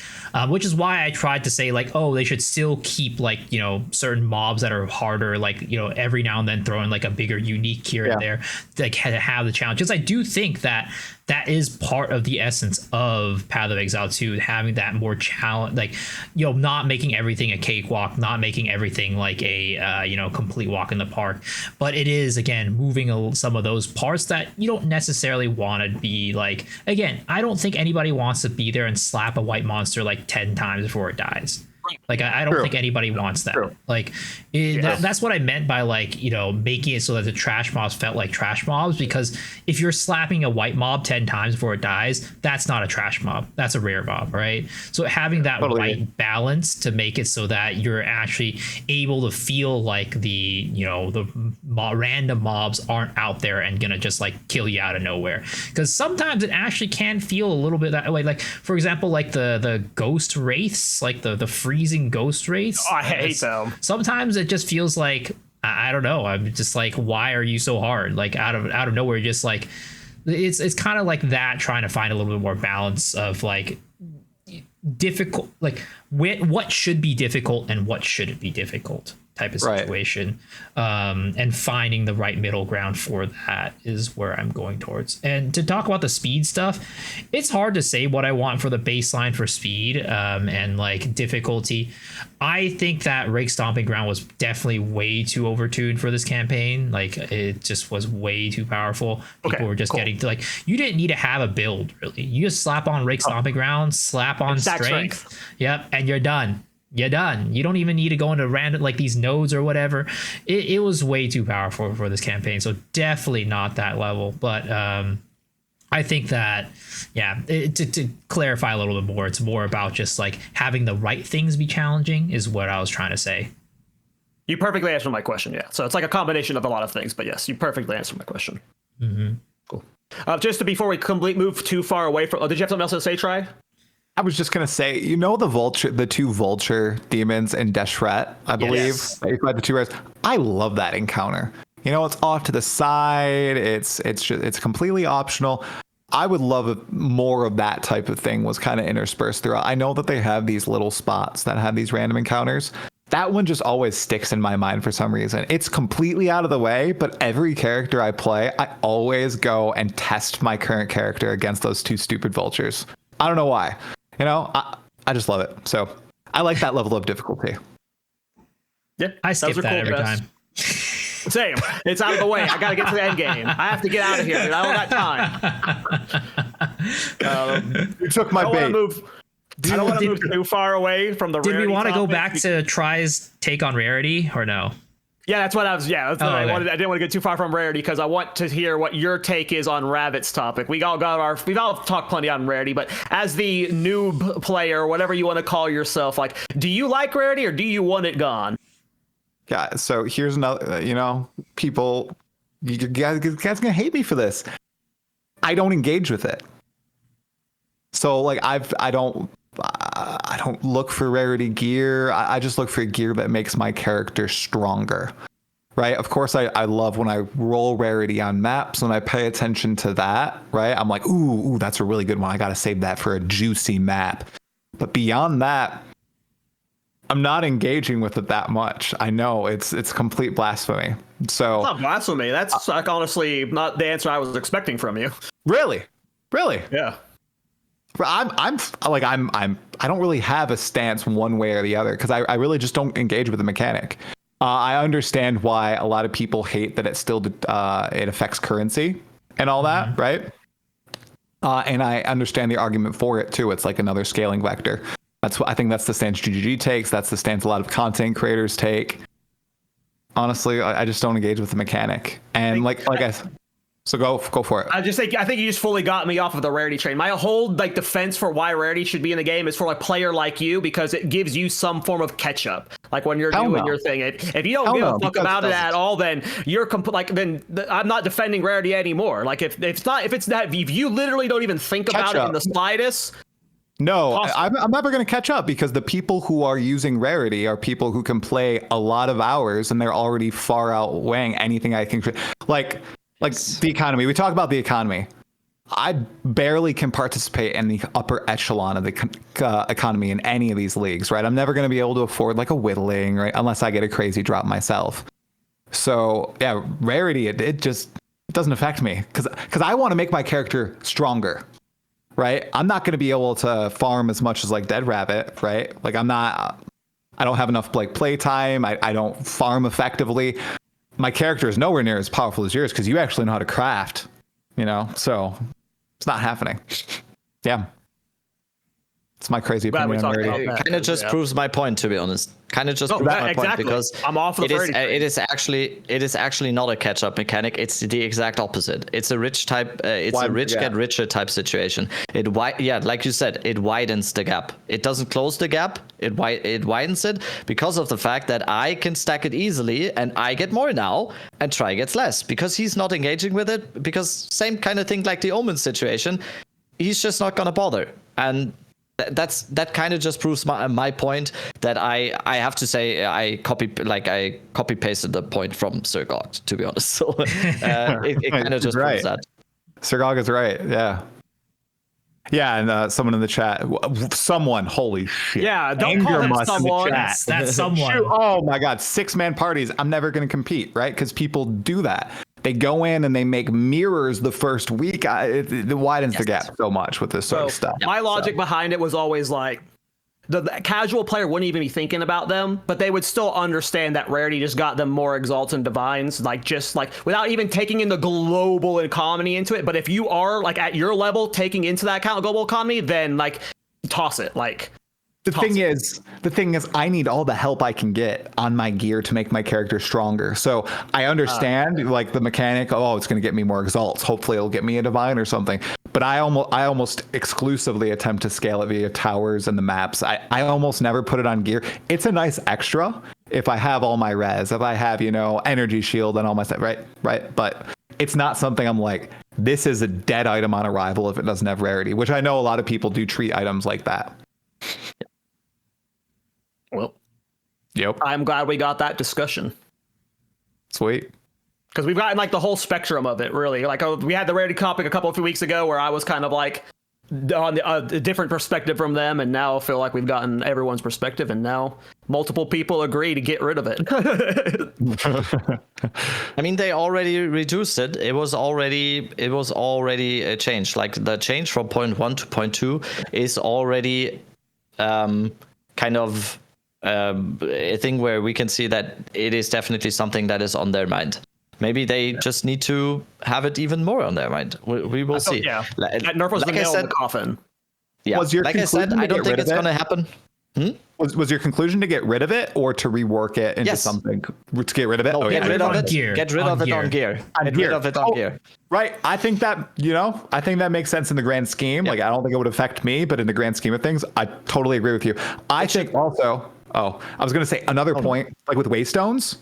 Which is why I tried to say like, oh, they should still keep like, you know, certain mobs that are harder, like, you know, every now and then throw in like a bigger unique here and there, like have the challenge. Because I do think that that is part of the essence of Path of Exile 2, having that more challenge, like, you know, not making everything a cakewalk, not making everything like a you know, complete walk in the park, but it is, again, moving some of those parts that you don't necessarily want to be like. Again, I don't think anybody wants to be there and slap a white monster like 10 times before it dies. Like, I don't think anybody wants that. Like, that's what I meant by, like, you know, making it so that the trash mobs felt like trash mobs. Because if you're slapping a white mob 10 times before it dies, that's not a trash mob. That's a rare mob, right? So having that right balance to make it so that you're actually able to feel like the, you know, the random mobs aren't out there and gonna just like kill you out of nowhere. Because sometimes it actually can feel a little bit that way. Like, for example, like the ghost wraiths, like the freezing ghost wraiths. Oh, I hate them. Sometimes it just feels like, I don't know, I'm just like, why are you so hard? Like out of nowhere, just like, it's kind of like that, trying to find a little bit more balance of like difficult, like what should be difficult and what shouldn't be difficult type of situation. And finding the right middle ground for that is where I'm going towards. And to talk about the speed stuff, it's hard to say what I want for the baseline for speed and like difficulty. I think that Rake Stomping Ground was definitely way too overtuned for this campaign. Like, it just was way too powerful. People were just getting to, like, you didn't need to have a build, really. You just slap on Rake Stomping Ground, slap on strength. Yep, and you're done. You're done. You don't even need to go into random, like, these nodes or whatever. It was way too powerful for this campaign, so definitely not that level. But I think that, to clarify a little bit more, it's more about just like having the right things be challenging is what I was trying to say. You perfectly answered my question. Yeah, so it's like a combination of a lot of things, but yes, you perfectly answered my question. Cool. Just before we move too far away from, did you have something else to say, Try? I was just gonna say, the two vulture demons in Deshret, I believe. Yes. That you fight the two rares. I love that encounter. It's off to the side. It's completely optional. I would love if more of that type of thing was kind of interspersed throughout. I know that they have these little spots that have these random encounters. That one just always sticks in my mind for some reason. It's completely out of the way, but every character I play, I always go and test my current character against those two stupid vultures. I don't know why. I just love it. So I like that level of difficulty. Yeah, I skip that every time. Same. It's out of the way. I got to get to the end game. I have to get out of here, dude. I don't got time. You took my bait. I don't want to move too far away from the Did Rarity we want to go topic. back to Try's take on Rarity or no? Yeah, that's what I was. Yeah, that's what I okay. wanted. I didn't want to get too far from Rarity because I want to hear what your take is on Rabbit's topic. We've all talked plenty on Rarity, but as the noob player, whatever you want to call yourself, like, do you like Rarity or do you want it gone? Yeah, so here's another, people, you guys gonna hate me for this. I don't engage with it. So like I don't look for rarity gear. I just look for gear that makes my character stronger. Right? Of course I love when I roll rarity on maps, when I pay attention to that, right? I'm like, ooh, that's a really good one. I gotta save that for a juicy map. But beyond that, I'm not engaging with it that much. I know it's complete blasphemy. So It's not blasphemy. That's like honestly not the answer I was expecting from you. really, Yeah. I don't really have a stance one way or the other because I really just don't engage with the mechanic. I understand why a lot of people hate that it still it affects currency and all that, right? And I understand the argument for it too. It's like another scaling vector. I think that's the stance GGG takes. That's the stance a lot of content creators take. Honestly, I just don't engage with the mechanic. And so go for it. I think you just fully got me off of the Rarity train. My whole defense for why Rarity should be in the game is for a player like you because it gives you some form of catch up. Like when you're doing your thing. If you don't give a fuck about it at all, then you're I'm not defending Rarity anymore. Like if you literally don't even think about it in the slightest. No, I'm never going to catch up because the people who are using Rarity are people who can play a lot of hours and they're already far outweighing anything I can. Like the economy. We talk about the economy. I barely can participate in the upper echelon of the economy in any of these leagues, right? I'm never going to be able to afford like a whittling, right? Unless I get a crazy drop myself. So yeah, Rarity, it doesn't affect me because I want to make my character stronger. Right, I'm not going to be able to farm as much as like Dead Rabbit, right? Like I don't have enough play time. I don't farm effectively. My character is nowhere near as powerful as yours because you actually know how to craft, so it's not happening. Yeah. It's my crazy opinion on Rarity. It kind of just proves my point, to be honest. Kind of just proves my point because I'm off the it is actually not a catch-up mechanic. It's the exact opposite. It's a rich type. It's a rich get richer type situation. Like you said, it widens the gap. It doesn't close the gap. It widens it because of the fact that I can stack it easily and I get more now and Try gets less because he's not engaging with it. Because same kind of thing like the Omens situation. He's just not gonna bother and. That kind of just proves my point that I have to say I copy pasted the point from Sir Gog, to be honest. So it kind of just proves that. Sir Gog is right. Yeah. Yeah, and someone in the chat, holy shit. Yeah, don't call him someone. That's someone. Shoot, oh my God, 6-man parties. I'm never going to compete, right? Because people do that. They go in and they make mirrors the first week. It widens the gap so much with this sort of stuff. My logic behind it was always like, the casual player wouldn't even be thinking about them, but they would still understand that Rarity just got them more Exalts and Divines, without even taking in the global economy into it. But if you are at your level taking into that global economy, then toss it. The thing is, I need all the help I can get on my gear to make my character stronger. So I understand the mechanic. Oh, it's going to get me more Exalts. Hopefully it'll get me a Divine or something. But I almost exclusively attempt to scale it via towers and the maps. I almost never put it on gear. It's a nice extra if I have all my res, if I have, energy shield and all my stuff, right? But it's not something I'm like, this is a dead item on arrival if it doesn't have rarity, which I know a lot of people do treat items like that. Well, yep. I'm glad we got that discussion. Sweet. Because we've gotten like the whole spectrum of it, really. Like we had the rarity topic a few weeks ago where I was kind of like on a different perspective from them, and now I feel like we've gotten everyone's perspective, and now multiple people agree to get rid of it. I mean, they already reduced it. It was already a change. Like the change from 0.1 to 0.2 is already kind of a thing where we can see that it is definitely something that is on their mind. Maybe they just need to have it even more on their mind. We will see. Yeah, that nerf was the nail in the coffin. Yeah, was your like I said, I don't think it's going to happen. Was your conclusion to get rid of it or to rework it into something? To get rid of it? No, get rid of it. Gear. Get rid of it on gear. Get rid of it on gear. Right. I think that makes sense in the grand scheme. Like, I don't think it would affect me, but in the grand scheme of things, I totally agree with you. I think also, I was going to say another point, like with Waystones,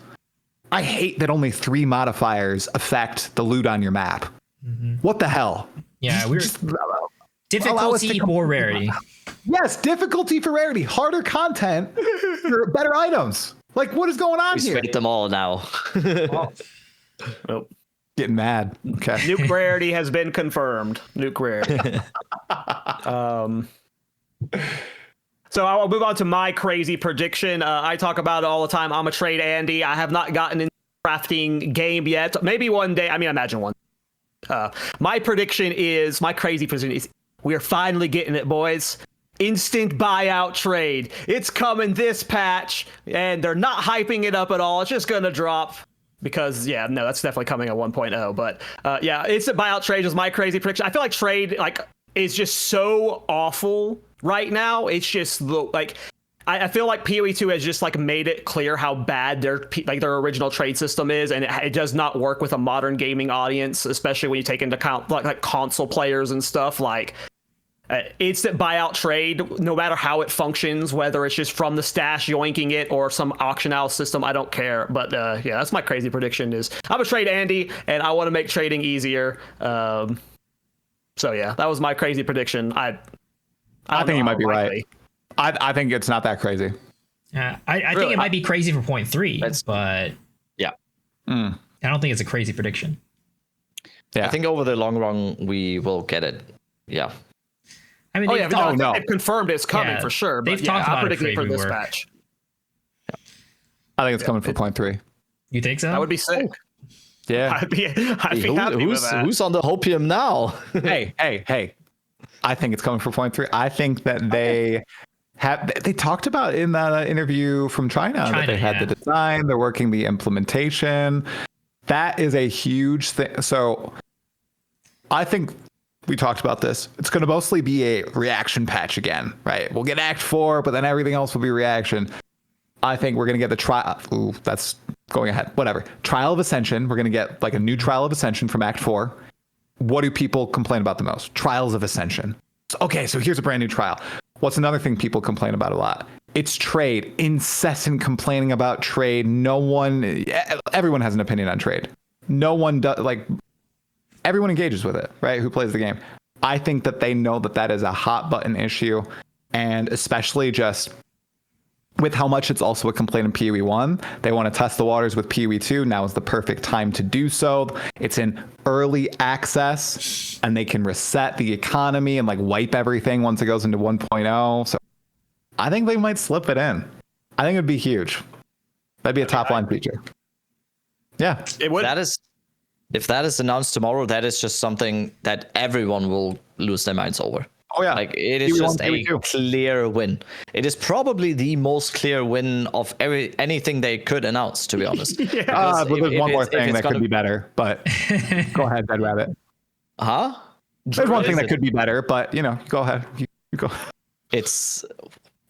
I hate that only 3 modifiers affect the loot on your map. What the hell? Yeah, we're difficulty or rarity. Yes, difficulty for rarity, harder content for better items. Like, what is going on here? We split them all now. Nope. Getting mad. Okay. Nuke rarity has been confirmed. Nuke rarity. So I'll move on to my crazy prediction. I talk about it all the time. I'm a trade Andy. I have not gotten into the crafting game yet. Maybe one day. I mean, imagine one. My crazy prediction is we are finally getting it, boys. Instant buyout trade. It's coming this patch, and they're not hyping it up at all. It's just going to drop. Because, that's definitely coming at 1.0. But, instant buyout trade is my crazy prediction. I feel like trade, is just so awful right now. It's just I feel like PoE 2 has just made it clear how bad their original trade system is, and it does not work with a modern gaming audience, especially when you take into account like console players and stuff. Instant buyout trade, no matter how it functions, whether it's just from the stash yoinking it or some auction house system, I don't care. But that's my crazy prediction. Is I'm a trade Andy, and I want to make trading easier. So that was my crazy prediction. I think you might be right. I think it's not that crazy. I think it might be crazy for 0.3, but I don't think it's a crazy prediction. Yeah, I think over the long run we will get it. Yeah. I mean, they've confirmed it's coming for sure. But they've talked about it for this patch. I think it's coming for 0.3. You think so? That would be sick. Yeah. I'd be happy with that. Who's on the hopium now? hey. I think it's coming for 0.3. I think that they talked about in that interview from China that they had the design, they're working the implementation. That is a huge thing. So I think we talked about this. It's going to mostly be a reaction patch again, right? We'll get Act 4, but then everything else will be reaction. I think we're going to get the trial. Ooh, that's going ahead. Whatever. Trial of Ascension. We're going to get a new Trial of Ascension from Act 4. What do people complain about the most? Trials of Ascension. Okay, so here's a brand new trial. What's another thing people complain about a lot? It's trade. Incessant complaining about trade. Everyone has an opinion on trade. No one does, everyone engages with it, right? Who plays the game. I think that they know that is a hot button issue, and especially just with how much it's also a complaint in PoE 1, they want to test the waters with PoE 2. Now is the perfect time to do so. It's in early access, and they can reset the economy and wipe everything once it goes into 1.0. So I think they might slip it in. I think it'd be huge. That'd be a top line feature. Yeah, it would. If that is announced tomorrow, that is just something that everyone will lose their minds over. Oh yeah, it is just a clear win. It is probably the most clear win of anything they could announce, to be honest. But there's one more thing that could be better, but go ahead, Dead Rabbit. Huh? There's one thing that could be better, but go ahead. You go. It's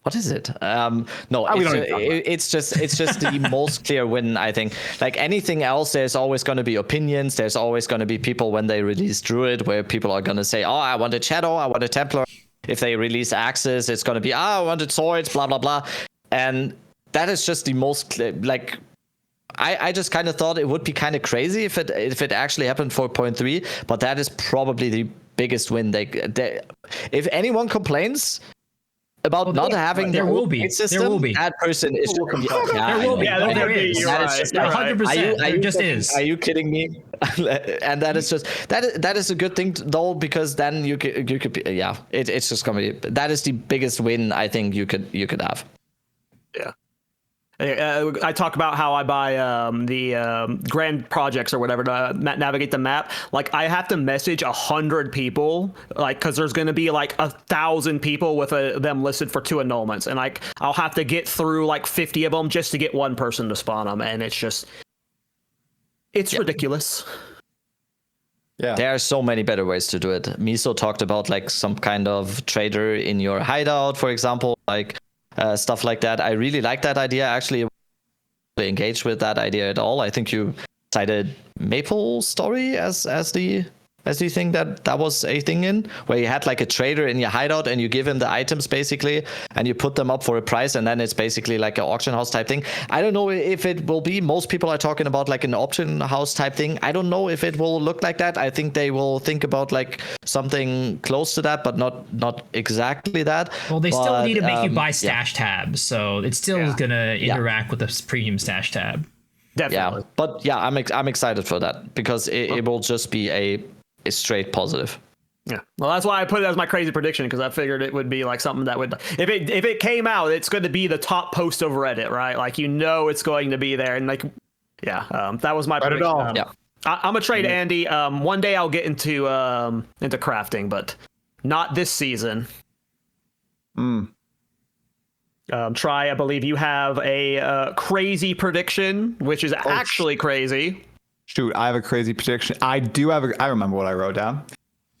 what is it? It's just the most clear win, I think. Anything else, there's always going to be opinions. There's always going to be people when they release Druid where people are going to say, I wanted Shadow, I wanted Templar. If they release Axes, it's going to be, I wanted Swords, blah, blah, blah. And that is just the most clear, I just kind of thought it would be kind of crazy if it actually happened for 0.3, but that is probably the biggest win. They if anyone complains about not having there the will be. system, There will be. That person is There will be. Yeah, There is. You're That is right. just 100%. There just is. Are you kidding me? And that is just that is a good thing though, because then you could be, yeah, it's just gonna be, that is the biggest win I think you could have. Yeah. I talk about how I buy the grand projects or whatever to navigate the map. Like I have to message 100 people, like because there's going to be like 1,000 people with them listed for 2 annulments, and like I'll have to get through like 50 of them just to get one person to spawn them, and it's ridiculous. Yeah. There are so many better ways to do it. Miso talked about like some kind of trader in your hideout, for example, like. Stuff like that. I really like that idea. Actually, engaged with that idea at all. I think you cited Maple Story as the thing that was a thing in, where you had like a trader in your hideout and you give him the items basically, and you put them up for a price, and then it's basically like an auction house type thing. I don't know if it will be. Most people are talking about like an auction house type thing. I don't know if it will look like that. I think they will think about like something close to that, but not exactly that. Well, they still need to make you buy stash tabs, so it's still gonna interact with the premium stash tab. Definitely. Yeah, but yeah, I'm excited for that because it will just be a straight positive. Yeah, well, that's why I put it as my crazy prediction, because I figured it would be like something that would, if it came out, it's going to be the top post over Reddit, right? Like it's going to be there, and like, yeah, that was my prediction. Yeah, I'm a trade Andy. One day I'll get into crafting, but not this season. Try, I believe you have a crazy prediction, which is actually crazy. Shoot, I have a crazy prediction. I remember what I wrote down.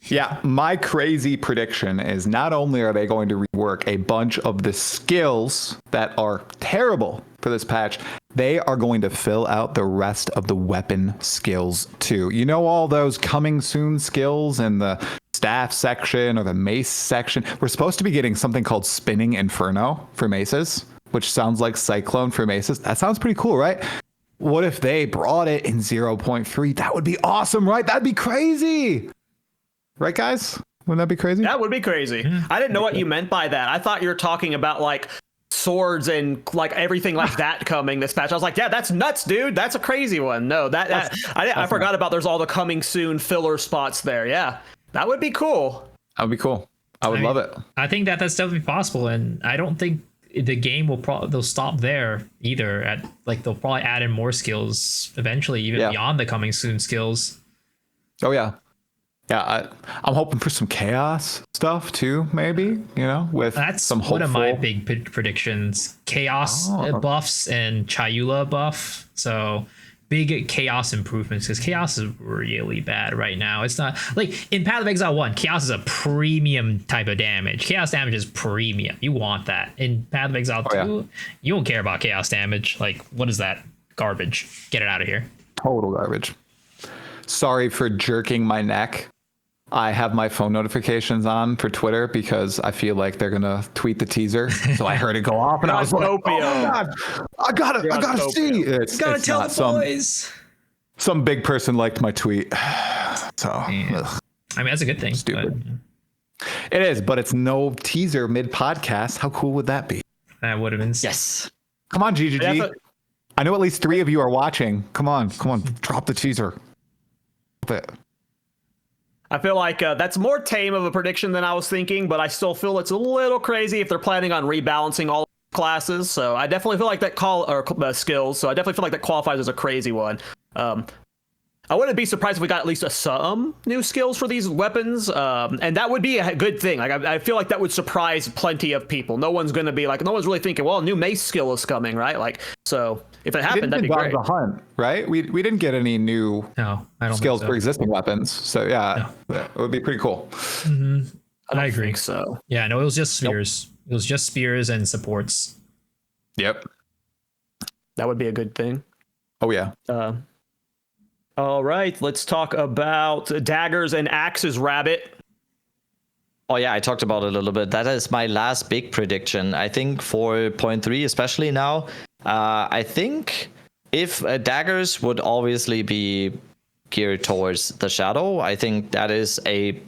Yeah, my crazy prediction is not only are they going to rework a bunch of the skills that are terrible for this patch, they are going to fill out the rest of the weapon skills too. You know, all those coming soon skills in the staff section or the mace section? We're supposed to be getting something called Spinning Inferno for maces, which sounds like Cyclone for maces. That sounds pretty cool, right? What if they brought it in 0.3? That would be awesome, right? That'd be crazy. Right, guys? Wouldn't that be crazy? That would be crazy. I didn't know what you meant by that. I thought you were talking about like swords and like everything like that coming this patch. I was like, yeah, that's nuts, dude. That's a crazy one. No, I forgot about there's all the coming soon filler spots there. Yeah, that would be cool. That would be cool. I would love it. I think that's definitely possible, and I don't think the game they'll stop there either. They'll probably add in more skills eventually, even beyond the coming soon skills. Oh yeah. Yeah, I'm hoping for some chaos stuff too, maybe, with that's some hopeful... one of my big predictions. Chaos buffs and Chayula buff. So big chaos improvements, because chaos is really bad right now. It's not like in Path of Exile 1, chaos is a premium type of damage. Chaos damage is premium. You want that. In Path of Exile 2, you don't care about chaos damage. Like, what is that? Garbage. Get it out of here. Total garbage. Sorry for jerking my neck. I have my phone notifications on for Twitter because I feel like they're gonna tweet the teaser. So I heard it go off, and I was like, "Oh God, I gotta see it. Gotta tell the boys." Some big person liked my tweet, so I mean that's a good thing. Stupid. It is, but it's no teaser mid podcast. How cool would that be? That would have been yes. Come on, GGG. I know at least 3 of you are watching. Come on, drop the teaser. I feel like that's more tame of a prediction than I was thinking, but I still feel it's a little crazy if they're planning on rebalancing all classes. So I definitely feel like that skills. So I definitely feel like that qualifies as a crazy one. I wouldn't be surprised if we got at least some new skills for these weapons, and that would be a good thing. Like I feel like that would surprise plenty of people. No one's really thinking, well, a new mace skill is coming, right? Like, so if it happened, that'd be great. The hunt, right? We didn't get any new skills for existing weapons, so it would be pretty cool. Mm-hmm. I agree. So yeah, no, it was just spears. It was just spears and supports. Yep, that would be a good thing. Oh yeah. All right, let's talk about Daggers and Axes, Rabbit. Oh yeah, I talked about it a little bit. That is my last big prediction. I think for 0.3, especially now, I think if Daggers would obviously be geared towards the Shadow, I think that is a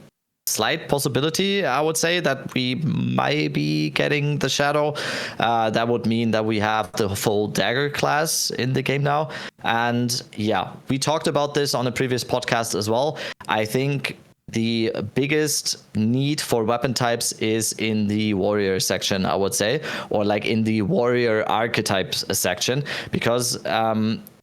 slight possibility, I would say, that we might be getting the Shadow. That would mean that we have the full Dagger class in the game now. And yeah, we talked about this on a previous podcast as well. I think the biggest need for weapon types is in the warrior section, I would say, or like in the warrior archetypes section, because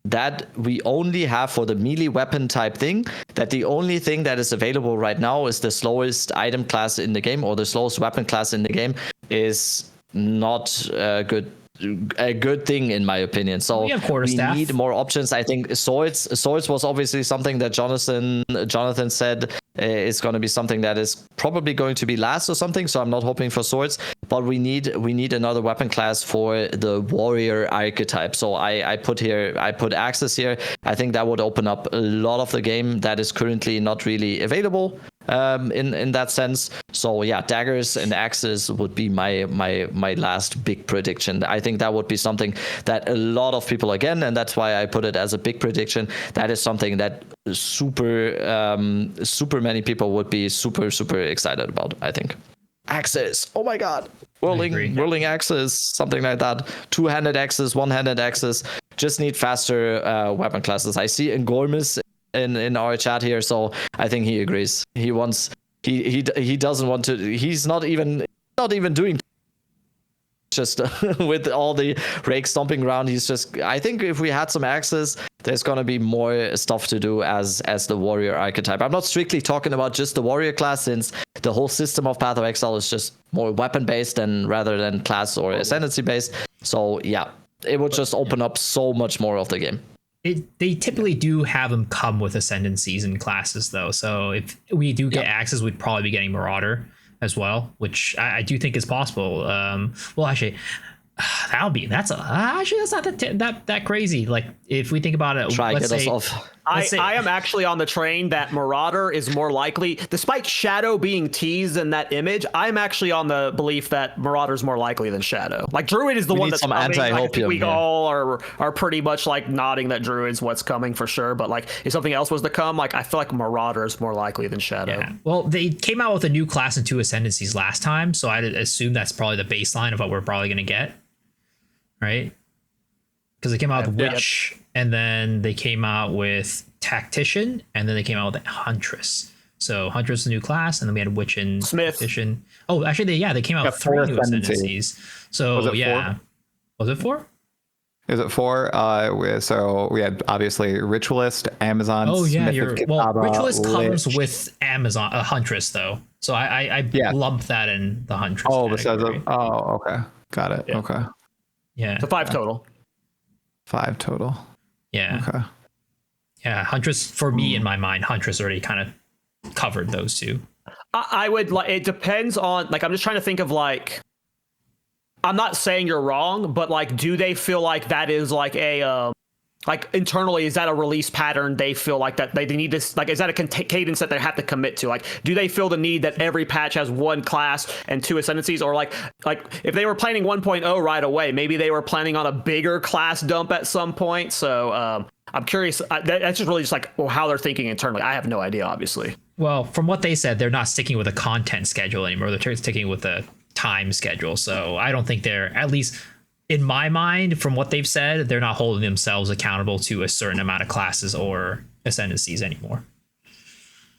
that we only have for the melee weapon type thing, that the only thing that is available right now is the slowest item class in the game, or the slowest weapon class in the game is not a good thing in my opinion. So we need more options. I think swords was obviously something that Jonathan said is going to be something that is probably going to be last or something. So I'm not hoping for swords, but we need another weapon class for the warrior archetype. So I put axes here. I think that would open up a lot of the game that is currently not really available in that sense. So yeah, daggers and axes would be my last big prediction. I think that would be something that a lot of people, again, and that's why I put it as a big prediction, that is something that super many people would be super excited about, I think. Axes, oh my god, whirling axes, something like that. Two-handed axes, one-handed axes, just need faster weapon classes. I see Engormis in our chat here, so I think he agrees. He doesn't want to, he's not even doing just with all the rake stomping around. He's just, I think if we had some axes, there's going to be more stuff to do as the warrior archetype. I'm not strictly talking about just the warrior class, since the whole system of Path of Exile is just more weapon based rather than class or ascendancy based. So yeah, it would just open up so much more of the game. They typically do have them come with ascendancies and classes though. So if we do get axes, we'd probably be getting Marauder as well, which I do think is possible. Well, actually, that's not that crazy. Like if we think about it, I am actually on the train that Marauder is more likely, despite Shadow being teased in that image. I'm actually on the belief that Marauder is more likely than Shadow. Like Druid is the one that's coming. Like, I think we all are pretty much like nodding that Druid's what's coming for sure. But like if something else was to come, like I feel like Marauder is more likely than Shadow. Yeah. Well, they came out with a new class and 2 ascendancies last time, so I'd assume that's probably the baseline of what we're probably going to get, right? Because they came out with Witch, and then they came out with Tactician, and then they came out with Huntress. So Huntress is a new class, and then we had Witch and Smith. Tactician. Oh, actually, they came out with 3 new ascendancies. So yeah, 4? Was it 4? Is it 4? So we had obviously Ritualist, Amazon. Oh yeah, Smith Ritualist comes with Amazon Huntress though. So I lumped that in the Huntress. Oh, okay, got it. Yeah. Okay. Yeah. So 5 total. 5 total. Yeah. Okay. Yeah, Huntress, for me, in my mind, Huntress already kind of covered those 2. I would like, it depends on, like, I'm just trying to think of like, I'm not saying you're wrong, but like, do they feel like that is like a, like internally, is that a release pattern they feel like that they need to, like, is that a cadence that they have to commit to? Like, do they feel the need that every patch has 1 class and 2 ascendancies? Or like if they were planning 1.0 right away, maybe they were planning on a bigger class dump at some point. So I'm curious. That's just really just like how they're thinking internally. I have no idea, obviously. Well, from what they said, they're not sticking with a content schedule anymore. They're sticking with a time schedule. So I don't think they're, at least in my mind, from what they've said, they're not holding themselves accountable to a certain amount of classes or ascendancies anymore.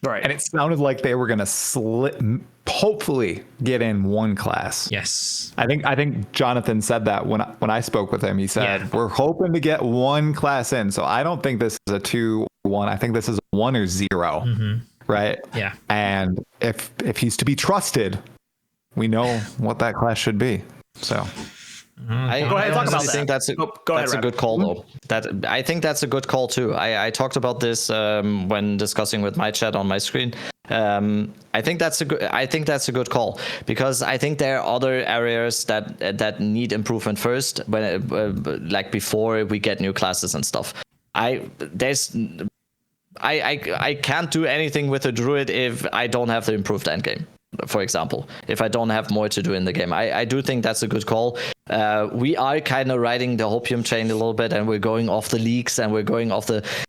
Right. And it sounded like they were going to hopefully get in 1 class. Yes. I think Jonathan said that when I spoke with him. He said, we're hoping to get 1 class in. So I don't think this is a 2 or 1. I think this is a 1 or 0. Mm-hmm. Right? Yeah. And if he's to be trusted, we know what that class should be. So I think that's a good call though. I think that's a good call too. I talked about this when discussing with my chat on my screen. I think that's a good call, because I think there are other areas that need improvement first, when like before we get new classes and stuff. I can't do anything with a druid if I don't have the improved endgame. For example, if I don't have more to do in the game, I do think that's a good call. we are kind of riding the Hopium train a little bit, and we're going off the leaks, and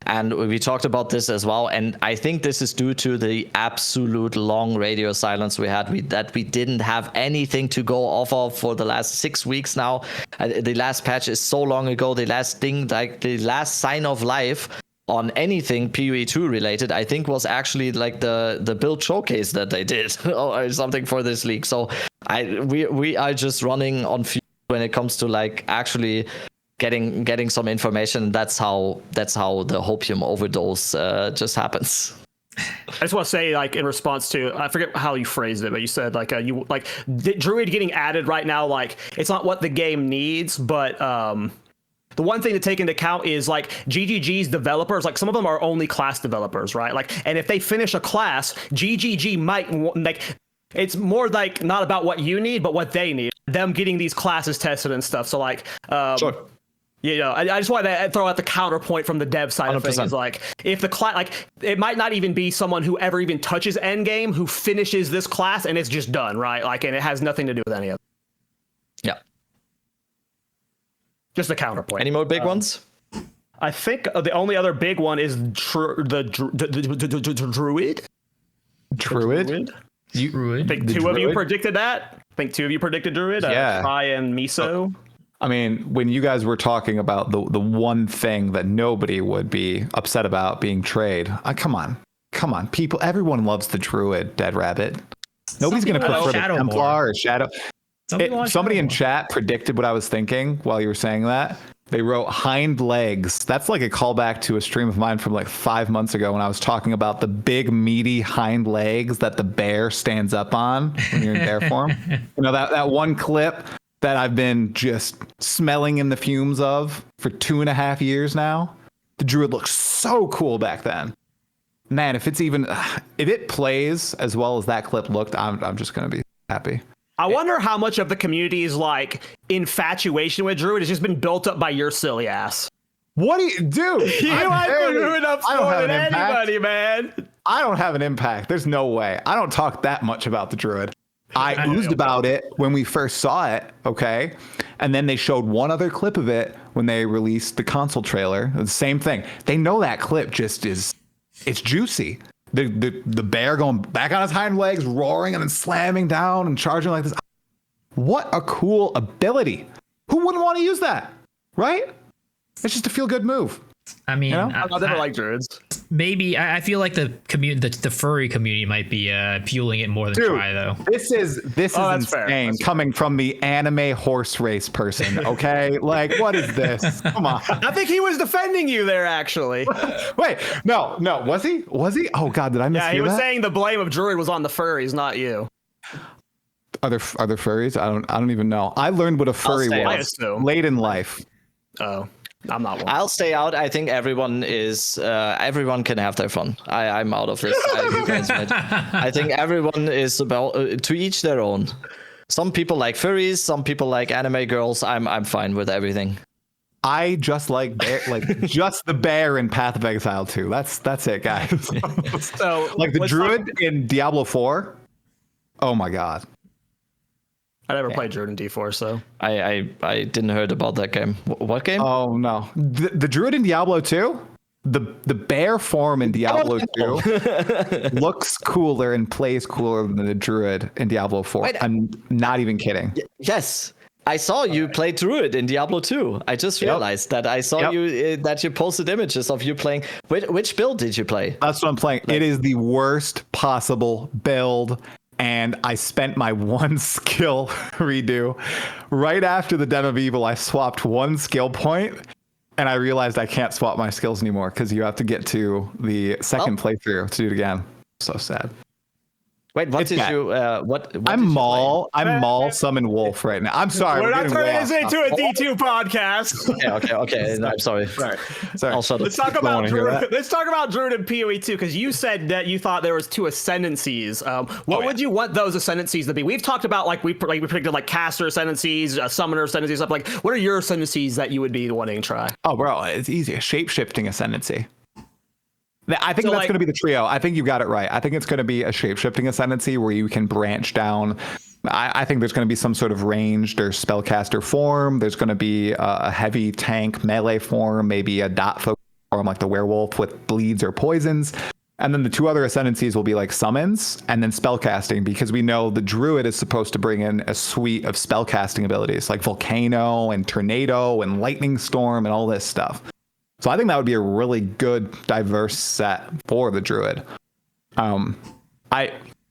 and we talked about this as well. And I think this is due to the absolute long radio silence we had. That we didn't have anything to go off of for the last 6 weeks now. The last patch is so long ago. The last thing, like the last sign of life on anything PoE2 related, I think was actually like the build showcase that they did or something for this league. So we are just running on fuel when it comes to like actually getting some information. That's how the Hopium overdose just happens. I just want to say, like, in response to, I forget how you phrased it, but you said like Druid getting added right now, like it's not what the game needs, but the one thing to take into account is like GGG's developers, like some of them are only class developers, right? Like, and if they finish a class, GGG might like, it's more like not about what you need, but what they need. Them getting these classes tested and stuff. So like, Sure. you know, I just want to throw out the counterpoint from the dev side of 100%. things. Like, if the class, like, it might not even be someone who ever even touches endgame who finishes this class and it's just done, right? Like, and it has nothing to do with any of it. Yeah. Just a counterpoint. Any more big ones? I think the only other big one is the Druid. Druid? Druid. I think The two of you Druid? predicted that. I think two of you predicted Druid. Yeah. Try and Miso. I mean, when you guys were talking about the one thing that nobody would be upset about being trade, come on, people, everyone loves the Druid, Dead Rabbit. Nobody's going to people prefer like the Shadow Templar more. or Shadow. Somebody in chat predicted what I was thinking while you were saying that. They wrote hind legs. That's like a callback to a stream of mine from like 5 months ago when I was talking about the big meaty hind legs that the bear stands up on when you're in bear form. You know, that one clip that I've been just smelling in the fumes of for 2.5 years now. The Druid looks so cool back then. Man, if it plays as well as that clip looked, I'm just gonna be happy. I wonder how much of the community's like infatuation with Druid has just been built up by your silly ass. What do you do? You like Druid up more than anybody, man. I don't have an impact. There's no way. I don't talk that much about the Druid. I oozed about it when we first saw it, okay? And then they showed one other clip of it when they released the console trailer. The same thing. They know that clip just is, it's juicy. The bear going back on his hind legs, roaring and then slamming down and charging like this. What a cool ability. Who wouldn't want to use that, right? It's just a feel-good move. I mean, You know? I never liked Druids. maybe I feel like the furry community might be fueling it more than Dude, Try though. This is that's fair. insane coming from the anime horse race person. Okay, like what is this? Come on. I think he was defending you there, actually. Wait, no, was he? Oh God, did I mishear Yeah, he was that? saying the blame of Druid was on the furries, not you. Are there furries? I don't even know. I learned what a furry say I was assume. late in life. Oh, I'm not one. I'll stay out. I think everyone can have their fun. I'm out of this. I think everyone is about to each their own. Some people like furries, some people like anime girls. I'm fine with everything. I just like bear, just the bear in Path of Exile 2. That's it, guys. So, like the let's Druid in Diablo 4. Oh my God. I never played Druid in D4, so I didn't heard about that game. What game? Oh no, the Druid in Diablo 2, the bear form in Diablo 2 looks cooler and plays cooler than the Druid in Diablo 4. Wait, I'm not even kidding. Yes. I saw you play Druid in Diablo 2. I just realized that I saw you that you posted images of you playing. Which build did you play? That's what I'm playing. It is the worst possible build. And I spent my one skill redo right after the Den of Evil. I swapped one skill point, and I realized I can't swap my skills anymore because you have to get to the second playthrough to do it again. So sad. Wait, what It's did bad. you? What I'm did you Maul. I'm Maul summon Wolf right now. I'm sorry. we're not getting turning way this off into a D2 podcast. play? Okay. No, I'm sorry. Sorry. I'll shut up. Let's talk Don't about wanna hear Druid. that. Let's talk about Druid and PoE 2 because you said that you thought there was two ascendancies. What would you want those ascendancies to be? We've talked about we predicted like caster ascendancies, summoner ascendancies, stuff like. What are your ascendancies that you would be wanting to try? Oh, bro, it's easy. A shape-shifting ascendancy. I think that's going to be the trio. I think you got it right. I think it's going to be a shape-shifting ascendancy where you can branch down. I think there's going to be some sort of ranged or spellcaster form. There's going to be a heavy tank melee form, maybe a dot focus form like the werewolf with bleeds or poisons. And then the two other ascendancies will be like summons and then spellcasting, because we know the druid is supposed to bring in a suite of spellcasting abilities like volcano and tornado and lightning storm and all this stuff. So I think that would be a really good, diverse set for the druid.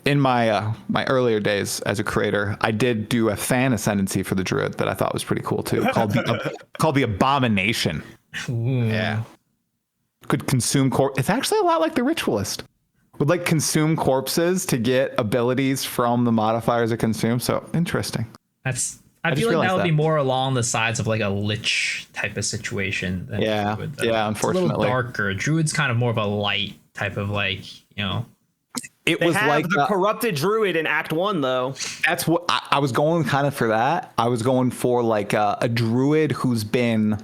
In my earlier days as a creator, I did do a fan ascendancy for the druid that I thought was pretty cool too, called the Abomination. Ooh. Yeah, could consume It's actually a lot like the Ritualist. Would like consume corpses to get abilities from the modifiers it consumes. So interesting. I feel like that would be more along the sides of like a Lich type of situation. Than Druid, yeah, unfortunately. It's a little darker. Druid's kind of more of a light type of like, They was like the corrupted druid in Act 1, though. That's what I was going kind of for that. I was going for like a druid who's been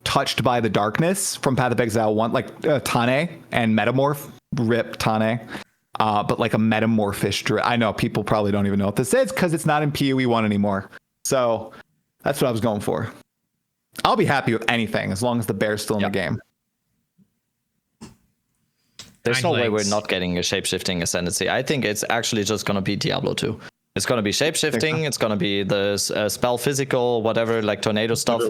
touched by the darkness from Path of Exile 1, like Tane and Metamorph, rip Tane. But like a metamorphish druid. I know people probably don't even know what this is because it's not in PoE 1 anymore. So that's what I was going for. I'll be happy with anything as long as the bear's still in the game. There's no way we're not getting a shape-shifting ascendancy. I think it's actually just going to be Diablo 2. It's going to be shape-shifting. It's going to be the spell physical, whatever, like tornado stuff.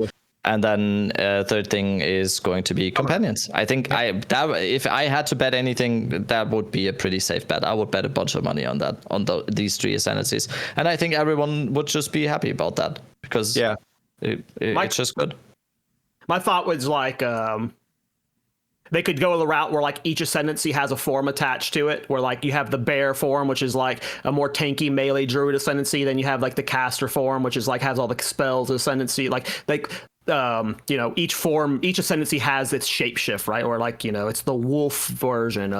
And then third thing is going to be companions. I think if I had to bet anything, that would be a pretty safe bet. I would bet a bunch of money on that, these three ascendancies. And I think everyone would just be happy about that because it's just good. My thought was like they could go the route where like each ascendancy has a form attached to it, where like you have the bear form, which is like a more tanky melee druid ascendancy. Then you have like the caster form, which is like has all the spells ascendancy. Each ascendancy has its shapeshift, right? Or like, it's the wolf version.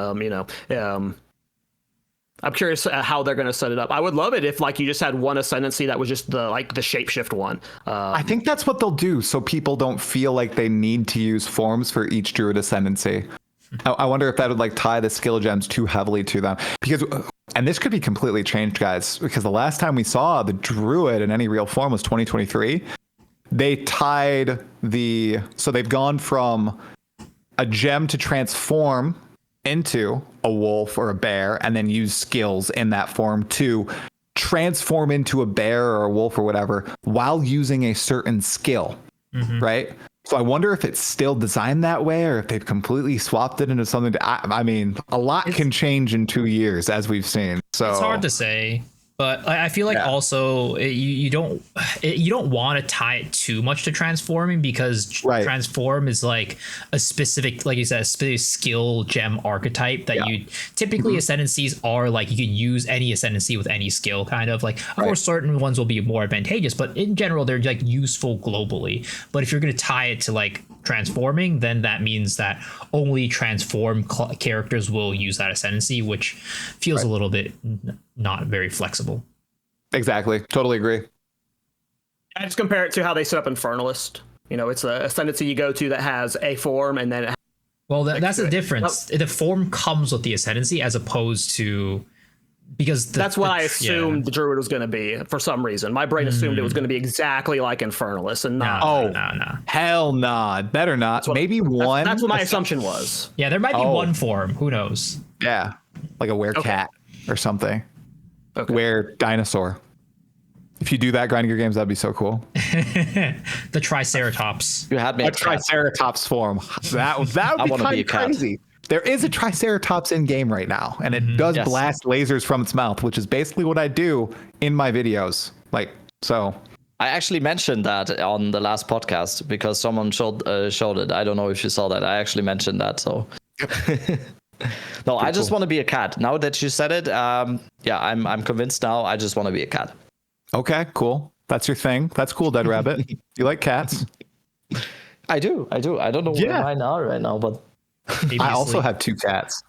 I'm curious how they're going to set it up. I would love it if like you just had one ascendancy that was just the shapeshift one. I think that's what they'll do, so people don't feel like they need to use forms for each druid ascendancy. I wonder if that would like tie the skill gems too heavily to them, because, and this could be completely changed, guys, because the last time we saw the druid in any real form was 2023. They tied so they've gone from a gem to transform into a wolf or a bear and then use skills in that form to transform into a bear or a wolf or whatever while using a certain skill, right? So I wonder if it's still designed that way or if they've completely swapped it into something. I mean, a lot can change in 2 years, as we've seen. So it's hard to say. But I feel like also you don't want to tie it too much to transforming, because transform is like a specific, like you said, a specific skill gem archetype that you typically ascendancies are like you can use any ascendancy with any skill, kind of like. Of course, certain ones will be more advantageous, but in general they're like useful globally. But if you're going to tie it to like transforming, then that means that only transform characters will use that ascendancy, which feels a little bit not very flexible. Exactly. Totally agree. I just compare it to how they set up Infernalist. It's a ascendancy you go to that has a form, and then that's the difference. The form comes with the ascendancy as opposed to, because that's what I assumed the druid was going to be for some reason. My brain assumed it was going to be exactly like Infernalist, and no. Hell nah, better not. Maybe one. That's what my assumption was. Yeah, there might be one form. Who knows? Yeah, like a werecat or something. Okay. Were dinosaur. If you do that grinding your games, that'd be so cool. The Triceratops. You had me. A Triceratops form. That would be kind of crazy. There is a Triceratops in game right now, and it does blast lasers from its mouth, which is basically what I do in my videos. I actually mentioned that on the last podcast because someone showed it. I don't know if you saw that. I actually mentioned that. So. No, I just want to be a cat. Now that you said it, I'm convinced now. I just want to be a cat. Okay, cool. That's your thing. That's cool, Dead Rabbit. You like cats? I do. I don't know where mine are right now, but I also have 2 cats.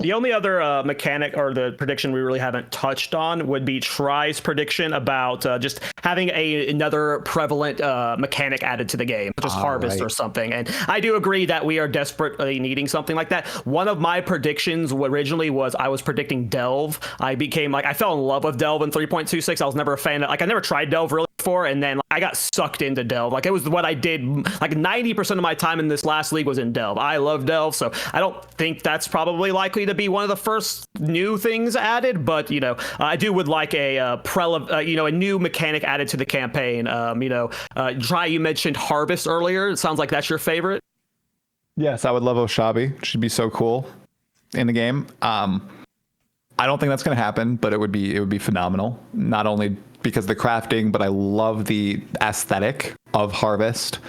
The only other mechanic or the prediction we really haven't touched on would be Try's prediction about just having another prevalent mechanic added to the game, just harvest or something. And I do agree that we are desperately needing something like that. One of my predictions originally was I was predicting Delve. I fell in love with Delve in 3.26. I was never a fan of, I never tried Delve really before, and then I got sucked into Delve. It was what I did. 90% of my time in this last league was in Delve. I love Delve, so I don't think that's probably likely to be one of the first new things added, but I would like a new mechanic added to the campaign. Try, you mentioned Harvest earlier. It sounds like that's your favorite. Yes, I would love Oshabi. It should be so cool in the game. I don't think that's going to happen, but it would be phenomenal. Not only because of the crafting, but I love the aesthetic of Harvest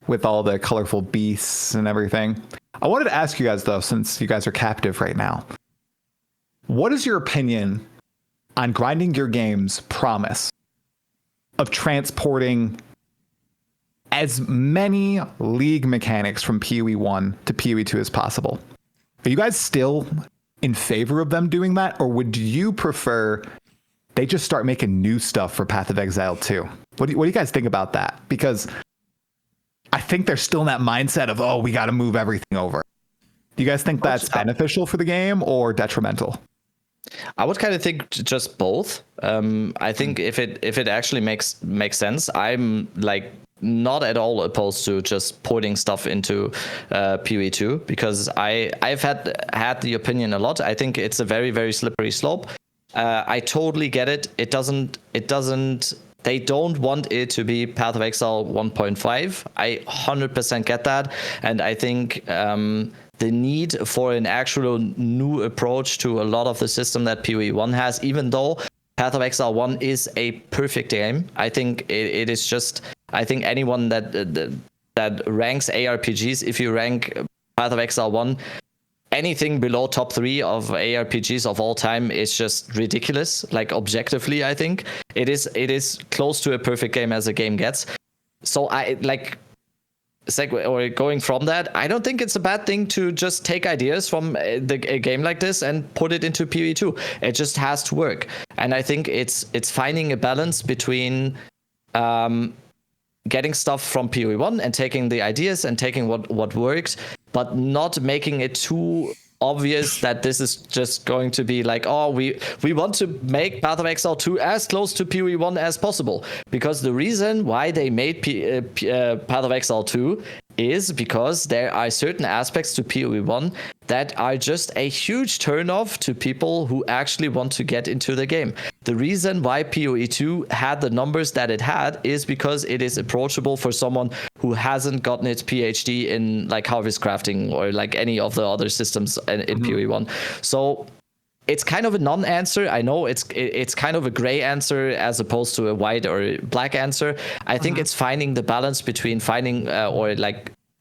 with all the colorful beasts and everything. I wanted to ask you guys, though, since you guys are captive right now, what is your opinion on grinding your game's promise of transporting as many league mechanics from PoE 1 to PoE 2 as possible? Are you guys still in favor of them doing that, or would you prefer they just start making new stuff for Path of Exile 2? What do you guys think about that? Because I think they're still in that mindset of, we got to move everything over. Do you guys think that's beneficial for the game or detrimental? I would kind of think just both. I think if it actually makes sense, I'm not at all opposed to just putting stuff into PoE 2, because I've had the opinion a lot. I think it's a very, very slippery slope. I totally get it. It doesn't. They don't want it to be Path of Exile 1.5. I 100% get that, and I think the need for an actual new approach to a lot of the system that PoE 1 has, even though Path of Exile 1 is a perfect game. I think it is just. I think anyone that ranks ARPGs, if you rank Path of Exile 1, anything below top 3 of ARPGs of all time is just ridiculous. Objectively, I think it is close to a perfect game as a game gets. So going from that, I don't think it's a bad thing to just take ideas from a game like this and put it into PoE 2. It just has to work, and I think it's finding a balance between getting stuff from PoE 1 and taking the ideas and taking what works, but not making it too obvious that this is just going to be we want to make Path of Exile 2 as close to PoE 1 as possible. Because the reason why they made Path of Exile 2 is because there are certain aspects to PoE 1 that are just a huge turnoff to people who actually want to get into the game. The reason why PoE 2 had the numbers that it had is because it is approachable for someone who hasn't gotten its PhD in harvest crafting or any of the other systems in PoE 1. So it's kind of a non-answer. I know it's kind of a gray answer as opposed to a white or black answer. I think it's finding the balance between finding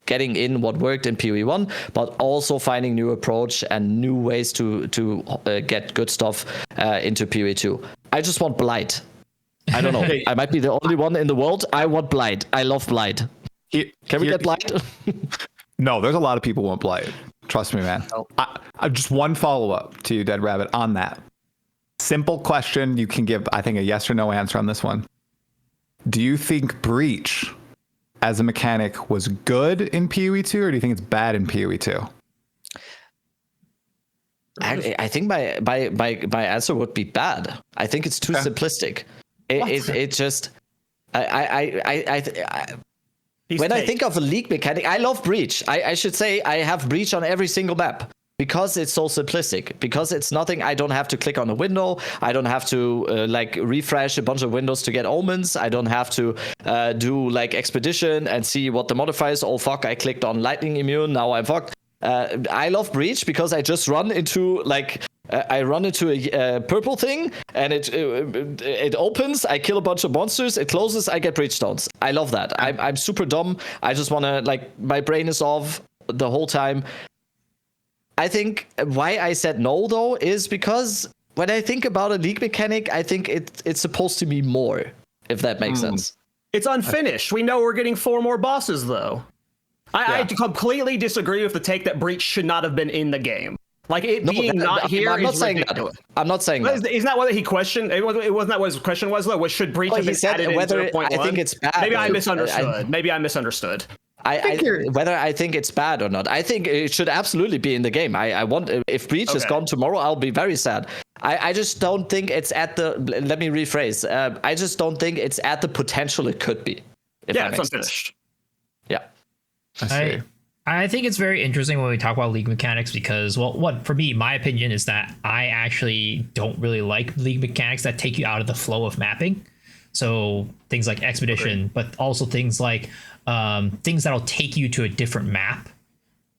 getting in what worked in PoE 1, but also finding new approach and new ways to get good stuff into PoE 2. I just want Blight. I don't know. I might be the only one in the world. I want Blight. I love Blight. Can we get Blight? No, there's a lot of people who want Blight. Trust me, man. Oh. I just one follow-up to you, Dead Rabbit, on that. Simple question. You can give, I think, a yes or no answer on this one. Do you think Breach as a mechanic was good in PoE 2, or do you think it's bad in PoE 2? I think my answer would be bad. I think it's too simplistic. It just when I think of a league mechanic, I love Breach. I should say I have Breach on every single map because it's so simplistic. Because it's nothing. I don't have to click on a window. I don't have to refresh a bunch of windows to get Omens. I don't have to do Expedition and see what the modifiers. Oh fuck! I clicked on Lightning Immune. Now I'm fucked. I love Breach because I just run into a purple thing and it opens. I kill a bunch of monsters. It closes. I get Breach stones. I love that. I'm super dumb. I just want to my brain is off the whole time. I think why I said no though is because when I think about a league mechanic, I think it's supposed to be more. If that makes sense. It's unfinished. We know we're getting 4 more bosses though. I completely disagree with the take that Breach should not have been in the game. Like it being not here I'm not is saying ridiculous. that. I'm not saying that. Isn't that what he questioned? It wasn't that what his question was though. Was should breach have he been said added whether into 0.1? I think it's bad. Maybe I misunderstood. Maybe I misunderstood. Whether I think it's bad or not, I think it should absolutely be in the game. I want, if breach is gone tomorrow, I'll be very sad. I just don't think it's at the. Let me rephrase. I just don't think it's at the potential it could be. Yeah, it's unfinished. Yeah. I think it's very interesting when we talk about league mechanics because, well, what for me, my opinion is that I actually don't really like league mechanics that take you out of the flow of mapping. So things like expedition, but also things like things that'll take you to a different map.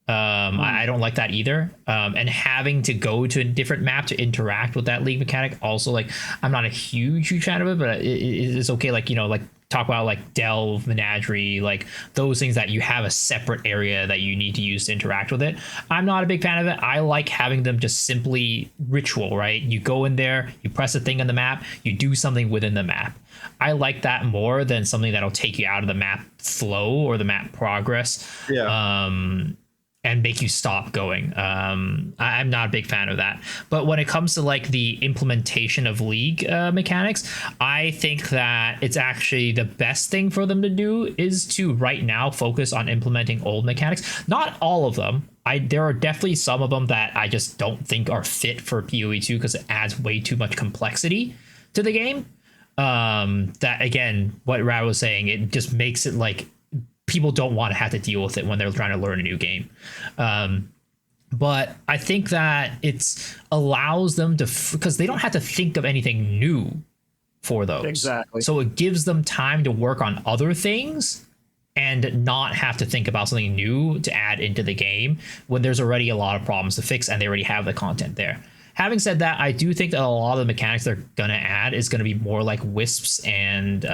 I don't like that either. And having to go to a different map to interact with that league mechanic also, like, I'm not a huge fan of it, but it's okay. Like, you know, like talk about like delve, menagerie, like those things that you have a separate area that you need to use to interact with it. I'm not a big fan of it. I like having them just simply ritual, right? You go in there, you press a thing on the map, you do something within the map. I like that more than something that'll take you out of the map flow or the map progress. Yeah. And make you stop going. I'm not a big fan of that. But when it comes to like the implementation of league mechanics, I think that it's actually the best thing for them to do is to right now focus on implementing old mechanics. Not all of them. There are definitely some of them that I just don't think are fit for PoE2 because it adds way too much complexity to the game. That again, what Rad was saying, it just makes it like people don't want to have to deal with it when they're trying to learn a new game. But I think that it allows them to, because they don't have to think of anything new for those. Exactly. So it gives them time to work on other things and not have to think about something new to add into the game when there's already a lot of problems to fix and they already have the content there. Having said that, I do think that a lot of the mechanics they're going to add is going to be more like Wisps and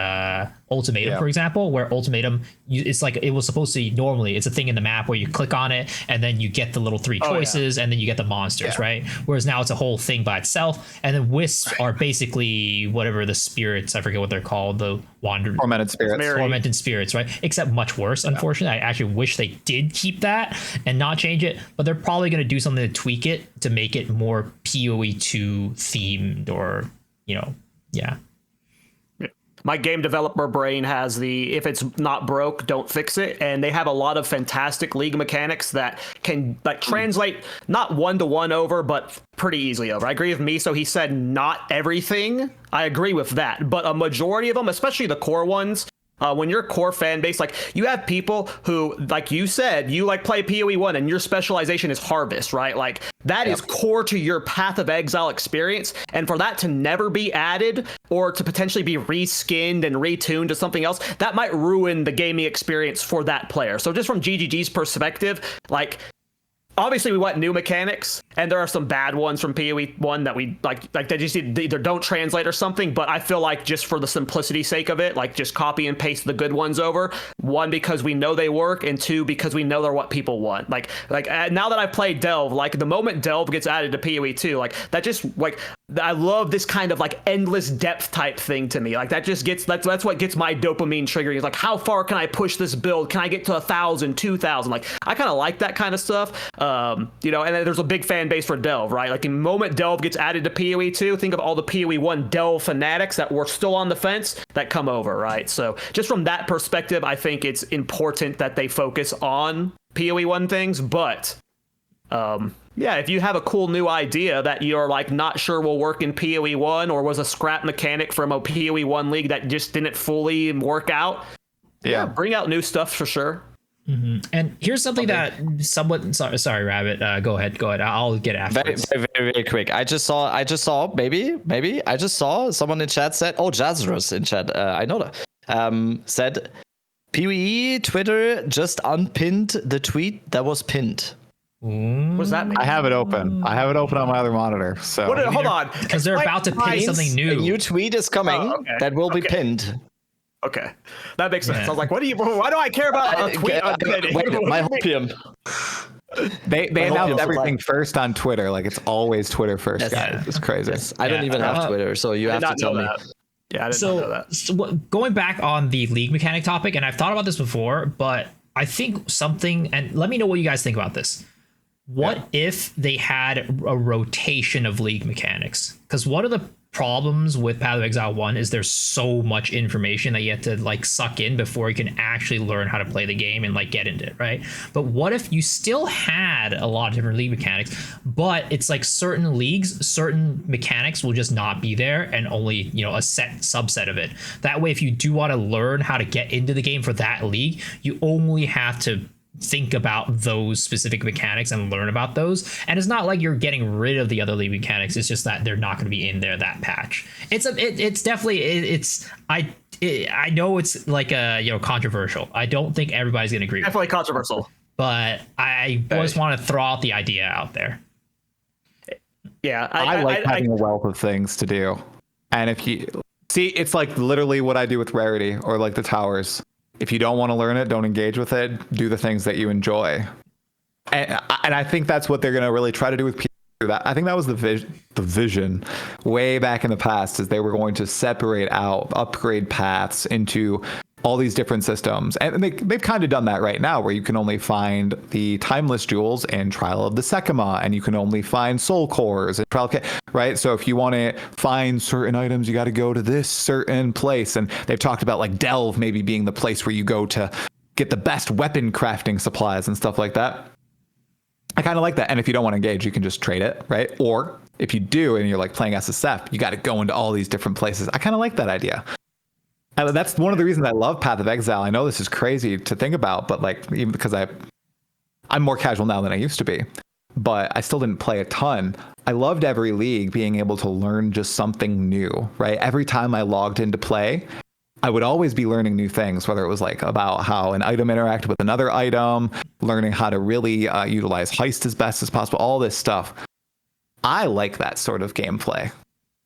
Ultimatum, for example, where Ultimatum, it's like it was supposed to be normally, it's a thing in the map where you click on it and then you get the little three choices and then you get the monsters, right? Whereas now it's a whole thing by itself. And then Wisps are basically whatever the spirits, I forget what they're called, the tormented spirits, right? Except much worse, unfortunately. I actually wish they did keep that and not change it, but they're probably going to do something to tweak it to make it more PoE2 themed or, you know, My game developer brain has the if it's not broke, don't fix it. And they have a lot of fantastic league mechanics that can like translate not 1-to-1 over, but pretty easily over. I agree with me. So he said not everything. I agree with that. But a majority of them, especially the core ones, when your core fan base, like you have people who, like you said, you like play PoE1 and your specialization is harvest, right? Like that is core to your Path of Exile experience. And for that to never be added or to potentially be reskinned and retuned to something else, that might ruin the gaming experience for that player. So just from GGG's perspective, like obviously we want new mechanics, and there are some bad ones from PoE1 that we like they just either don't translate or something, but I feel like just for the simplicity's sake of it, like just copy and paste the good ones over. One, because we know they work, and two, because we know they're what people want. Like now that I've played Delve, like the moment Delve gets added to PoE2, like that just like I love this kind of like endless depth type thing to me. Like that just gets that's what gets my dopamine triggering. Is like how far can I push this build? Can I get to 1,000, 2,000? Like I kind of like that kind of stuff. You know, and there's a big fan base for Delve, right? Like the moment Delve gets added to PoE2, think of all the PoE1 Delve fanatics that were still on the fence that come over, right? So just from that perspective, I think it's important that they focus on PoE1 things, but yeah, if you have a cool new idea that you're like not sure will work in PoE1 or was a scrap mechanic from a PoE1 league that just didn't fully work out, yeah, bring out new stuff for sure. Mm-hmm. And here's something that somewhat sorry Rabbit, go ahead, I'll get after. Very quick. I just saw maybe I just saw someone in chat said, Jazzarus in chat, I know that, said PoE Twitter just unpinned the tweet that was pinned. What does that mean? I have it open on my other monitor. So hold on, because they're about to pin something new. A new tweet is coming that will be pinned. Okay, that makes sense. I was like, why do I care about a tweet? My hopium. They announce everything first on Twitter. Like it's always Twitter first, guys. It's crazy. Yes. I don't even have Twitter, so you have to tell me. Yeah, I didn't know that. So going back on the league mechanic topic, and I've thought about this before, but I think something, and let me know what you guys think about this. What if they had a rotation of league mechanics? Because one of the problems with Path of Exile 1 is there's so much information that you have to like suck in before you can actually learn how to play the game and like get into it, right? But what if you still had a lot of different league mechanics, but it's like certain leagues, certain mechanics will just not be there, and only, you know, a set subset of it. That way, if you do want to learn how to get into the game for that league, you only have to think about those specific mechanics and learn about those. And it's not like you're getting rid of the other league mechanics, it's just that they're not going to be in there that patch. It's definitely I know it's like controversial. I don't think everybody's going to agree Definitely with it, controversial. but I just want to throw out the idea out there. Yeah, I like having a wealth of things to do. And if you see, it's like literally what I do with Rarity or like the towers. If you don't want to learn it, don't engage with it. Do the things that you enjoy. And I think that's what they're going to really try to do with people. I think that was the vision way back in the past, is they were going to separate out upgrade paths into all these different systems. And they've kind of done that right now, where you can only find the timeless jewels in Trial of the Sekima, and you can only find soul cores in Trial of right? So if you want to find certain items, you got to go to this certain place. And they've talked about like Delve maybe being the place where you go to get the best weapon crafting supplies and stuff like that. I kind of like that. And if you don't want to engage, you can just trade it, right? Or if you do and you're like playing SSF, you got to go into all these different places. I kind of like that idea. And that's one of the reasons I love Path of Exile. I know this is crazy to think about, but like, even because I'm more casual now than I used to be, but I still didn't play a ton. I loved every league being able to learn just something new, right? Every time I logged into play, I would always be learning new things, whether it was like about how an item interacted with another item, learning how to really utilize heist as best as possible, all this stuff. I like that sort of gameplay.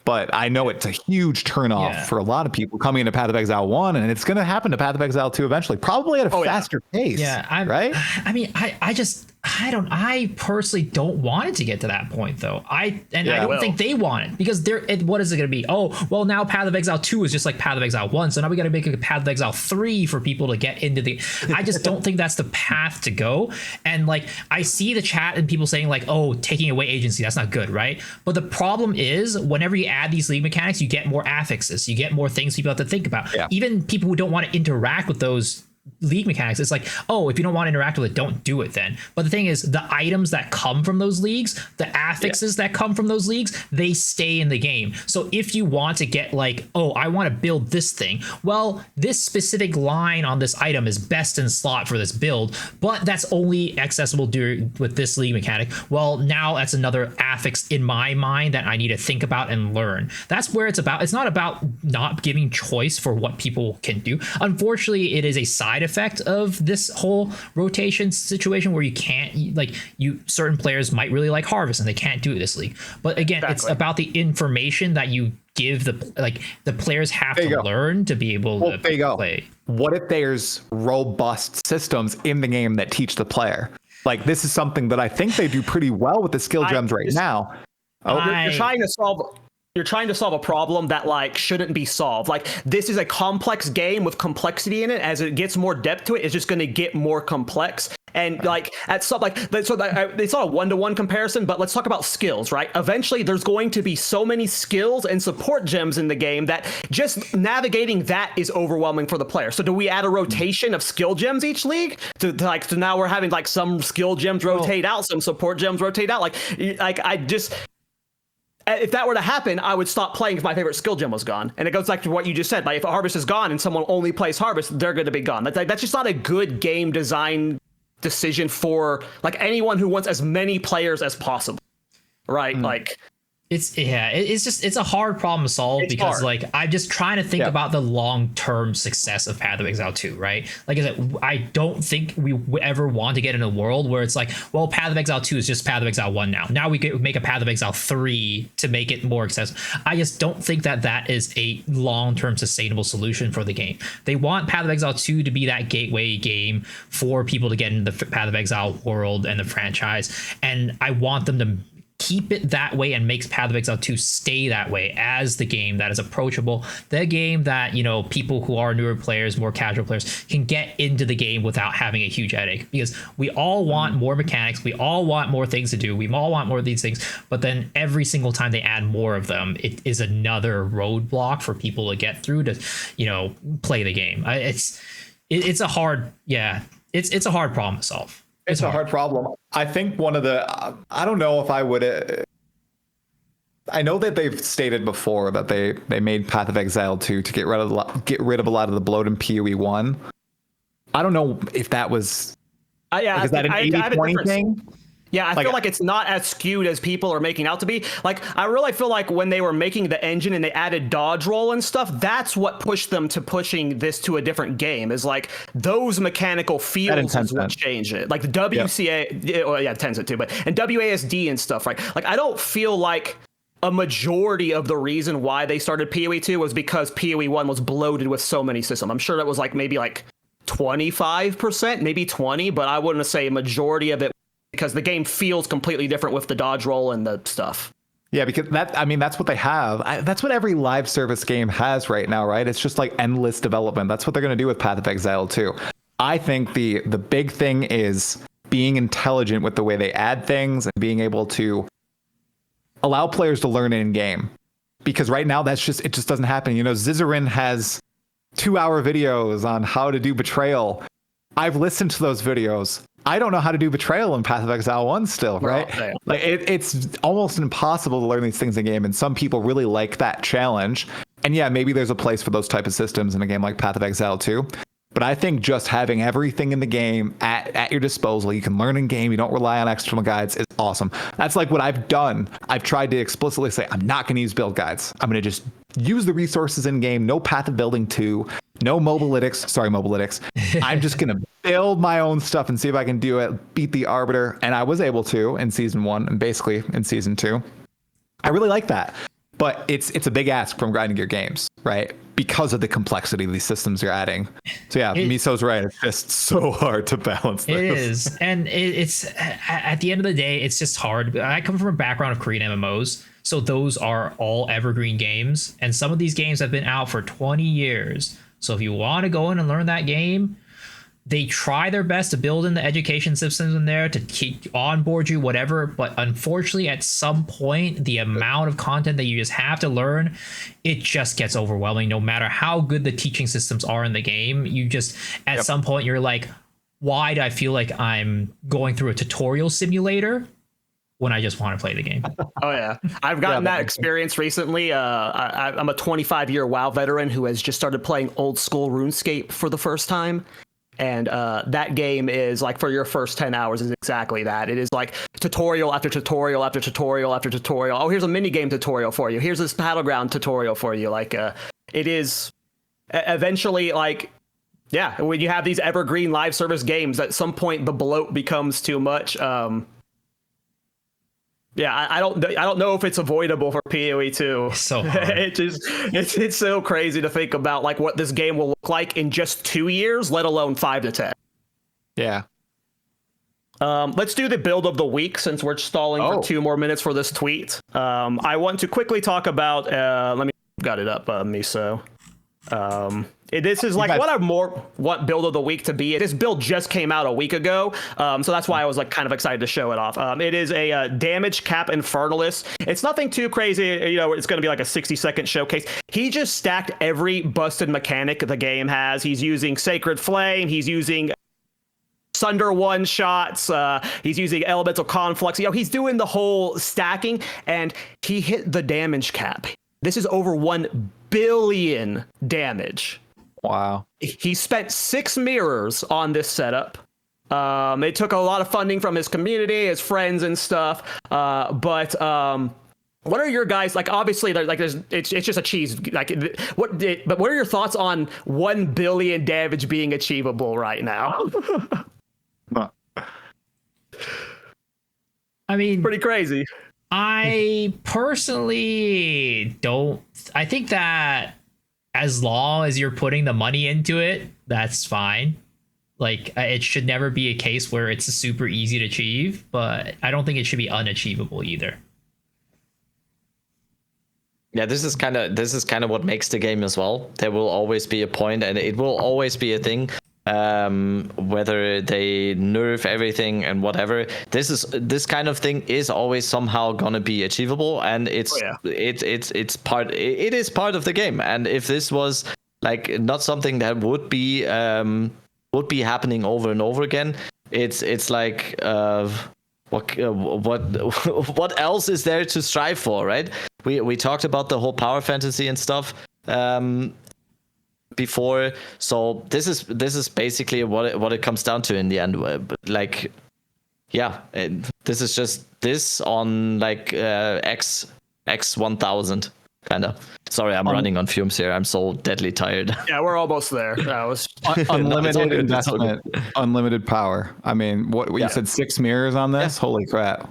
But I know it's a huge turnoff for a lot of people coming into Path of Exile 1, and it's going to happen to Path of Exile 2 eventually, probably at a faster pace. Yeah, right? I mean, I personally don't want it to get to that point, though. I don't think they want it, because what is it going to be? Oh, well, now Path of Exile 2 is just like Path of Exile 1, so now we got to make a Path of Exile 3 for people to get into the... I just don't think that's the path to go. And like, I see the chat and people saying like, oh, taking away agency, that's not good, right? But the problem is, whenever you add these league mechanics, you get more affixes, you get more things people have to think about. Yeah. Even people who don't want to interact with those league mechanics, it's like, oh, if you don't want to interact with it, don't do it then. But the thing is, the items that come from those leagues, the affixes that come from those leagues, they stay in the game. So if you want to get like, oh, I want to build this thing, well, this specific line on this item is best in slot for this build, but that's only accessible with this league mechanic. Well, now that's another affix in my mind that I need to think about and learn. That's where it's about. It's not about not giving choice for what people can do. Unfortunately, it is a side effect of this whole rotation situation where you can't, like, certain players might really like Harvest and they can't do it this league. But again, it's about the information that you give the players have to learn to be able to play. What if there's robust systems in the game that teach the player? Like, this is something that I think they do pretty well with the skill gems now. You're trying to solve a problem that like shouldn't be solved. Like, this is a complex game with complexity in it. As it gets more depth to it, it's just going to get more complex. And like at some it's not a one-to-one comparison, but let's talk about skills, right? Eventually, there's going to be so many skills and support gems in the game that just navigating that is overwhelming for the player. So do we add a rotation of skill gems each league? So now we're having like some skill gems rotate out, some support gems rotate out. Like I just... If that were to happen, I would stop playing if my favorite skill gem was gone. And it goes back to what you just said. Like, if a Harvest is gone and someone only plays Harvest, they're going to be gone. That's just not a good game design decision for like anyone who wants as many players as possible, right? Like, it's a hard problem to solve because like I'm just trying to think about the long-term success of Path of Exile 2, right? Like I said, I don't think we ever want to get in a world where it's like, well, Path of Exile 2 is just Path of Exile 1 now. Now we could make a Path of Exile 3 to make it more accessible. I just don't think that is a long-term sustainable solution for the game. They want Path of Exile 2 to be that gateway game for people to get into the Path of Exile world and the franchise, and I want them to keep it that way and makes Path of Exile 2 stay that way as the game that is approachable, the game that, you know, people who are newer players, more casual players can get into the game without having a huge headache, because we all want more mechanics, we all want more things to do, we all want more of these things, but then every single time they add more of them, it is another roadblock for people to get through to, you know, play the game. It's a hard problem to solve. It's a hard problem. I think one of the, I don't know if I would, I know that they've stated before that they made Path of Exile 2 to get rid of a lot of the bloat in PoE 1. I don't know if that was, is that an 80-20 thing? Yeah, I feel like it's not as skewed as people are making out to be. Like, I really feel like when they were making the engine and they added dodge roll and stuff, that's what pushed them to pushing this to a different game, is like those mechanical fields is what changed it. Like the WCA, well, yeah, Tencent too, but and WASD and stuff, right? Like, I don't feel like a majority of the reason why they started PoE 2 was because PoE 1 was bloated with so many systems. I'm sure that was like maybe like 25%, maybe 20, but I wouldn't say a majority of it, because the game feels completely different with the dodge roll and the stuff. Yeah, because that's what they have. That's what every live service game has right now, right? It's just like endless development. That's what they're going to do with Path of Exile too. I think the big thing is being intelligent with the way they add things and being able to allow players to learn in game. Because right now it just doesn't happen. You know, Zizarin has 2-hour videos on how to do betrayal. I've listened to those videos. I don't know how to do betrayal in Path of Exile 1 still, right? Like it's almost impossible to learn these things in game, and some people really like that challenge. And yeah, maybe there's a place for those type of systems in a game like Path of Exile 2. But I think just having everything in the game at your disposal, you can learn in game, you don't rely on external guides, is awesome. That's like what I've done. I've tried to explicitly say, I'm not going to use build guides. I'm going to just use the resources in game. No Path of Building 2, no Mobalytics. Sorry, Mobalytics. I'm just going to build my own stuff and see if I can do it, beat the Arbiter. And I was able to in Season 1 and basically in Season 2. I really like that. But it's a big ask from grinding your games, right? Because of the complexity of these systems you're adding. So yeah, Miso's right. It's just so hard to balance this. It is. And it's at the end of the day, it's just hard. I come from a background of Korean MMOs. So those are all evergreen games. And some of these games have been out for 20 years. So if you want to go in and learn that game, they try their best to build in the education systems in there to keep onboard you, whatever. But unfortunately, at some point, the amount of content that you just have to learn, it just gets overwhelming. No matter how good the teaching systems are in the game, you just, at some point, you're like, why do I feel like I'm going through a tutorial simulator when I just want to play the game? Oh, yeah. I've gotten that experience recently. I'm a 25-year WoW veteran who has just started playing old school RuneScape for the first time. And that game is like, for your first 10 hours is exactly that. It is like tutorial after tutorial after tutorial after tutorial. Oh, here's a mini game tutorial for you. Here's this battleground tutorial for you. Like, it is eventually like, yeah, when you have these evergreen live service games, at some point the bloat becomes too much. Yeah, I don't know if it's avoidable for PoE 2. So hard. It's so crazy to think about like what this game will look like in just 2 years, let alone 5 to 10. Yeah. Let's do the build of the week since we're stalling for 2 more minutes for this tweet. I want to quickly talk about. Let me got it up, Miso. This is like what I want build of the week to be. This build just came out a week ago, so that's why I was like kind of excited to show it off. It is a damage cap Infernalist. It's nothing too crazy, you know. It's going to be like a 60-second showcase. He just stacked every busted mechanic the game has. He's using Sacred Flame. He's using Sunder one shots. He's using Elemental Conflux. You know, he's doing the whole stacking, and he hit the damage cap. This is over 1 billion damage. What He spent 6 mirrors on this setup. It took a lot of funding from his community, his friends and stuff. But what are your guys like? Obviously, like it's just a cheese. Like but what are your thoughts on 1 billion damage being achievable right now? I mean, pretty crazy. I personally don't. I think that as long as you're putting the money into it, that's fine. Like, it should never be a case where it's super easy to achieve, but I don't think it should be unachievable either. Yeah, this is kind of what makes the game as well. There will always be a point, and it will always be a thing. Whether they nerf everything and whatever, this kind of thing is always somehow gonna be achievable, and it is part of the game. And if this was like not something that would be happening over and over again, it's like what else is there to strive for, right? We talked about the whole power fantasy and stuff before, so this is basically what it comes down to in the end. Like, yeah, this is just this on like X 1000 kind of. Sorry, I'm running on fumes here. I'm so deadly tired. Yeah, we're almost there. That was unlimited investment, unlimited power. I mean, what you said, 6 mirrors on this? Yeah. Holy crap.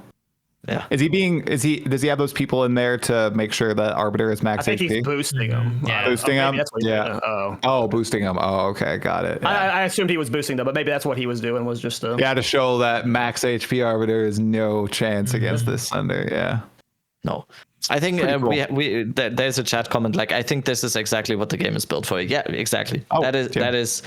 Yeah. Does he have those people in there to make sure that Arbiter is max HP? I think he's boosting them. Yeah. Boosting them? Yeah. Boosting them. Oh, okay. Got it. Yeah. I assumed he was boosting them, but maybe that's what he was doing, was just to show that max HP Arbiter is no chance against this Thunder. Yeah. No. I think cool. There's a chat comment like, I think this is exactly what the game is built for. Yeah, exactly. That is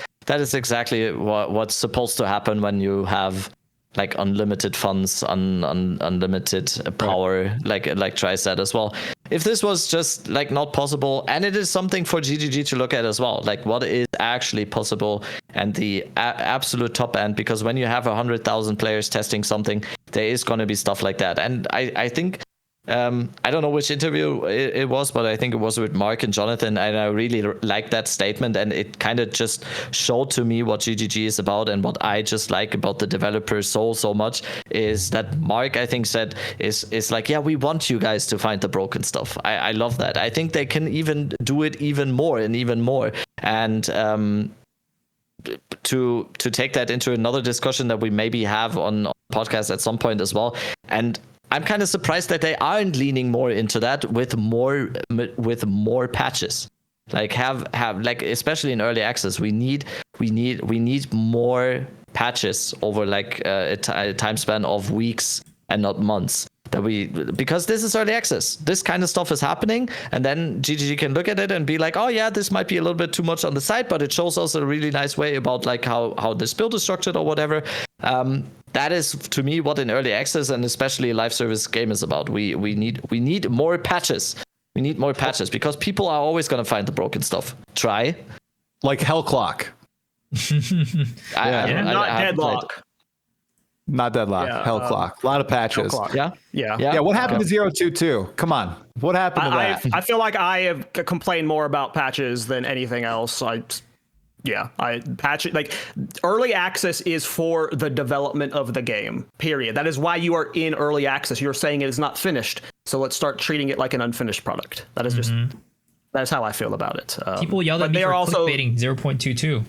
exactly what's supposed to happen when you have like unlimited funds, unlimited power, like Tri said as well. If this was just like not possible, and it is something for GGG to look at as well, like what is actually possible and the absolute top end, because when you have 100,000 players testing something, there is going to be stuff like that. And I think I don't know which interview it was, but I think it was with Mark and Jonathan, and I really like that statement, and it kind of just showed to me what GGG is about, and what I just like about the developers so much is that Mark, I think, said is like, yeah, we want you guys to find the broken stuff. I love that. I think they can even do it even more, and to take that into another discussion that we maybe have on podcast at some point as well. And I'm kind of surprised that they aren't leaning more into that with more patches. Like have like, especially in early access, we need more patches over like a time span of weeks and not months. Because this is early access, this kind of stuff is happening, and then GGG can look at it and be like, oh yeah, this might be a little bit too much on the side, but it shows us a really nice way about like how this build is structured or whatever. That is, to me, what an early access and especially a live service game is about. We need more patches. We need more patches because people are always going to find the broken stuff. Try. Like Hellclock. Not Deadlock. Not Deadlock. Hellclock. A lot of patches. Hellclock. Yeah. What happened to 022? Come on. What happened to that? I feel like I have complained more about patches than anything else. Patch it. Like, early access is for the development of the game, period. That is why you are in early access. You're saying it is not finished, so let's start treating it like an unfinished product. That is just that's how I feel about it. People yelled at me for clickbaiting 0.22.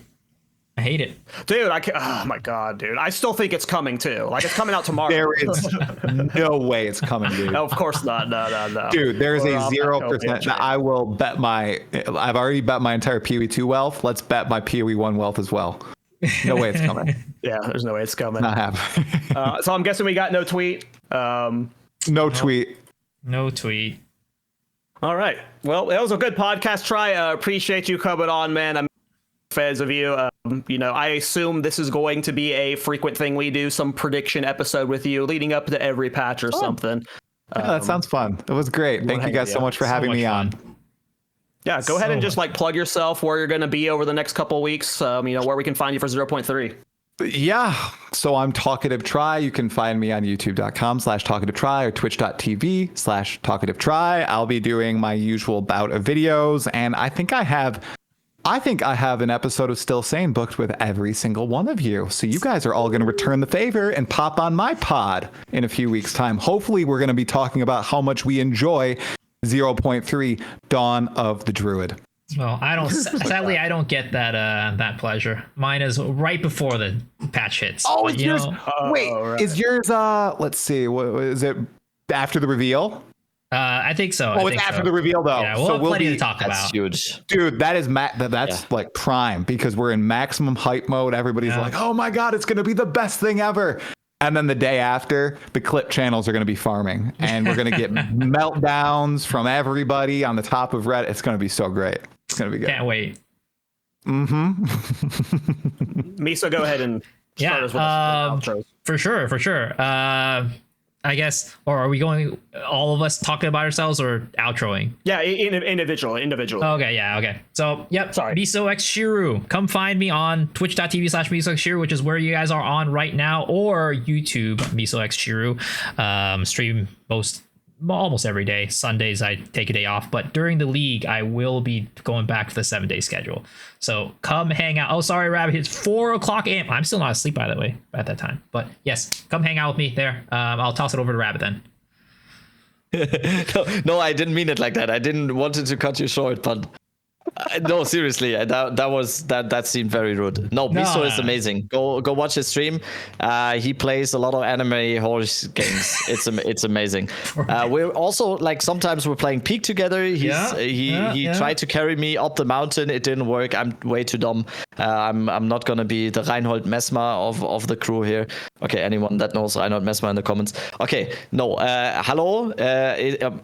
I hate it, dude. Oh my god, dude. I still think it's coming too. Like, it's coming out tomorrow. There is no way it's coming, dude. No, of course not. No. Dude, there is a 0%. I will bet I've already bet my entire PoE2 wealth. Let's bet my PoE1 wealth as well. No way it's coming. Yeah, there's no way it's coming. Not happening. So I'm guessing we got no tweet. No tweet. No tweet. All right. Well, that was a good podcast try. Appreciate you coming on, man. I'm fans of you. I assume this is going to be a frequent thing we do, some prediction episode with you leading up to every patch or something. Yeah, that sounds fun. It was great. Thank you guys so much for having me on. Yeah, go ahead and just like plug yourself, where you're going to be over the next couple of weeks, where we can find you for 0.3. Yeah, so I'm Talkative Try. You can find me on youtube.com/TalkativeTry or twitch.tv/TalkativeTry. I'll be doing my usual bout of videos, and I think I have an episode of Still Sane booked with every single one of you. So you guys are all going to return the favor and pop on my pod in a few weeks' time. Hopefully, we're going to be talking about how much we enjoy 0.3 Dawn of the Druid. Well, sadly, I don't get that pleasure. Mine is right before the patch hits. Oh, it's yours. Is yours, let's see, what is it, after the reveal? I think so. Oh, it's after the reveal, though. Yeah, we'll have plenty to talk about. That's huge. Dude, that is like prime, because we're in maximum hype mode. Everybody's like, oh my God, it's going to be the best thing ever. And then the day after, the clip channels are going to be farming, and we're going to get meltdowns from everybody on the top of Reddit. It's going to be so great. It's going to be good. Can't wait. Mm-hmm. Miso, go ahead and start us with outros. For sure. I guess, or are we going all of us talking about ourselves or outroing? Yeah, individually. Okay, yeah, okay. So, yep. Sorry. Miso X Shiru. Come find me on twitch.tv/Miso X Shiru, which is where you guys are on right now, or YouTube, Miso X Shiru. Stream almost every day. Sundays I take a day off, but during the league I will be going back to the 7-day schedule. So come hang out. Oh, sorry, Rabbit. It's 4:00 a.m. I'm still not asleep, by the way, at that time. But yes, come hang out with me there. I'll toss it over to Rabbit then. No, I didn't mean it like that. I didn't want to cut you short, but no, seriously, that seemed very rude. No, Miso is amazing. Go watch his stream. He plays a lot of anime horse games. It's amazing. We're also like sometimes we're playing Peak together. He tried to carry me up the mountain. It didn't work. I'm way too dumb. I'm not gonna be the Reinhold Messmer of the crew here. Okay, anyone that knows Reinhold Messmer in the comments. Okay, no. Hello,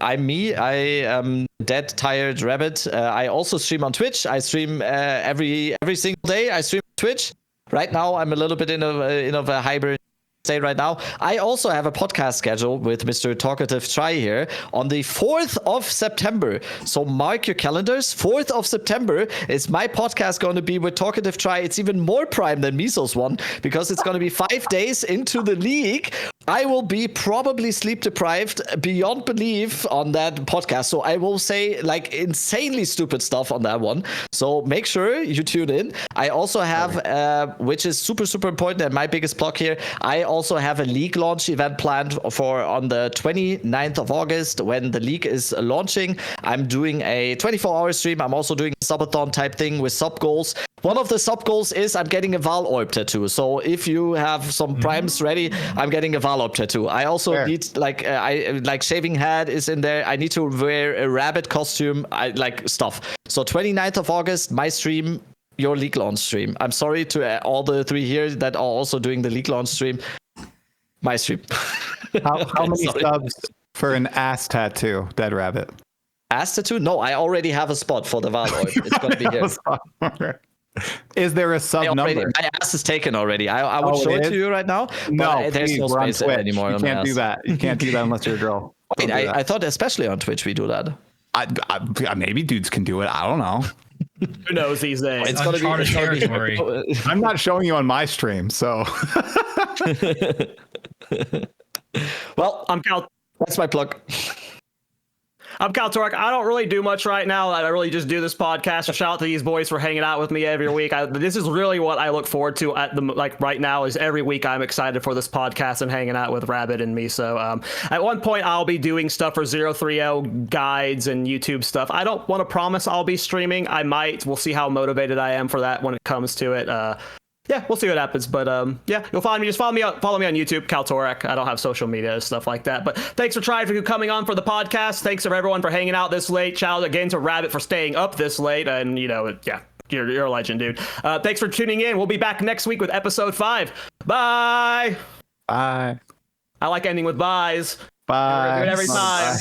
I'm me. I am Dead Tired Rabbit. I also stream on Twitch. I stream every single day. I stream on Twitch. Right now, I'm a little bit in a hybrid state right now. I also have a podcast schedule with Mr. Talkative Try here on the 4th of September. So mark your calendars. 4th of September is my podcast going to be with Talkative Try. It's even more prime than Miso's one because it's going to be 5 days into the league. I will be probably sleep deprived beyond belief on that podcast. So I will say like insanely stupid stuff on that one. So make sure you tune in. I also have, which is super, super important and my biggest plug here, I also have a league launch event planned for on the 29th of August when the league is launching. I'm doing a 24-hour stream. I'm also doing a subathon type thing with sub goals. One of the sub goals is I'm getting a Val Orb tattoo. So if you have some primes ready, I'm getting a Val Orb tattoo. I also need like shaving head is in there. I need to wear a rabbit costume. I like stuff. So 29th of August, my stream, your league launch stream. I'm sorry to all the 3 here that are also doing the league launch stream. My stream. How many subs for an ass tattoo, Dead Rabbit? Ass tattoo? No, I already have a spot for the Val Orb. It's going to be here. Is there a sub number? My ass is taken already. I would show it to you right now. No, there's please, no space anymore. You can't do that. You can't do that unless you're a girl. Wait, I thought especially on Twitch we do that. Maybe dudes can do it. I don't know. Who knows these days? It's gonna be territory. I'm not showing you on my stream, so. Well, I'm Cal. That's my plug. I'm Cal Torek. I don't really do much right now. I really just do this podcast. So shout out to these boys for hanging out with me every week. This is really what I look forward to right now is every week I'm excited for this podcast and hanging out with Rabbit and me. So at one point I'll be doing stuff for 030 guides and YouTube stuff. I don't want to promise I'll be streaming. I might. We'll see how motivated I am for that when it comes to it. Yeah, we'll see what happens. But yeah, you'll find me. Just follow me on YouTube, Cal Torek. I don't have social media and stuff like that. But thanks for coming on for the podcast. Thanks to everyone for hanging out this late. Shout out again to Rabbit for staying up this late. And yeah, you're a legend, dude. Thanks for tuning in. We'll be back next week with episode 5. Bye. Bye. I like ending with byes. Bye. Do it every time.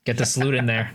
Get the salute in there.